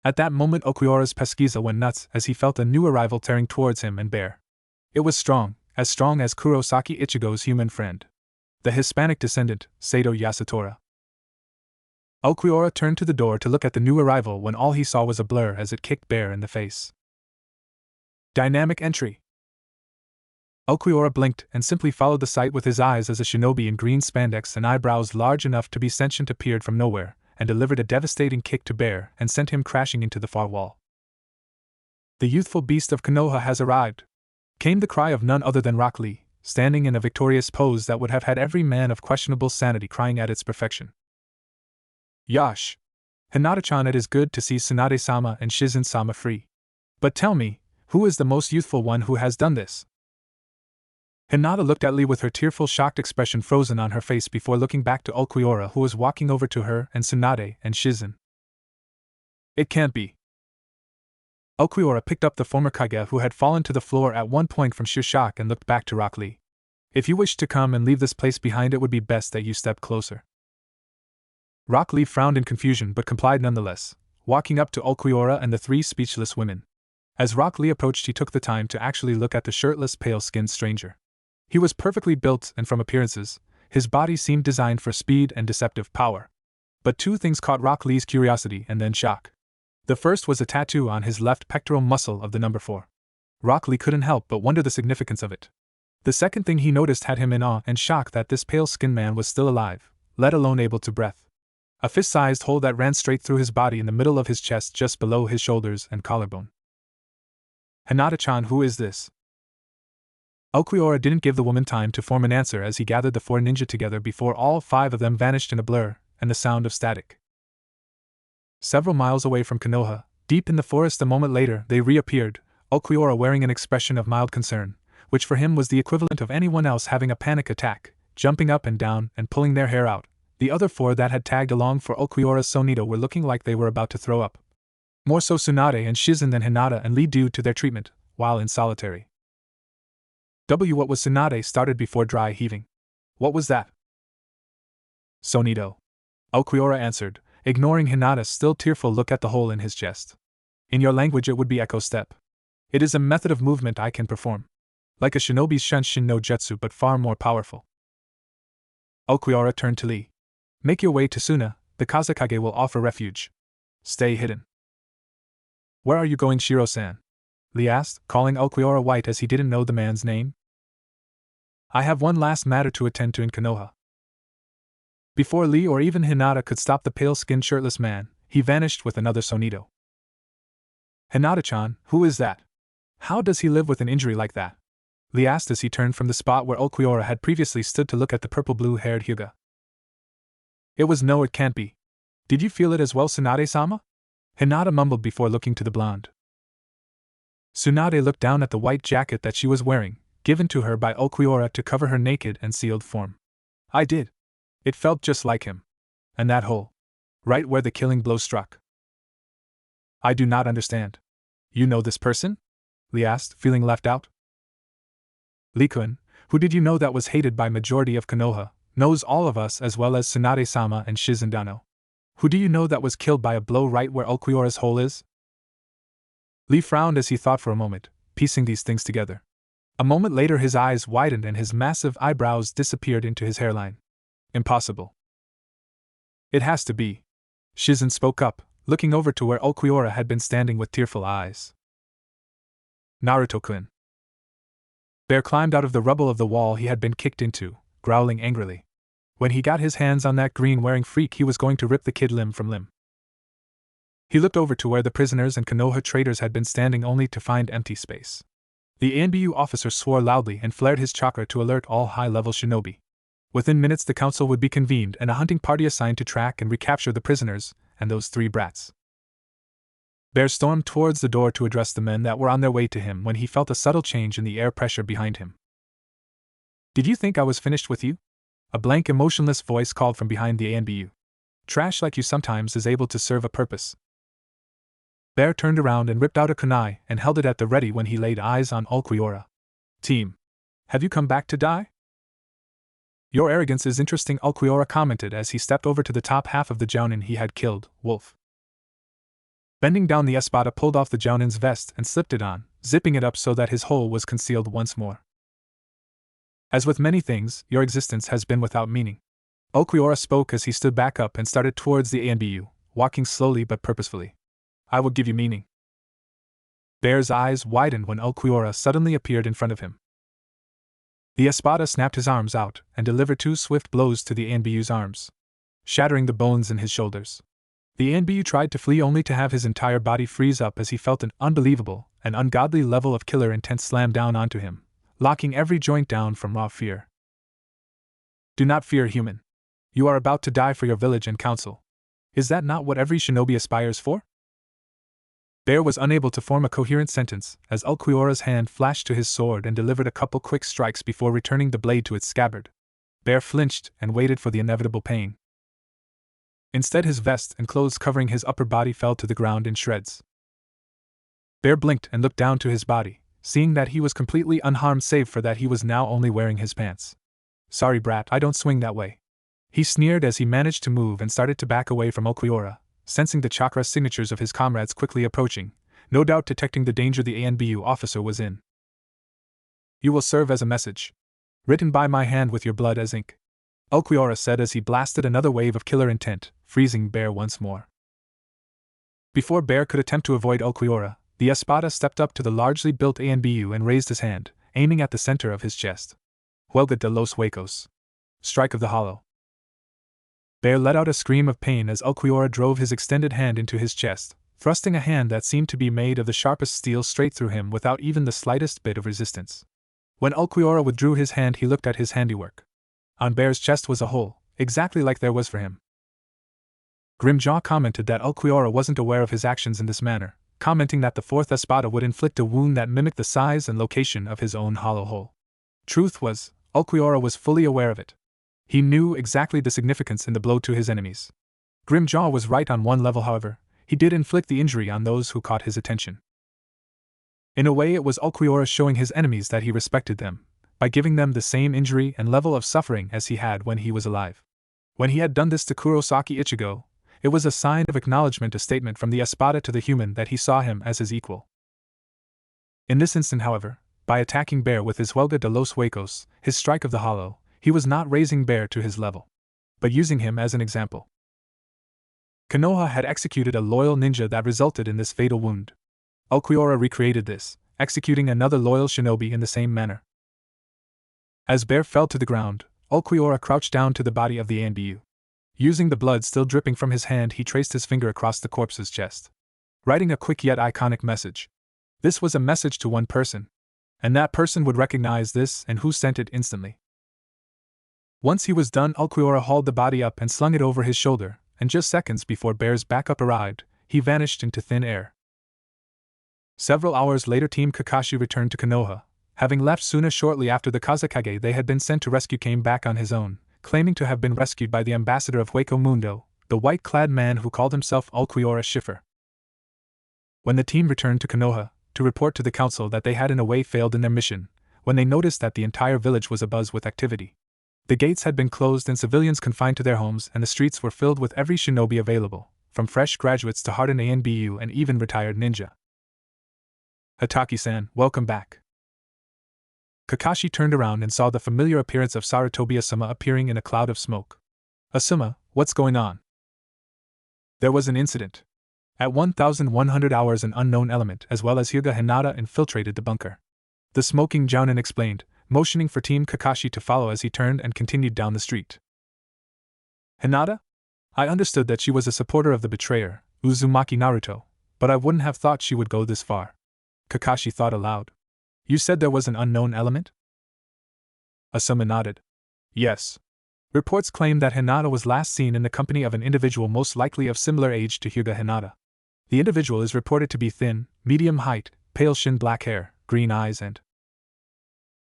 At that moment Okuiora's pesquisa went nuts as he felt a new arrival tearing towards him and bare. It was strong as Kurosaki Ichigo's human friend. The Hispanic descendant, Sato Yasutora. Okuiora turned to the door to look at the new arrival when all he saw was a blur as it kicked Bear in the face. Dynamic entry. Okuiora blinked and simply followed the sight with his eyes as a shinobi in green spandex and eyebrows large enough to be sentient appeared from nowhere, and delivered a devastating kick to Bear and sent him crashing into the far wall. The youthful beast of Konoha has arrived! Came the cry of none other than Rock Lee, standing in a victorious pose that would have had every man of questionable sanity crying at its perfection. Yash! Hinata-chan, it is good to see Tsunade-sama and Shizen-sama free. But tell me, who is the most youthful one who has done this? Hinata looked at Lee with her tearful, shocked expression frozen on her face before looking back to Okuiora, who was walking over to her and Tsunade and Shizen. It can't be. Okuiora picked up the former Kage who had fallen to the floor at one point from sheer shock and looked back to Rock Lee. If you wish to come and leave this place behind, it would be best that you step closer. Rock Lee frowned in confusion but complied nonetheless, walking up to Okuiora and the 3 speechless women. As Rock Lee approached, he took the time to actually look at the shirtless, pale-skinned stranger. He was perfectly built, and from appearances, his body seemed designed for speed and deceptive power. But 2 things caught Rock Lee's curiosity and then shock. The first was a tattoo on his left pectoral muscle of the number 4. Rock Lee couldn't help but wonder the significance of it. The second thing he noticed had him in awe and shock that this pale-skinned man was still alive, let alone able to breathe. A fist-sized hole that ran straight through his body in the middle of his chest just below his shoulders and collarbone. Hinata-chan, who is this? Okuiora didn't give the woman time to form an answer as he gathered the 4 ninja together before all 5 of them vanished in a blur and the sound of static. Several miles away from Konoha, deep in the forest a moment later, they reappeared, Ulquiorra wearing an expression of mild concern, which for him was the equivalent of anyone else having a panic attack, jumping up and down and pulling their hair out. The other four that had tagged along for Ulquiorra's Sonito were looking like they were about to throw up. More so Tsunade and Shizen than Hinata and Lee due to their treatment, while in solitary. What was Tsunade started before dry heaving. What was that? Sonito. Ulquiorra answered, ignoring Hinata's still tearful look at the hole in his chest. In your language it would be echo step. It is a method of movement I can perform. Like a shinobi's Shenshin no Jutsu but far more powerful. Ulquiorra turned to Lee. Make your way to Suna, the Kazekage will offer refuge. Stay hidden. Where are you going, Shiro-san? Lee asked, calling Ulquiorra white as he didn't know the man's name. I have one last matter to attend to in Konoha. Before Lee or even Hinata could stop the pale-skinned shirtless man, he vanished with another Sonito. Hinata-chan, who is that? How does he live with an injury like that? Lee asked as he turned from the spot where Ulquiorra had previously stood to look at the purple-blue-haired Hyuga. It can't be. Did you feel it as well, Tsunade-sama? Hinata mumbled before looking to the blonde. Tsunade looked down at the white jacket that she was wearing, given to her by Ulquiorra to cover her naked and sealed form. I did. It felt just like him. And that hole. Right where the killing blow struck. I do not understand. You know this person? Lee asked, feeling left out. Lee-kun, who did you know that was hated by majority of Konoha, knows all of us as well as Tsunade-sama and Shizendano. Who do you know that was killed by a blow right where Ulquiorra's hole is? Lee frowned as he thought for a moment, piecing these things together. A moment later his eyes widened and his massive eyebrows disappeared into his hairline. Impossible. It has to be. Shizen spoke up, looking over to where Ulquiorra had been standing with tearful eyes. Naruto-kun. Bear climbed out of the rubble of the wall he had been kicked into, growling angrily. When he got his hands on that green-wearing freak he was going to rip the kid limb from limb. He looked over to where the prisoners and Konoha traders had been standing only to find empty space. The ANBU officer swore loudly and flared his chakra to alert all high-level shinobi. Within minutes the council would be convened and a hunting party assigned to track and recapture the prisoners, and those three brats. Bear stormed towards the door to address the men that were on their way to him when he felt a subtle change in the air pressure behind him. Did you think I was finished with you? A blank, emotionless voice called from behind the ANBU. Trash like you sometimes is able to serve a purpose. Bear turned around and ripped out a kunai and held it at the ready when he laid eyes on Ulquiorra. Team. Have you come back to die? Your arrogance is interesting, Ulquiorra commented as he stepped over to the top half of the jounin he had killed, Wolf. Bending down, the Espada pulled off the jounin's vest and slipped it on, zipping it up so that his hole was concealed once more. As with many things, your existence has been without meaning. Ulquiorra spoke as he stood back up and started towards the ANBU, walking slowly but purposefully. I will give you meaning. Bear's eyes widened when Ulquiorra suddenly appeared in front of him. The Espada snapped his arms out and delivered two swift blows to the ANBU's arms, shattering the bones in his shoulders. The ANBU tried to flee only to have his entire body freeze up as he felt an unbelievable and ungodly level of killer intent slam down onto him, locking every joint down from raw fear. Do not fear, human. You are about to die for your village and council. Is that not what every shinobi aspires for? Bear was unable to form a coherent sentence as Ulquiorra's hand flashed to his sword and delivered a couple quick strikes before returning the blade to its scabbard. Bear flinched and waited for the inevitable pain. Instead, his vest and clothes covering his upper body fell to the ground in shreds. Bear blinked and looked down to his body, seeing that he was completely unharmed save for that he was now only wearing his pants. Sorry, brat, I don't swing that way. He sneered as he managed to move and started to back away from Ulquiorra, sensing the chakra signatures of his comrades quickly approaching, no doubt detecting the danger the ANBU officer was in. You will serve as a message. Written by my hand with your blood as ink. Ulquiorra said as he blasted another wave of killer intent, freezing Bear once more. Before Bear could attempt to avoid Ulquiorra, the Espada stepped up to the largely built ANBU and raised his hand, aiming at the center of his chest. Huelga de los Huecos. Strike of the Hollow. Bear let out a scream of pain as Ulquiorra drove his extended hand into his chest, thrusting a hand that seemed to be made of the sharpest steel straight through him without even the slightest bit of resistance. When Ulquiorra withdrew his hand, he looked at his handiwork. On Bear's chest was a hole, exactly like there was for him. Grimjaw commented that Ulquiorra wasn't aware of his actions in this manner, commenting that the fourth espada would inflict a wound that mimicked the size and location of his own hollow hole. Truth was, Ulquiorra was fully aware of it. He knew exactly the significance in the blow to his enemies. Grimjaw was right on one level, however, he did inflict the injury on those who caught his attention. In a way, it was Ulquiorra showing his enemies that he respected them, by giving them the same injury and level of suffering as he had when he was alive. When he had done this to Kurosaki Ichigo, it was a sign of acknowledgement, a statement from the espada to the human that he saw him as his equal. In this instant, however, by attacking Bear with his Huelga de los Huecos, his strike of the hollow, he was not raising Bear to his level, but using him as an example. Konoha had executed a loyal ninja that resulted in this fatal wound. Ulquiorra recreated this, executing another loyal shinobi in the same manner. As Bear fell to the ground, Ulquiorra crouched down to the body of the Anbu. Using the blood still dripping from his hand, he traced his finger across the corpse's chest, writing a quick yet iconic message. This was a message to one person, and that person would recognize this and who sent it instantly. Once he was done, Ulquiorra hauled the body up and slung it over his shoulder, and just seconds before Bear's backup arrived, he vanished into thin air. Several hours later, Team Kakashi returned to Konoha. Having left Suna shortly after the Kazekage they had been sent to rescue came back on his own, claiming to have been rescued by the ambassador of Hueco Mundo, the white-clad man who called himself Ulquiorra Schiffer. When the team returned to Konoha, to report to the council that they had in a way failed in their mission, when they noticed that the entire village was abuzz with activity. The gates had been closed and civilians confined to their homes, and the streets were filled with every shinobi available, from fresh graduates to hardened ANBU and even retired ninja. Hataki-san, welcome back. Kakashi turned around and saw the familiar appearance of Sarutobi Asuma appearing in a cloud of smoke. Asuma, what's going on? There was an incident. At 1,100 hours an unknown element as well as Hyuga Hinata infiltrated the bunker. The smoking Jounin explained, motioning for Team Kakashi to follow as he turned and continued down the street. Hinata? I understood that she was a supporter of the betrayer, Uzumaki Naruto, but I wouldn't have thought she would go this far. Kakashi thought aloud. You said there was an unknown element? Asuma nodded. Yes. Reports claim that Hinata was last seen in the company of an individual most likely of similar age to Hyuga Hinata. The individual is reported to be thin, medium height, pale shin, black hair, green eyes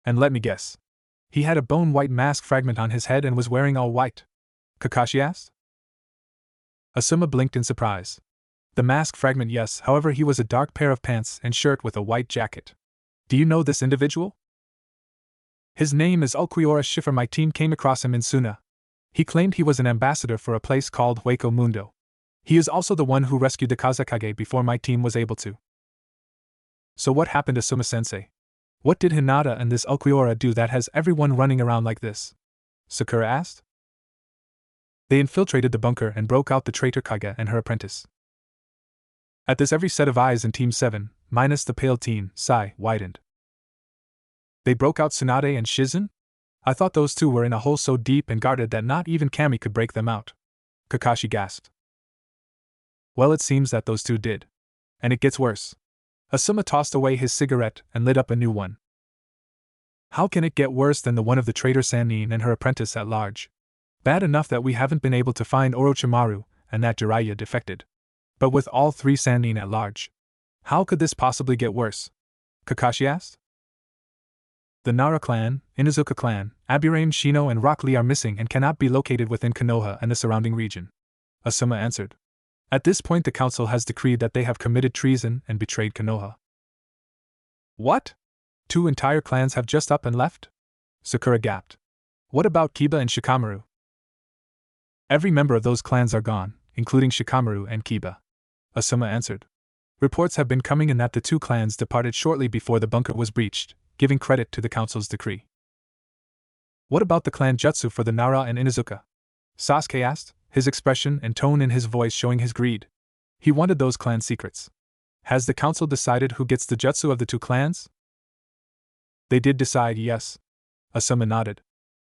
and let me guess. He had a bone-white mask fragment on his head and was wearing all white. Kakashi asked. Asuma blinked in surprise. The mask fragment, yes, however he was a dark pair of pants and shirt with a white jacket. Do you know this individual? His name is Ulquiorra Schiffer. My team came across him in Suna. He claimed he was an ambassador for a place called Hueco Mundo. He is also the one who rescued the Kazekage before my team was able to. So what happened, Asuma-sensei? What did Hinata and this Ulquiorra do that has everyone running around like this? Sakura asked. They infiltrated the bunker and broke out the traitor Kage and her apprentice. At this, every set of eyes in Team 7, minus the pale teen, Sai, widened. They broke out Tsunade and Shizen? I thought those two were in a hole so deep and guarded that not even Kami could break them out. Kakashi gasped. Well, it seems that those two did. And it gets worse. Asuma tossed away his cigarette and lit up a new one. How can it get worse than the one of the traitor Sannin and her apprentice at large? Bad enough that we haven't been able to find Orochimaru and that Jiraiya defected. But with all three Sannin at large, how could this possibly get worse? Kakashi asked. The Nara clan, Inuzuka clan, Aburame, Shino and Rock Lee are missing and cannot be located within Konoha and the surrounding region. Asuma answered. At this point the council has decreed that they have committed treason and betrayed Konoha. What? 2 entire clans have just up and left? Sakura gasped. What about Kiba and Shikamaru? Every member of those clans are gone, including Shikamaru and Kiba. Asuma answered. Reports have been coming in that the 2 clans departed shortly before the bunker was breached, giving credit to the council's decree. What about the clan Jutsu for the Nara and Inuzuka? Sasuke asked, his expression and tone in his voice showing his greed. He wanted those clan secrets. Has the council decided who gets the Jutsu of the 2 clans? They did decide, yes. Asuma nodded.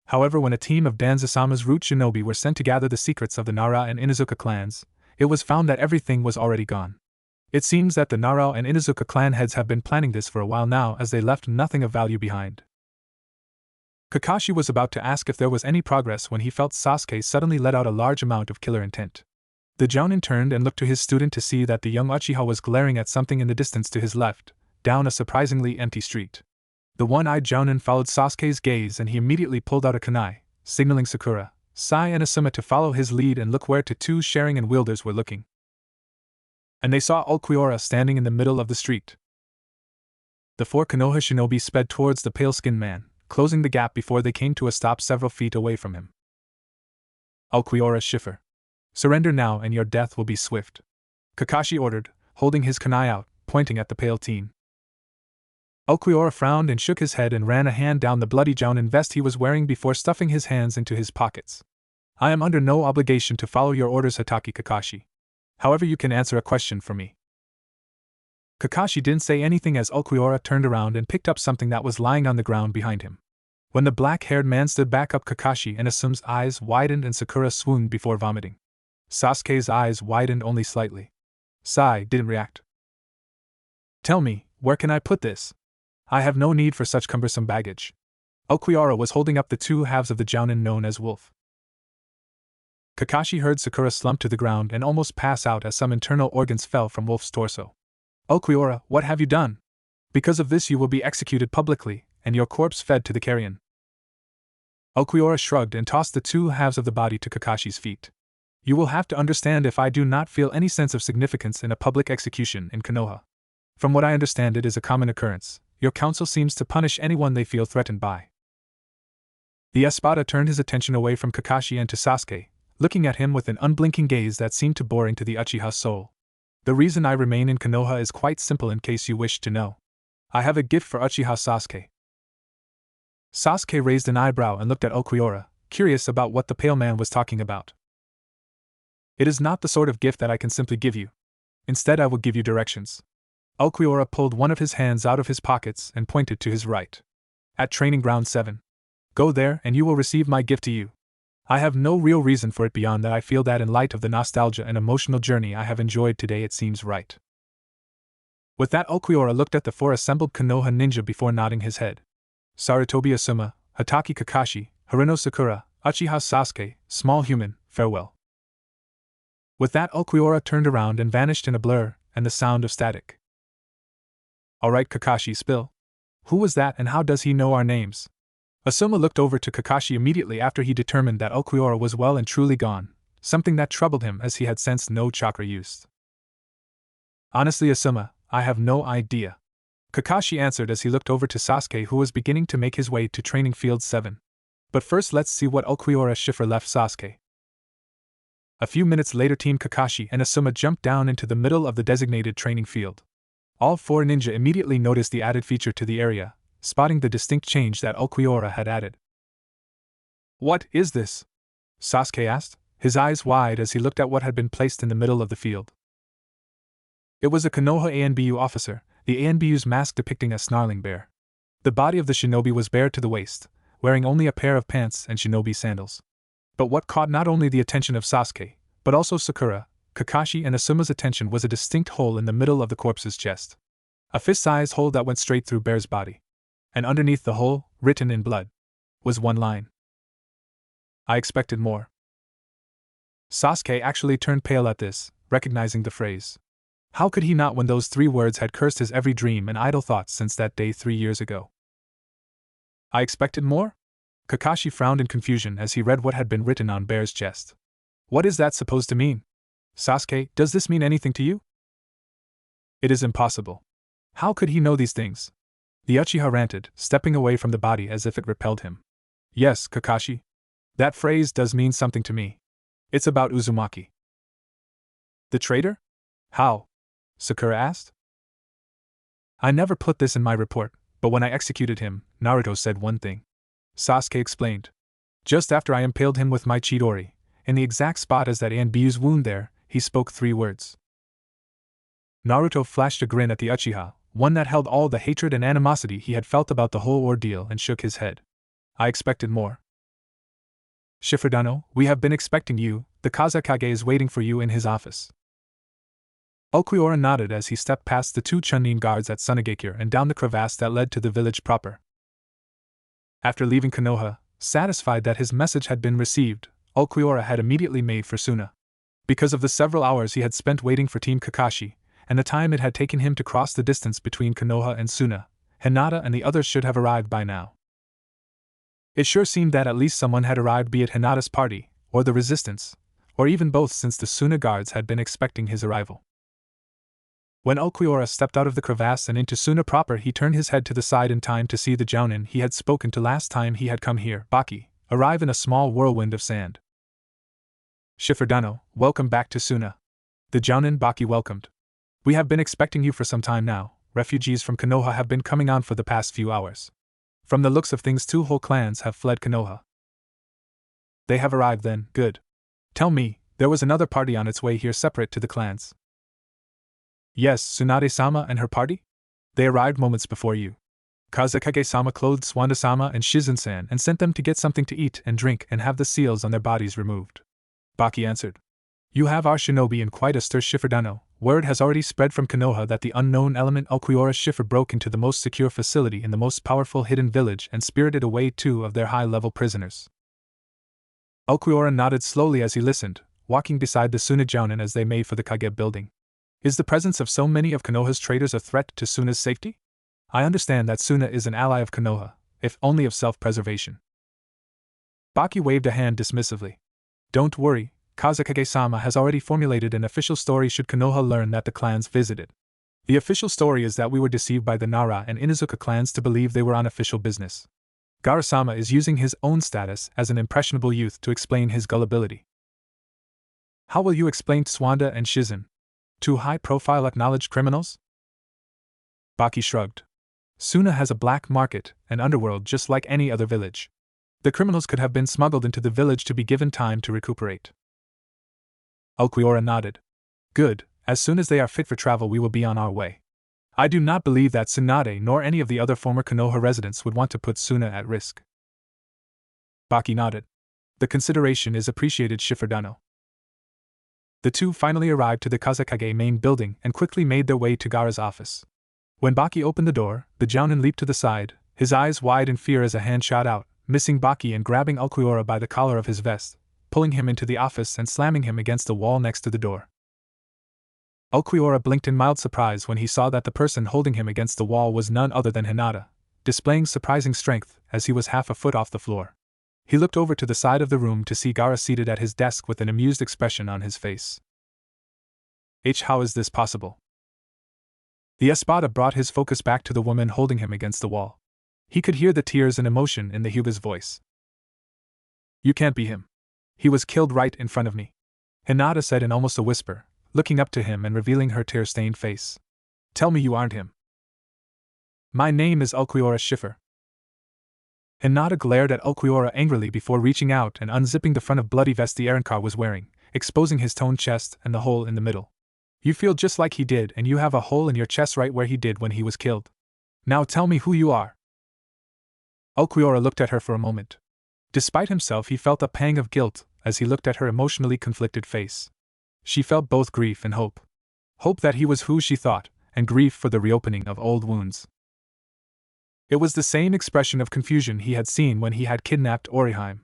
However, when a team of Danzasama's root shinobi were sent to gather the secrets of the Nara and Inuzuka clans, it was found that everything was already gone. It seems that the Nara and Inuzuka clan heads have been planning this for a while now, as they left nothing of value behind. Kakashi was about to ask if there was any progress when he felt Sasuke suddenly let out a large amount of killer intent. The Jounin turned and looked to his student to see that the young Uchiha was glaring at something in the distance to his left, down a surprisingly empty street. The one-eyed Jounin followed Sasuke's gaze and he immediately pulled out a kunai, signaling Sakura, Sai and Asuma to follow his lead and look where the two Sharing and wielders were looking. And they saw Ulquiorra standing in the middle of the street. The four Konoha shinobi sped towards the pale-skinned man, closing the gap before they came to a stop several feet away from him. Ulquiorra Schiffer. Surrender now and your death will be swift, Kakashi ordered, holding his kunai out, pointing at the pale teen. Ulquiorra frowned and shook his head and ran a hand down the bloody Jounin vest he was wearing before stuffing his hands into his pockets. I am under no obligation to follow your orders, Hatake Kakashi. However, you can answer a question for me. Kakashi didn't say anything as Ulquiorra turned around and picked up something that was lying on the ground behind him. When the black-haired man stood back up, Kakashi and Asuma's eyes widened and Sakura swooned before vomiting. Sasuke's eyes widened only slightly. Sai didn't react. Tell me, where can I put this? I have no need for such cumbersome baggage. Ulquiorra was holding up the two halves of the Jounin known as Wolf. Kakashi heard Sakura slump to the ground and almost pass out as some internal organs fell from Wolf's torso. Ulquiorra, what have you done? Because of this you will be executed publicly, and your corpse fed to the carrion. Ulquiorra shrugged and tossed the two halves of the body to Kakashi's feet. You will have to understand if I do not feel any sense of significance in a public execution in Konoha. From what I understand, it is a common occurrence. Your council seems to punish anyone they feel threatened by. The Espada turned his attention away from Kakashi and to Sasuke, looking at him with an unblinking gaze that seemed to bore into the Uchiha's soul. The reason I remain in Konoha is quite simple in case you wish to know. I have a gift for Uchiha Sasuke. Sasuke raised an eyebrow and looked at Ulquiorra, curious about what the pale man was talking about. It is not the sort of gift that I can simply give you. Instead, I will give you directions. Ulquiorra pulled one of his hands out of his pockets and pointed to his right. At Training Ground 7. Go there and you will receive my gift to you. I have no real reason for it beyond that I feel that in light of the nostalgia and emotional journey I have enjoyed today it seems right. With that, Ulquiorra looked at the four assembled Konoha ninja before nodding his head. Sarutobi Asuma, Hatake Kakashi, Haruno Sakura, Uchiha Sasuke, small human, farewell. With that, Ulquiorra turned around and vanished in a blur, and the sound of static. Alright Kakashi, spill. Who was that and how does he know our names? Asuma looked over to Kakashi immediately after he determined that Ulquiorra was well and truly gone, something that troubled him as he had sensed no chakra used. Honestly Asuma, I have no idea. Kakashi answered as he looked over to Sasuke who was beginning to make his way to Training Field 7. But first let's see what Ulquiorra Schiffer left Sasuke. A few minutes later Team Kakashi and Asuma jumped down into the middle of the designated training field. All four ninja immediately noticed the added feature to the area, spotting the distinct change that Ulquiorra had added. What is this? Sasuke asked, his eyes wide as he looked at what had been placed in the middle of the field. It was a Konoha ANBU officer, the ANBU's mask depicting a snarling bear. The body of the shinobi was bare to the waist, wearing only a pair of pants and shinobi sandals. But what caught not only the attention of Sasuke, but also Sakura, Kakashi and Asuma's attention was a distinct hole in the middle of the corpse's chest. A fist-sized hole that went straight through Bear's body. And underneath the hole, written in blood, was one line. I expected more. Sasuke actually turned pale at this, recognizing the phrase. How could he not when those 3 words had cursed his every dream and idle thoughts since that day 3 years ago? I expected more? Kakashi frowned in confusion as he read what had been written on Bear's chest. What is that supposed to mean? Sasuke, does this mean anything to you? It is impossible. How could he know these things? The Uchiha ranted, stepping away from the body as if it repelled him. Yes, Kakashi. That phrase does mean something to me. It's about Uzumaki. The traitor? How? Sakura asked. I never put this in my report, but when I executed him, Naruto said one thing. Sasuke explained. Just after I impaled him with my Chidori, in the exact spot as that Anbyu's wound there, he spoke 3 words. Naruto flashed a grin at the Uchiha, one that held all the hatred and animosity he had felt about the whole ordeal, and shook his head. I expected more. Shiferdano, we have been expecting you, the Kazekage is waiting for you in his office. Ulquiorra nodded as he stepped past the 2 Chunin guards at Sunagakure and down the crevasse that led to the village proper. After leaving Konoha, satisfied that his message had been received, Ulquiorra had immediately made for Suna. Because of the several hours he had spent waiting for Team Kakashi, and the time it had taken him to cross the distance between Konoha and Suna, Hinata and the others should have arrived by now. It sure seemed that at least someone had arrived, be it Hinata's party, or the resistance, or even both, since the Suna guards had been expecting his arrival. When Ulquiorra stepped out of the crevasse and into Suna proper, he turned his head to the side in time to see the jounin he had spoken to last time he had come here, Baki, arrive in a small whirlwind of sand. Shiferdano, welcome back to Suna. The jounin Baki welcomed. We have been expecting you for some time now. Refugees from Konoha have been coming on for the past few hours. From the looks of things, 2 whole clans have fled Konoha. They have arrived then, good. Tell me, there was another party on its way here separate to the clans. Yes, Tsunade-sama and her party? They arrived moments before you. Kazekage-sama clothed Swanda-sama and Shizen-san and sent them to get something to eat and drink and have the seals on their bodies removed. Baki answered. You have our shinobi in quite a stir, Shiferdano. Word has already spread from Konoha that the unknown element Ulquiorra Schiffer broke into the most secure facility in the most powerful hidden village and spirited away 2 of their high-level prisoners. Ulquiorra nodded slowly as he listened, walking beside the Suna jounin as they made for the Kage building. Is the presence of so many of Konoha's traders a threat to Suna's safety? I understand that Suna is an ally of Konoha, if only of self-preservation. Baki waved a hand dismissively. Don't worry, Kazekage-sama has already formulated an official story should Konoha learn that the clans visited. The official story is that we were deceived by the Nara and Inuzuka clans to believe they were on official business. Gaara-sama is using his own status as an impressionable youth to explain his gullibility. How will you explain Swanda and Shizen? 2 high-profile acknowledged criminals? Baki shrugged. Suna has a black market and underworld just like any other village. The criminals could have been smuggled into the village to be given time to recuperate. Ulquiorra nodded. Good, as soon as they are fit for travel we will be on our way. I do not believe that Tsunade nor any of the other former Konoha residents would want to put Suna at risk. Baki nodded. The consideration is appreciated, Shiferdano. The 2 finally arrived to the Kazekage main building and quickly made their way to Gaara's office. When Baki opened the door, the jounin leaped to the side, his eyes wide in fear as a hand shot out, missing Baki and grabbing Ulquiorra by the collar of his vest, pulling him into the office and slamming him against the wall next to the door. Ulquiorra blinked in mild surprise when he saw that the person holding him against the wall was none other than Hinata, displaying surprising strength as he was half a foot off the floor. He looked over to the side of the room to see Gaara seated at his desk with an amused expression on his face. How is this possible? The Espada brought his focus back to the woman holding him against the wall. He could hear the tears and emotion in the Hyuga's voice. You can't be him. He was killed right in front of me. Hinata said in almost a whisper, looking up to him and revealing her tear-stained face. Tell me you aren't him. My name is Ulquiorra Schiffer. Hinata glared at Ulquiorra angrily before reaching out and unzipping the front of bloody vest the Arankar was wearing, exposing his toned chest and the hole in the middle. You feel just like he did and you have a hole in your chest right where he did when he was killed. Now tell me who you are. Ulquiorra looked at her for a moment. Despite himself he felt a pang of guilt as he looked at her emotionally conflicted face. She felt both grief and hope. Hope that he was who she thought, and grief for the reopening of old wounds. It was the same expression of confusion he had seen when he had kidnapped Oriheim.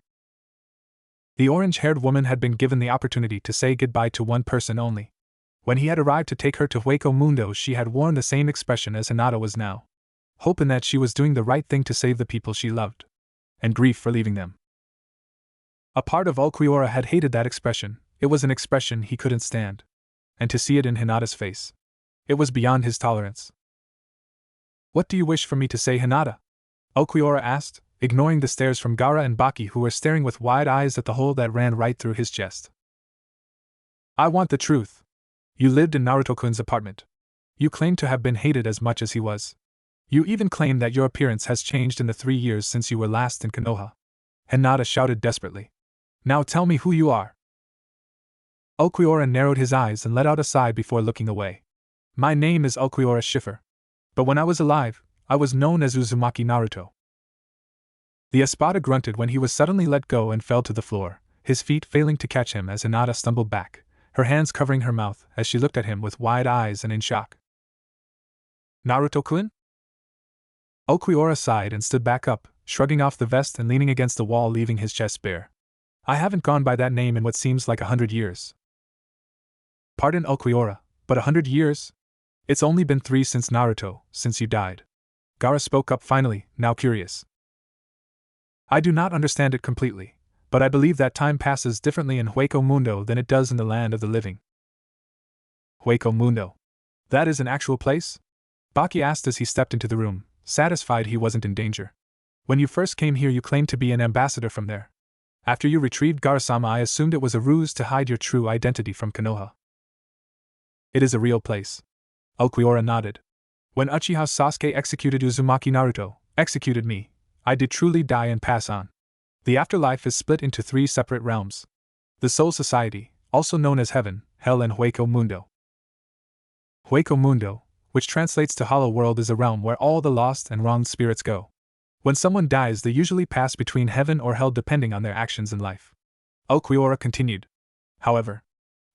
The orange-haired woman had been given the opportunity to say goodbye to one person only. When he had arrived to take her to Hueco Mundo she had worn the same expression as Hinata was now. Hope in that she was doing the right thing to save the people she loved. And grief for leaving them. A part of Ulquiorra had hated that expression. It was an expression he couldn't stand. And to see it in Hinata's face. It was beyond his tolerance. What do you wish for me to say, Hinata? Ulquiorra asked, ignoring the stares from Gaara and Baki who were staring with wide eyes at the hole that ran right through his chest. I want the truth. You lived in Naruto-kun's apartment. You claim to have been hated as much as he was. You even claim that your appearance has changed in the 3 years since you were last in Konoha. Hinata shouted desperately. Now tell me who you are. Ulquiorra narrowed his eyes and let out a sigh before looking away. My name is Ulquiorra Schiffer. But when I was alive, I was known as Uzumaki Naruto. The Espada grunted when he was suddenly let go and fell to the floor, his feet failing to catch him as Hinata stumbled back, her hands covering her mouth as she looked at him with wide eyes and in shock. Naruto-kun? Ulquiorra sighed and stood back up, shrugging off the vest and leaning against the wall leaving his chest bare. I haven't gone by that name in what seems like 100 years. Pardon Ulquiorra, but 100 years? It's only been 3 since Naruto, since you died. Gaara spoke up finally, now curious. I do not understand it completely, but I believe that time passes differently in Hueco Mundo than it does in the land of the living. Hueco Mundo. That is an actual place? Baki asked as he stepped into the room, satisfied he wasn't in danger. When you first came here you claimed to be an ambassador from there. After you retrieved Gaara-sama I assumed it was a ruse to hide your true identity from Konoha. It is a real place. Ulquiorra nodded. When Uchiha Sasuke executed Uzumaki Naruto, executed me, I did truly die and pass on. The afterlife is split into 3 separate realms. The Soul Society, also known as Heaven, Hell and Hueco Mundo. Hueco Mundo, which translates to Hollow World, is a realm where all the lost and wronged spirits go. When someone dies they usually pass between heaven or hell depending on their actions in life. Ulquiorra continued. However,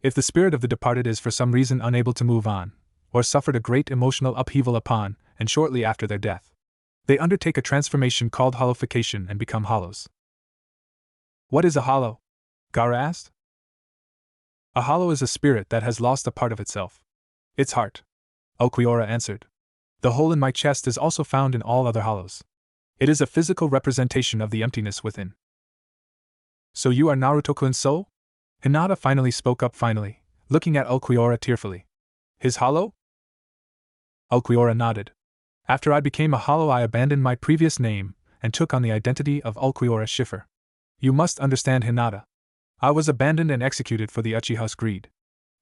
if the spirit of the departed is for some reason unable to move on, or suffered a great emotional upheaval upon, and shortly after their death, they undertake a transformation called hollowification and become hollows. What is a hollow? Gaara asked. A hollow is a spirit that has lost a part of itself. Its heart. Ulquiorra answered. The hole in my chest is also found in all other hollows. It is a physical representation of the emptiness within. So you are Naruto-kun's soul? Hinata finally spoke up looking at Ulquiorra tearfully. His hollow? Ulquiorra nodded. After I became a hollow I abandoned my previous name and took on the identity of Ulquiorra Schiffer. You must understand, Hinata. I was abandoned and executed for the Uchiha's greed.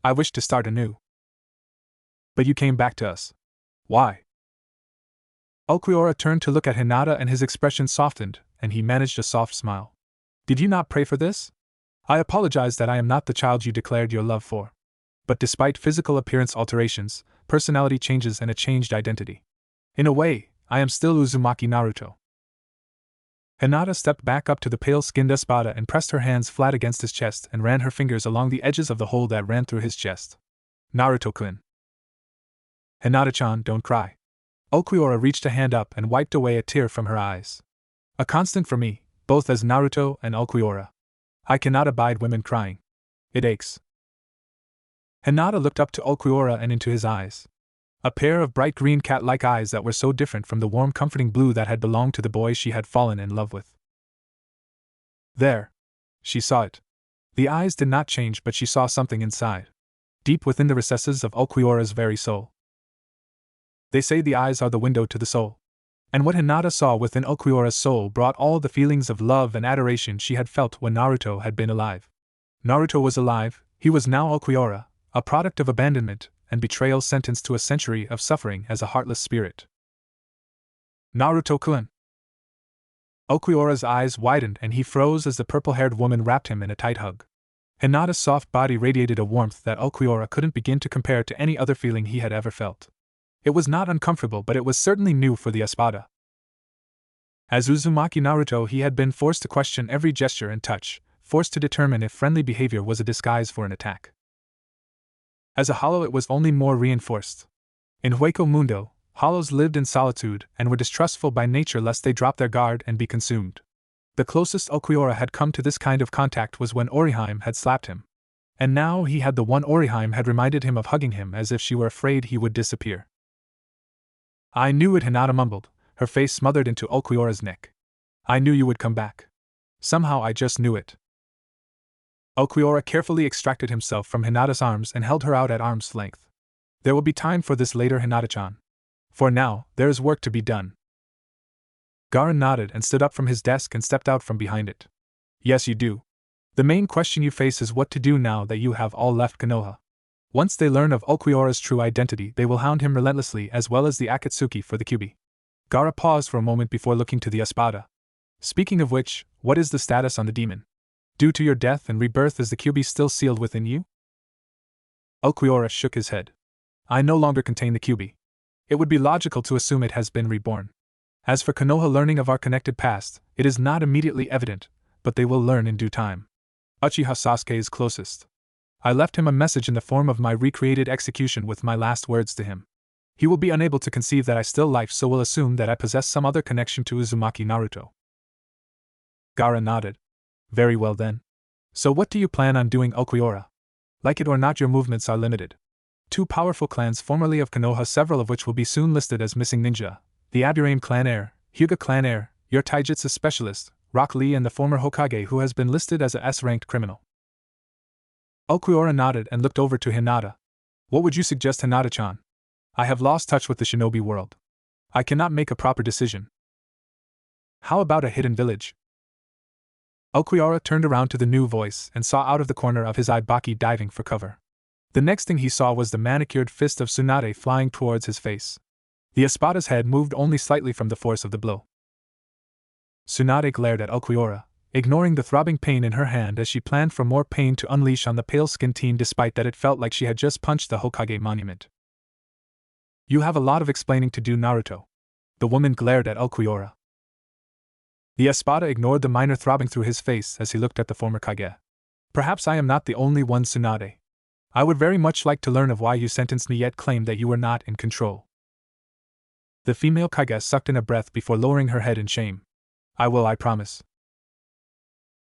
I wished to start anew. But you came back to us. Why? Ulquiorra turned to look at Hinata and his expression softened, and he managed a soft smile. Did you not pray for this? I apologize that I am not the child you declared your love for. But despite physical appearance alterations, personality changes and a changed identity. In a way, I am still Uzumaki Naruto. Hinata stepped back up to the pale-skinned Espada and pressed her hands flat against his chest and ran her fingers along the edges of the hole that ran through his chest. Naruto-kun. Hinata-chan, don't cry. Ulquiorra reached a hand up and wiped away a tear from her eyes. A constant for me, both as Naruto and Ulquiorra. I cannot abide women crying. It aches. Hinata looked up to Ulquiorra and into his eyes. A pair of bright green cat-like eyes that were so different from the warm comforting blue that had belonged to the boy she had fallen in love with. There. She saw it. The eyes did not change, but she saw something inside. Deep within the recesses of Ulquiorra's very soul. They say the eyes are the window to the soul. And what Hinata saw within Ulquiorra's soul brought all the feelings of love and adoration she had felt when Naruto had been alive. Naruto was alive, he was now Ulquiorra, a product of abandonment and betrayal sentenced to a century of suffering as a heartless spirit. Naruto-kun. Ulquiorra's eyes widened and he froze as the purple-haired woman wrapped him in a tight hug. Hinata's soft body radiated a warmth that Ulquiorra couldn't begin to compare to any other feeling he had ever felt. It was not uncomfortable, but it was certainly new for the Espada. As Uzumaki Naruto, he had been forced to question every gesture and touch, forced to determine if friendly behavior was a disguise for an attack. As a hollow, it was only more reinforced. In Hueco Mundo, hollows lived in solitude and were distrustful by nature lest they drop their guard and be consumed. The closest Ulquiorra had come to this kind of contact was when Oriheim had slapped him. And now he had the one Oriheim had reminded him of hugging him as if she were afraid he would disappear. I knew it, Hinata mumbled, her face smothered into Ulquiorra's neck. I knew you would come back. Somehow I just knew it. Ulquiorra carefully extracted himself from Hinata's arms and held her out at arm's length. There will be time for this later, Hinata-chan. For now, there is work to be done. Gaara nodded and stood up from his desk and stepped out from behind it. Yes, you do. The main question you face is what to do now that you have all left Konoha. Once they learn of Ulquiorra's true identity, they will hound him relentlessly as well as the Akatsuki for the Kyuubi. Gaara paused for a moment before looking to the Espada. Speaking of which, what is the status on the demon? Due to your death and rebirth, is the Kyuubi still sealed within you? Ulquiorra shook his head. I no longer contain the Kyuubi. It would be logical to assume it has been reborn. As for Konoha learning of our connected past, it is not immediately evident, but they will learn in due time. Uchiha Sasuke is closest. I left him a message in the form of my recreated execution with my last words to him. He will be unable to conceive that I still live, so will assume that I possess some other connection to Uzumaki Naruto. Gaara nodded. Very well then. So what do you plan on doing, Ulquiorra? Like it or not, your movements are limited. Two powerful clans formerly of Konoha, several of which will be soon listed as missing ninja: the Aburame clan heir, Hyuga clan heir, your taijutsu specialist, Rock Lee, and the former Hokage who has been listed as a S-ranked criminal. Ulquiorra nodded and looked over to Hinata. What would you suggest, Hinata-chan? I have lost touch with the shinobi world. I cannot make a proper decision. How about a hidden village? Ulquiorra turned around to the new voice and saw out of the corner of his eye Baki diving for cover. The next thing he saw was the manicured fist of Tsunade flying towards his face. The Espada's head moved only slightly from the force of the blow. Tsunade glared at Ulquiorra, ignoring the throbbing pain in her hand as she planned for more pain to unleash on the pale-skinned teen, despite that it felt like she had just punched the Hokage monument. You have a lot of explaining to do, Naruto. The woman glared at Ulquiorra. The Espada ignored the minor throbbing through his face as he looked at the former Kage. Perhaps I am not the only one, Tsunade. I would very much like to learn of why you sentenced me yet claimed that you were not in control. The female Kage sucked in a breath before lowering her head in shame. I will, I promise.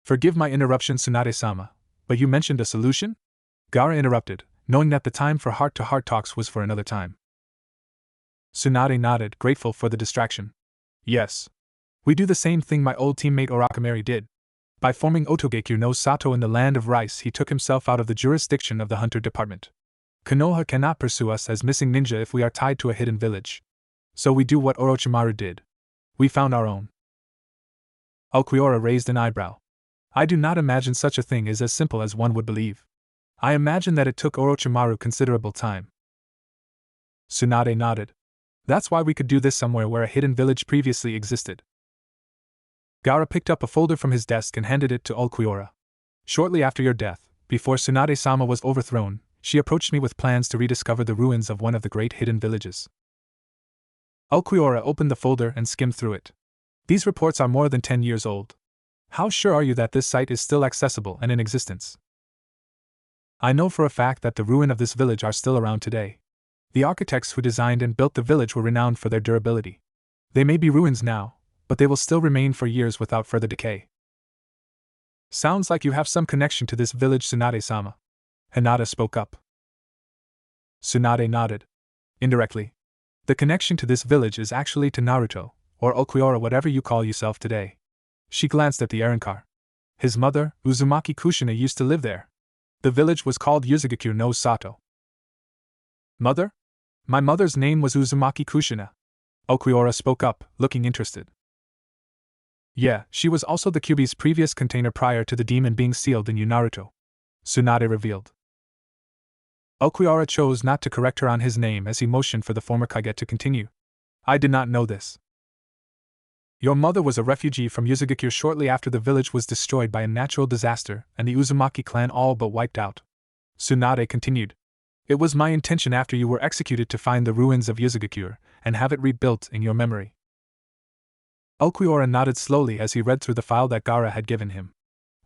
Forgive my interruption, Tsunade-sama, but you mentioned a solution? Gaara interrupted, knowing that the time for heart-to-heart talks was for another time. Tsunade nodded, grateful for the distraction. Yes. We do the same thing my old teammate Orochimaru did. By forming Otogekyu no Sato in the land of rice, he took himself out of the jurisdiction of the hunter department. Konoha cannot pursue us as missing ninja if we are tied to a hidden village. So we do what Orochimaru did. We found our own. Ulquiorra raised an eyebrow. I do not imagine such a thing is as simple as one would believe. I imagine that it took Orochimaru considerable time. Tsunade nodded. That's why we could do this somewhere where a hidden village previously existed. Gaara picked up a folder from his desk and handed it to Ulquiorra. Shortly after your death, before Tsunade-sama was overthrown, she approached me with plans to rediscover the ruins of one of the great hidden villages. Ulquiorra opened the folder and skimmed through it. These reports are more than 10 years old. How sure are you that this site is still accessible and in existence? I know for a fact that the ruins of this village are still around today. The architects who designed and built the village were renowned for their durability. They may be ruins now, but they will still remain for years without further decay. Sounds like you have some connection to this village, Tsunade-sama. Hinata spoke up. Tsunade nodded. Indirectly. The connection to this village is actually to Naruto, or Ulquiorra, whatever you call yourself today. She glanced at the errand car. His mother, Uzumaki Kushina, used to live there. The village was called Yuzugakure no Sato. Mother? My mother's name was Uzumaki Kushina. Ulquiorra spoke up, looking interested. Yeah, she was also the Kyuubi's previous container prior to the demon being sealed in Naruto. Tsunade revealed. Ulquiorra chose not to correct her on his name as he motioned for the former Kage to continue. I did not know this. Your mother was a refugee from Yuzugakure shortly after the village was destroyed by a natural disaster and the Uzumaki clan all but wiped out. Tsunade continued. It was my intention after you were executed to find the ruins of Yuzugakure and have it rebuilt in your memory. Ulquiorra nodded slowly as he read through the file that Gaara had given him.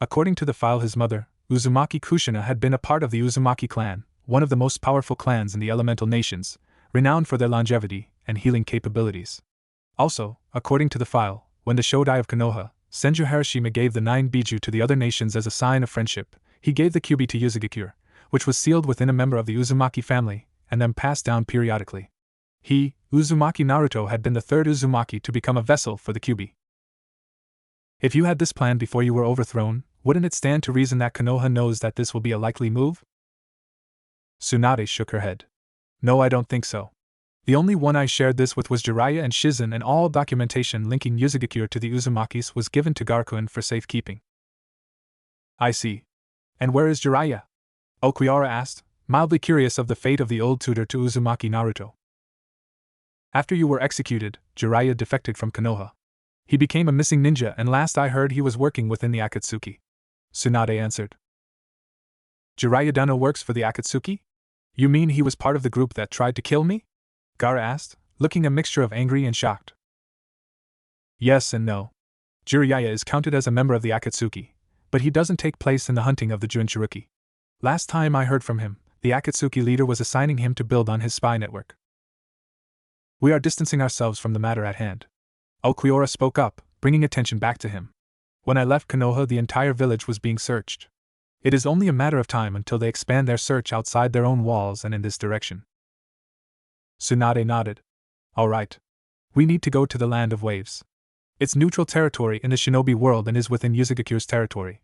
According to the file, his mother, Uzumaki Kushina, had been a part of the Uzumaki clan, one of the most powerful clans in the elemental nations, renowned for their longevity and healing capabilities. Also, according to the file, when the Shodai of Konoha, Senju Harashima, gave the 9 Biju to the other nations as a sign of friendship, he gave the Kyuubi to Yuzugakure, which was sealed within a member of the Uzumaki family, and then passed down periodically. He, Uzumaki Naruto, had been the third Uzumaki to become a vessel for the Kyuubi. If you had this plan before you were overthrown, wouldn't it stand to reason that Konoha knows that this will be a likely move? Tsunade shook her head. No, I don't think so. The only one I shared this with was Jiraiya and Shizen, and all documentation linking Yuzugakure to the Uzumakis was given to Garkun for safekeeping. I see. And where is Jiraiya? Ulquiorra asked, mildly curious of the fate of the old tutor to Uzumaki Naruto. After you were executed, Jiraiya defected from Konoha. He became a missing ninja, and last I heard he was working within the Akatsuki. Tsunade answered. Jiraiya Dano works for the Akatsuki? You mean he was part of the group that tried to kill me? Gaara asked, looking a mixture of angry and shocked. Yes and no. Jiraiya is counted as a member of the Akatsuki, but he doesn't take place in the hunting of the Jinchuruki. Last time I heard from him, the Akatsuki leader was assigning him to build on his spy network. We are distancing ourselves from the matter at hand. Ulquiorra spoke up, bringing attention back to him. When I left Konoha, the entire village was being searched. It is only a matter of time until they expand their search outside their own walls and in this direction. Tsunade nodded. All right. We need to go to the Land of Waves. It's neutral territory in the shinobi world and is within Yuzugakure's territory.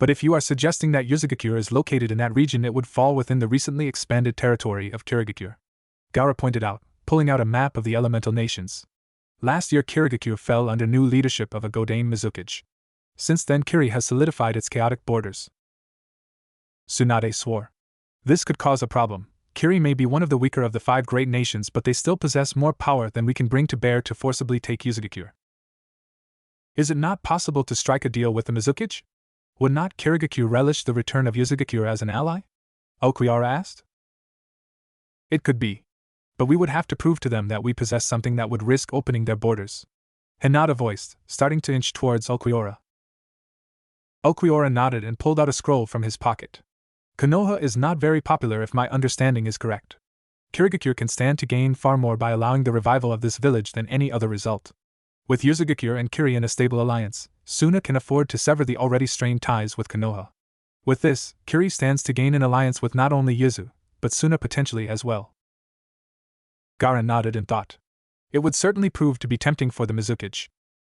But if you are suggesting that Yuzugakure is located in that region, it would fall within the recently expanded territory of Kirigakure, Gaara pointed out, pulling out a map of the elemental nations. Last year Kirigakure fell under new leadership of a Godane Mizukage. Since then Kiri has solidified its chaotic borders. Tsunade swore. This could cause a problem. Kiri may be one of the weaker of the 5 great nations, but they still possess more power than we can bring to bear to forcibly take Yuzugakure. Is it not possible to strike a deal with the Mizukage? Would not Kirigakure relish the return of Yuzugakure as an ally? Okuiara asked. It could be. But we would have to prove to them that we possess something that would risk opening their borders. Hinata voiced, starting to inch towards Okuiara. Okuiara nodded and pulled out a scroll from his pocket. Konoha is not very popular if my understanding is correct. Kirigakure can stand to gain far more by allowing the revival of this village than any other result. With Yuzugakure and Kiri in a stable alliance, Suna can afford to sever the already strained ties with Konoha. With this, Kiri stands to gain an alliance with not only Yuzu, but Suna potentially as well. Gaara nodded in thought. It would certainly prove to be tempting for the Mizukage.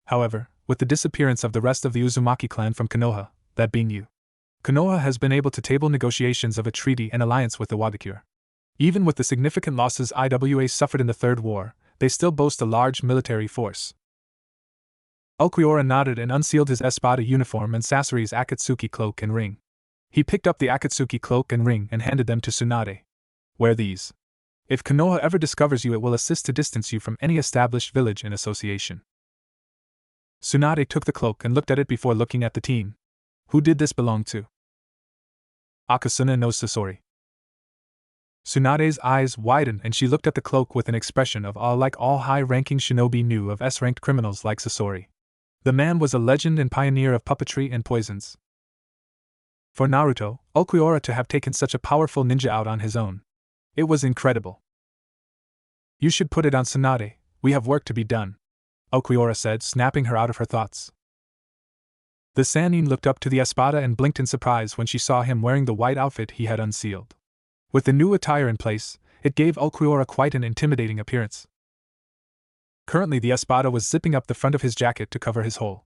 However, with the disappearance of the rest of the Uzumaki clan from Konoha, that being you, Konoha has been able to table negotiations of a treaty and alliance with the Wagakure. Even with the significant losses IWA suffered in the Third War, they still boast a large military force. Okuiara nodded and unsealed his Espada uniform and Sasori's Akatsuki cloak and ring. He picked up the Akatsuki cloak and ring and handed them to Tsunade. Wear these. If Konoha ever discovers you, it will assist to distance you from any established village and association. Tsunade took the cloak and looked at it before looking at the team. Who did this belong to? Akasuna knows Sasori. Tsunade's eyes widened and she looked at the cloak with an expression of awe, like all high-ranking shinobi knew of S-ranked criminals like Sasori. The man was a legend and pioneer of puppetry and poisons. For Naruto, Okuiara to have taken such a powerful ninja out on his own. It was incredible. You should put it on Tsunade, we have work to be done, Okuiara said, snapping her out of her thoughts. The Sannin looked up to the Espada and blinked in surprise when she saw him wearing the white outfit he had unsealed. With the new attire in place, it gave Okuiara quite an intimidating appearance. Currently the Espada was zipping up the front of his jacket to cover his hole.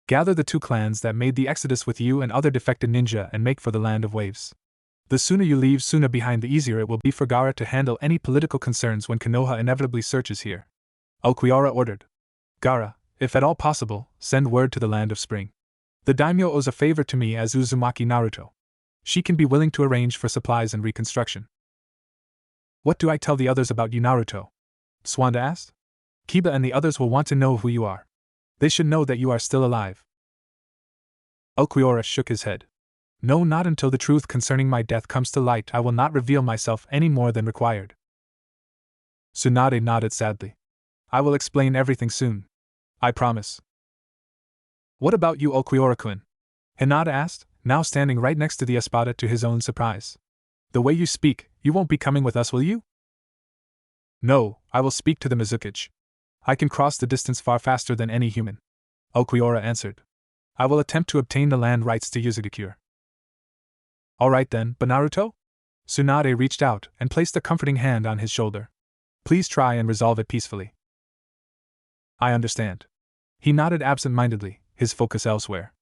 Gather the 2 clans that made the exodus with you and other defected ninja and make for the Land of Waves. The sooner you leave Suna behind, the easier it will be for Gaara to handle any political concerns when Konoha inevitably searches here. Okuiara ordered. Gaara, if at all possible, send word to the Land of Spring. The daimyo owes a favor to me as Uzumaki Naruto. She can be willing to arrange for supplies and reconstruction. What do I tell the others about you, Naruto? Swanda asked. Kiba and the others will want to know who you are. They should know that you are still alive. Okuiara shook his head. No, not until the truth concerning my death comes to light. I will not reveal myself any more than required. Tsunade nodded sadly. I will explain everything soon. I promise. What about you, Okuiara-kun? Hinata asked, now standing right next to the Espada to his own surprise. The way you speak, you won't be coming with us, will you? No, I will speak to the Mizukage. I can cross the distance far faster than any human, Okuiara answered. I will attempt to obtain the land rights to Yuzugakure. Alright then, but Naruto? Tsunade reached out and placed a comforting hand on his shoulder. Please try and resolve it peacefully. I understand. He nodded absent-mindedly, his focus elsewhere.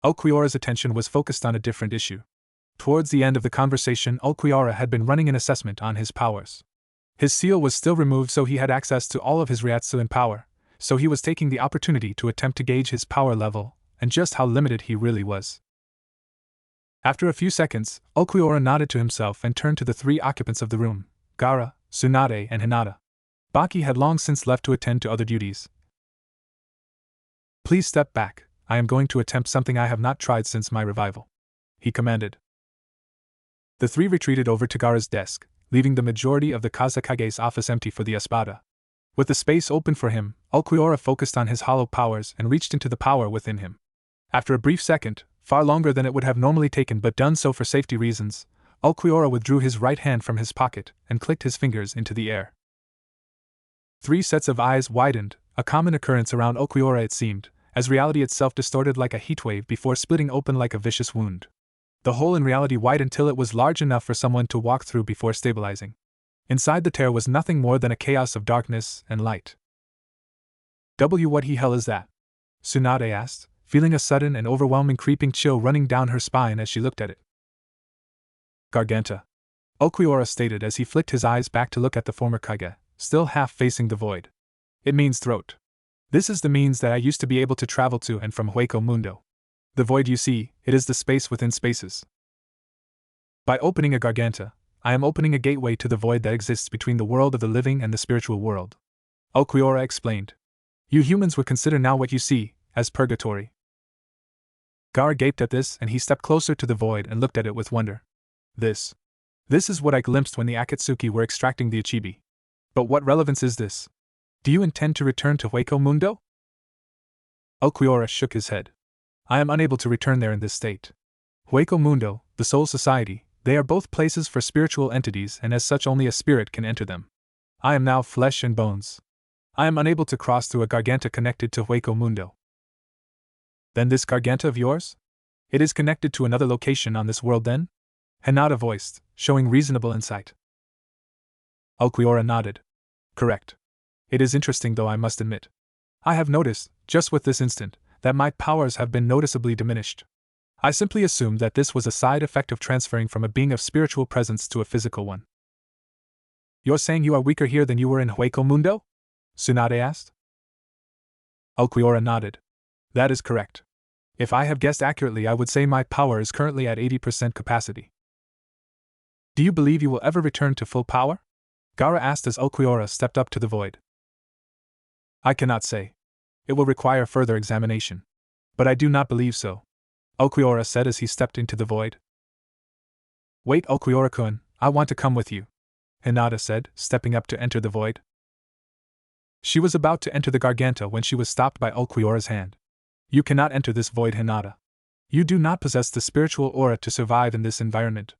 Okuiara's attention was focused on a different issue. Towards the end of the conversation, Okuiara had been running an assessment on his powers. His seal was still removed, so he had access to all of his Ryatsu and power, so he was taking the opportunity to attempt to gauge his power level, and just how limited he really was. After a few seconds, Okuiara nodded to himself and turned to the 3 occupants of the room, Gaara, Tsunade and Hinata. Baki had long since left to attend to other duties. Please step back, I am going to attempt something I have not tried since my revival, he commanded. The 3 retreated over to Gaara's desk, leaving the majority of the Kazakage's office empty for the Espada. With the space open for him, Okuiara focused on his hollow powers and reached into the power within him. After a brief second, far longer than it would have normally taken but done so for safety reasons, Okuiara withdrew his right hand from his pocket and clicked his fingers into the air. 3 sets of eyes widened, a common occurrence around Okuiara it seemed, as reality itself distorted like a heatwave before splitting open like a vicious wound. The hole in reality widened till it was large enough for someone to walk through before stabilizing. Inside the tear was nothing more than a chaos of darkness and light. What the hell is that? Tsunade asked, feeling a sudden and overwhelming creeping chill running down her spine as she looked at it. Garganta, Ulquiorra stated as he flicked his eyes back to look at the former Kage, still half facing the void. It means throat. This is the means that I used to be able to travel to and from Hueco Mundo. The void you see, it is the space within spaces. By opening a Garganta, I am opening a gateway to the void that exists between the world of the living and the spiritual world. Ulquiorra explained. You humans would consider now what you see as purgatory. Gaara gaped at this and he stepped closer to the void and looked at it with wonder. This is what I glimpsed when the Akatsuki were extracting the Ichibi. But what relevance is this? Do you intend to return to Hueco Mundo? Ulquiorra shook his head. I am unable to return there in this state. Hueco Mundo, the Soul Society, they are both places for spiritual entities and as such only a spirit can enter them. I am now flesh and bones. I am unable to cross through a Garganta connected to Hueco Mundo. Then this Garganta of yours? It is connected to another location on this world then? Hinata voiced, showing reasonable insight. Ulquiorra nodded. Correct. It is interesting though I must admit. I have noticed, just with this instant, that my powers have been noticeably diminished. I simply assumed that this was a side effect of transferring from a being of spiritual presence to a physical one. You're saying you are weaker here than you were in Hueco Mundo? Tsunade asked. Ulquiorra nodded. That is correct. If I have guessed accurately, I would say my power is currently at 80% capacity. Do you believe you will ever return to full power? Gaara asked as Ulquiorra stepped up to the void. I cannot say. It will require further examination. But I do not believe so, Ulquiorra said as he stepped into the void. Wait, Ulquiorra-kun, I want to come with you, Hinata said, stepping up to enter the void. She was about to enter the Garganta when she was stopped by Ulquiorra's hand. You cannot enter this void, Hinata. You do not possess the spiritual aura to survive in this environment.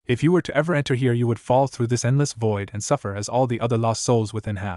If you were to ever enter here, you would fall through this endless void and suffer as all the other lost souls within have.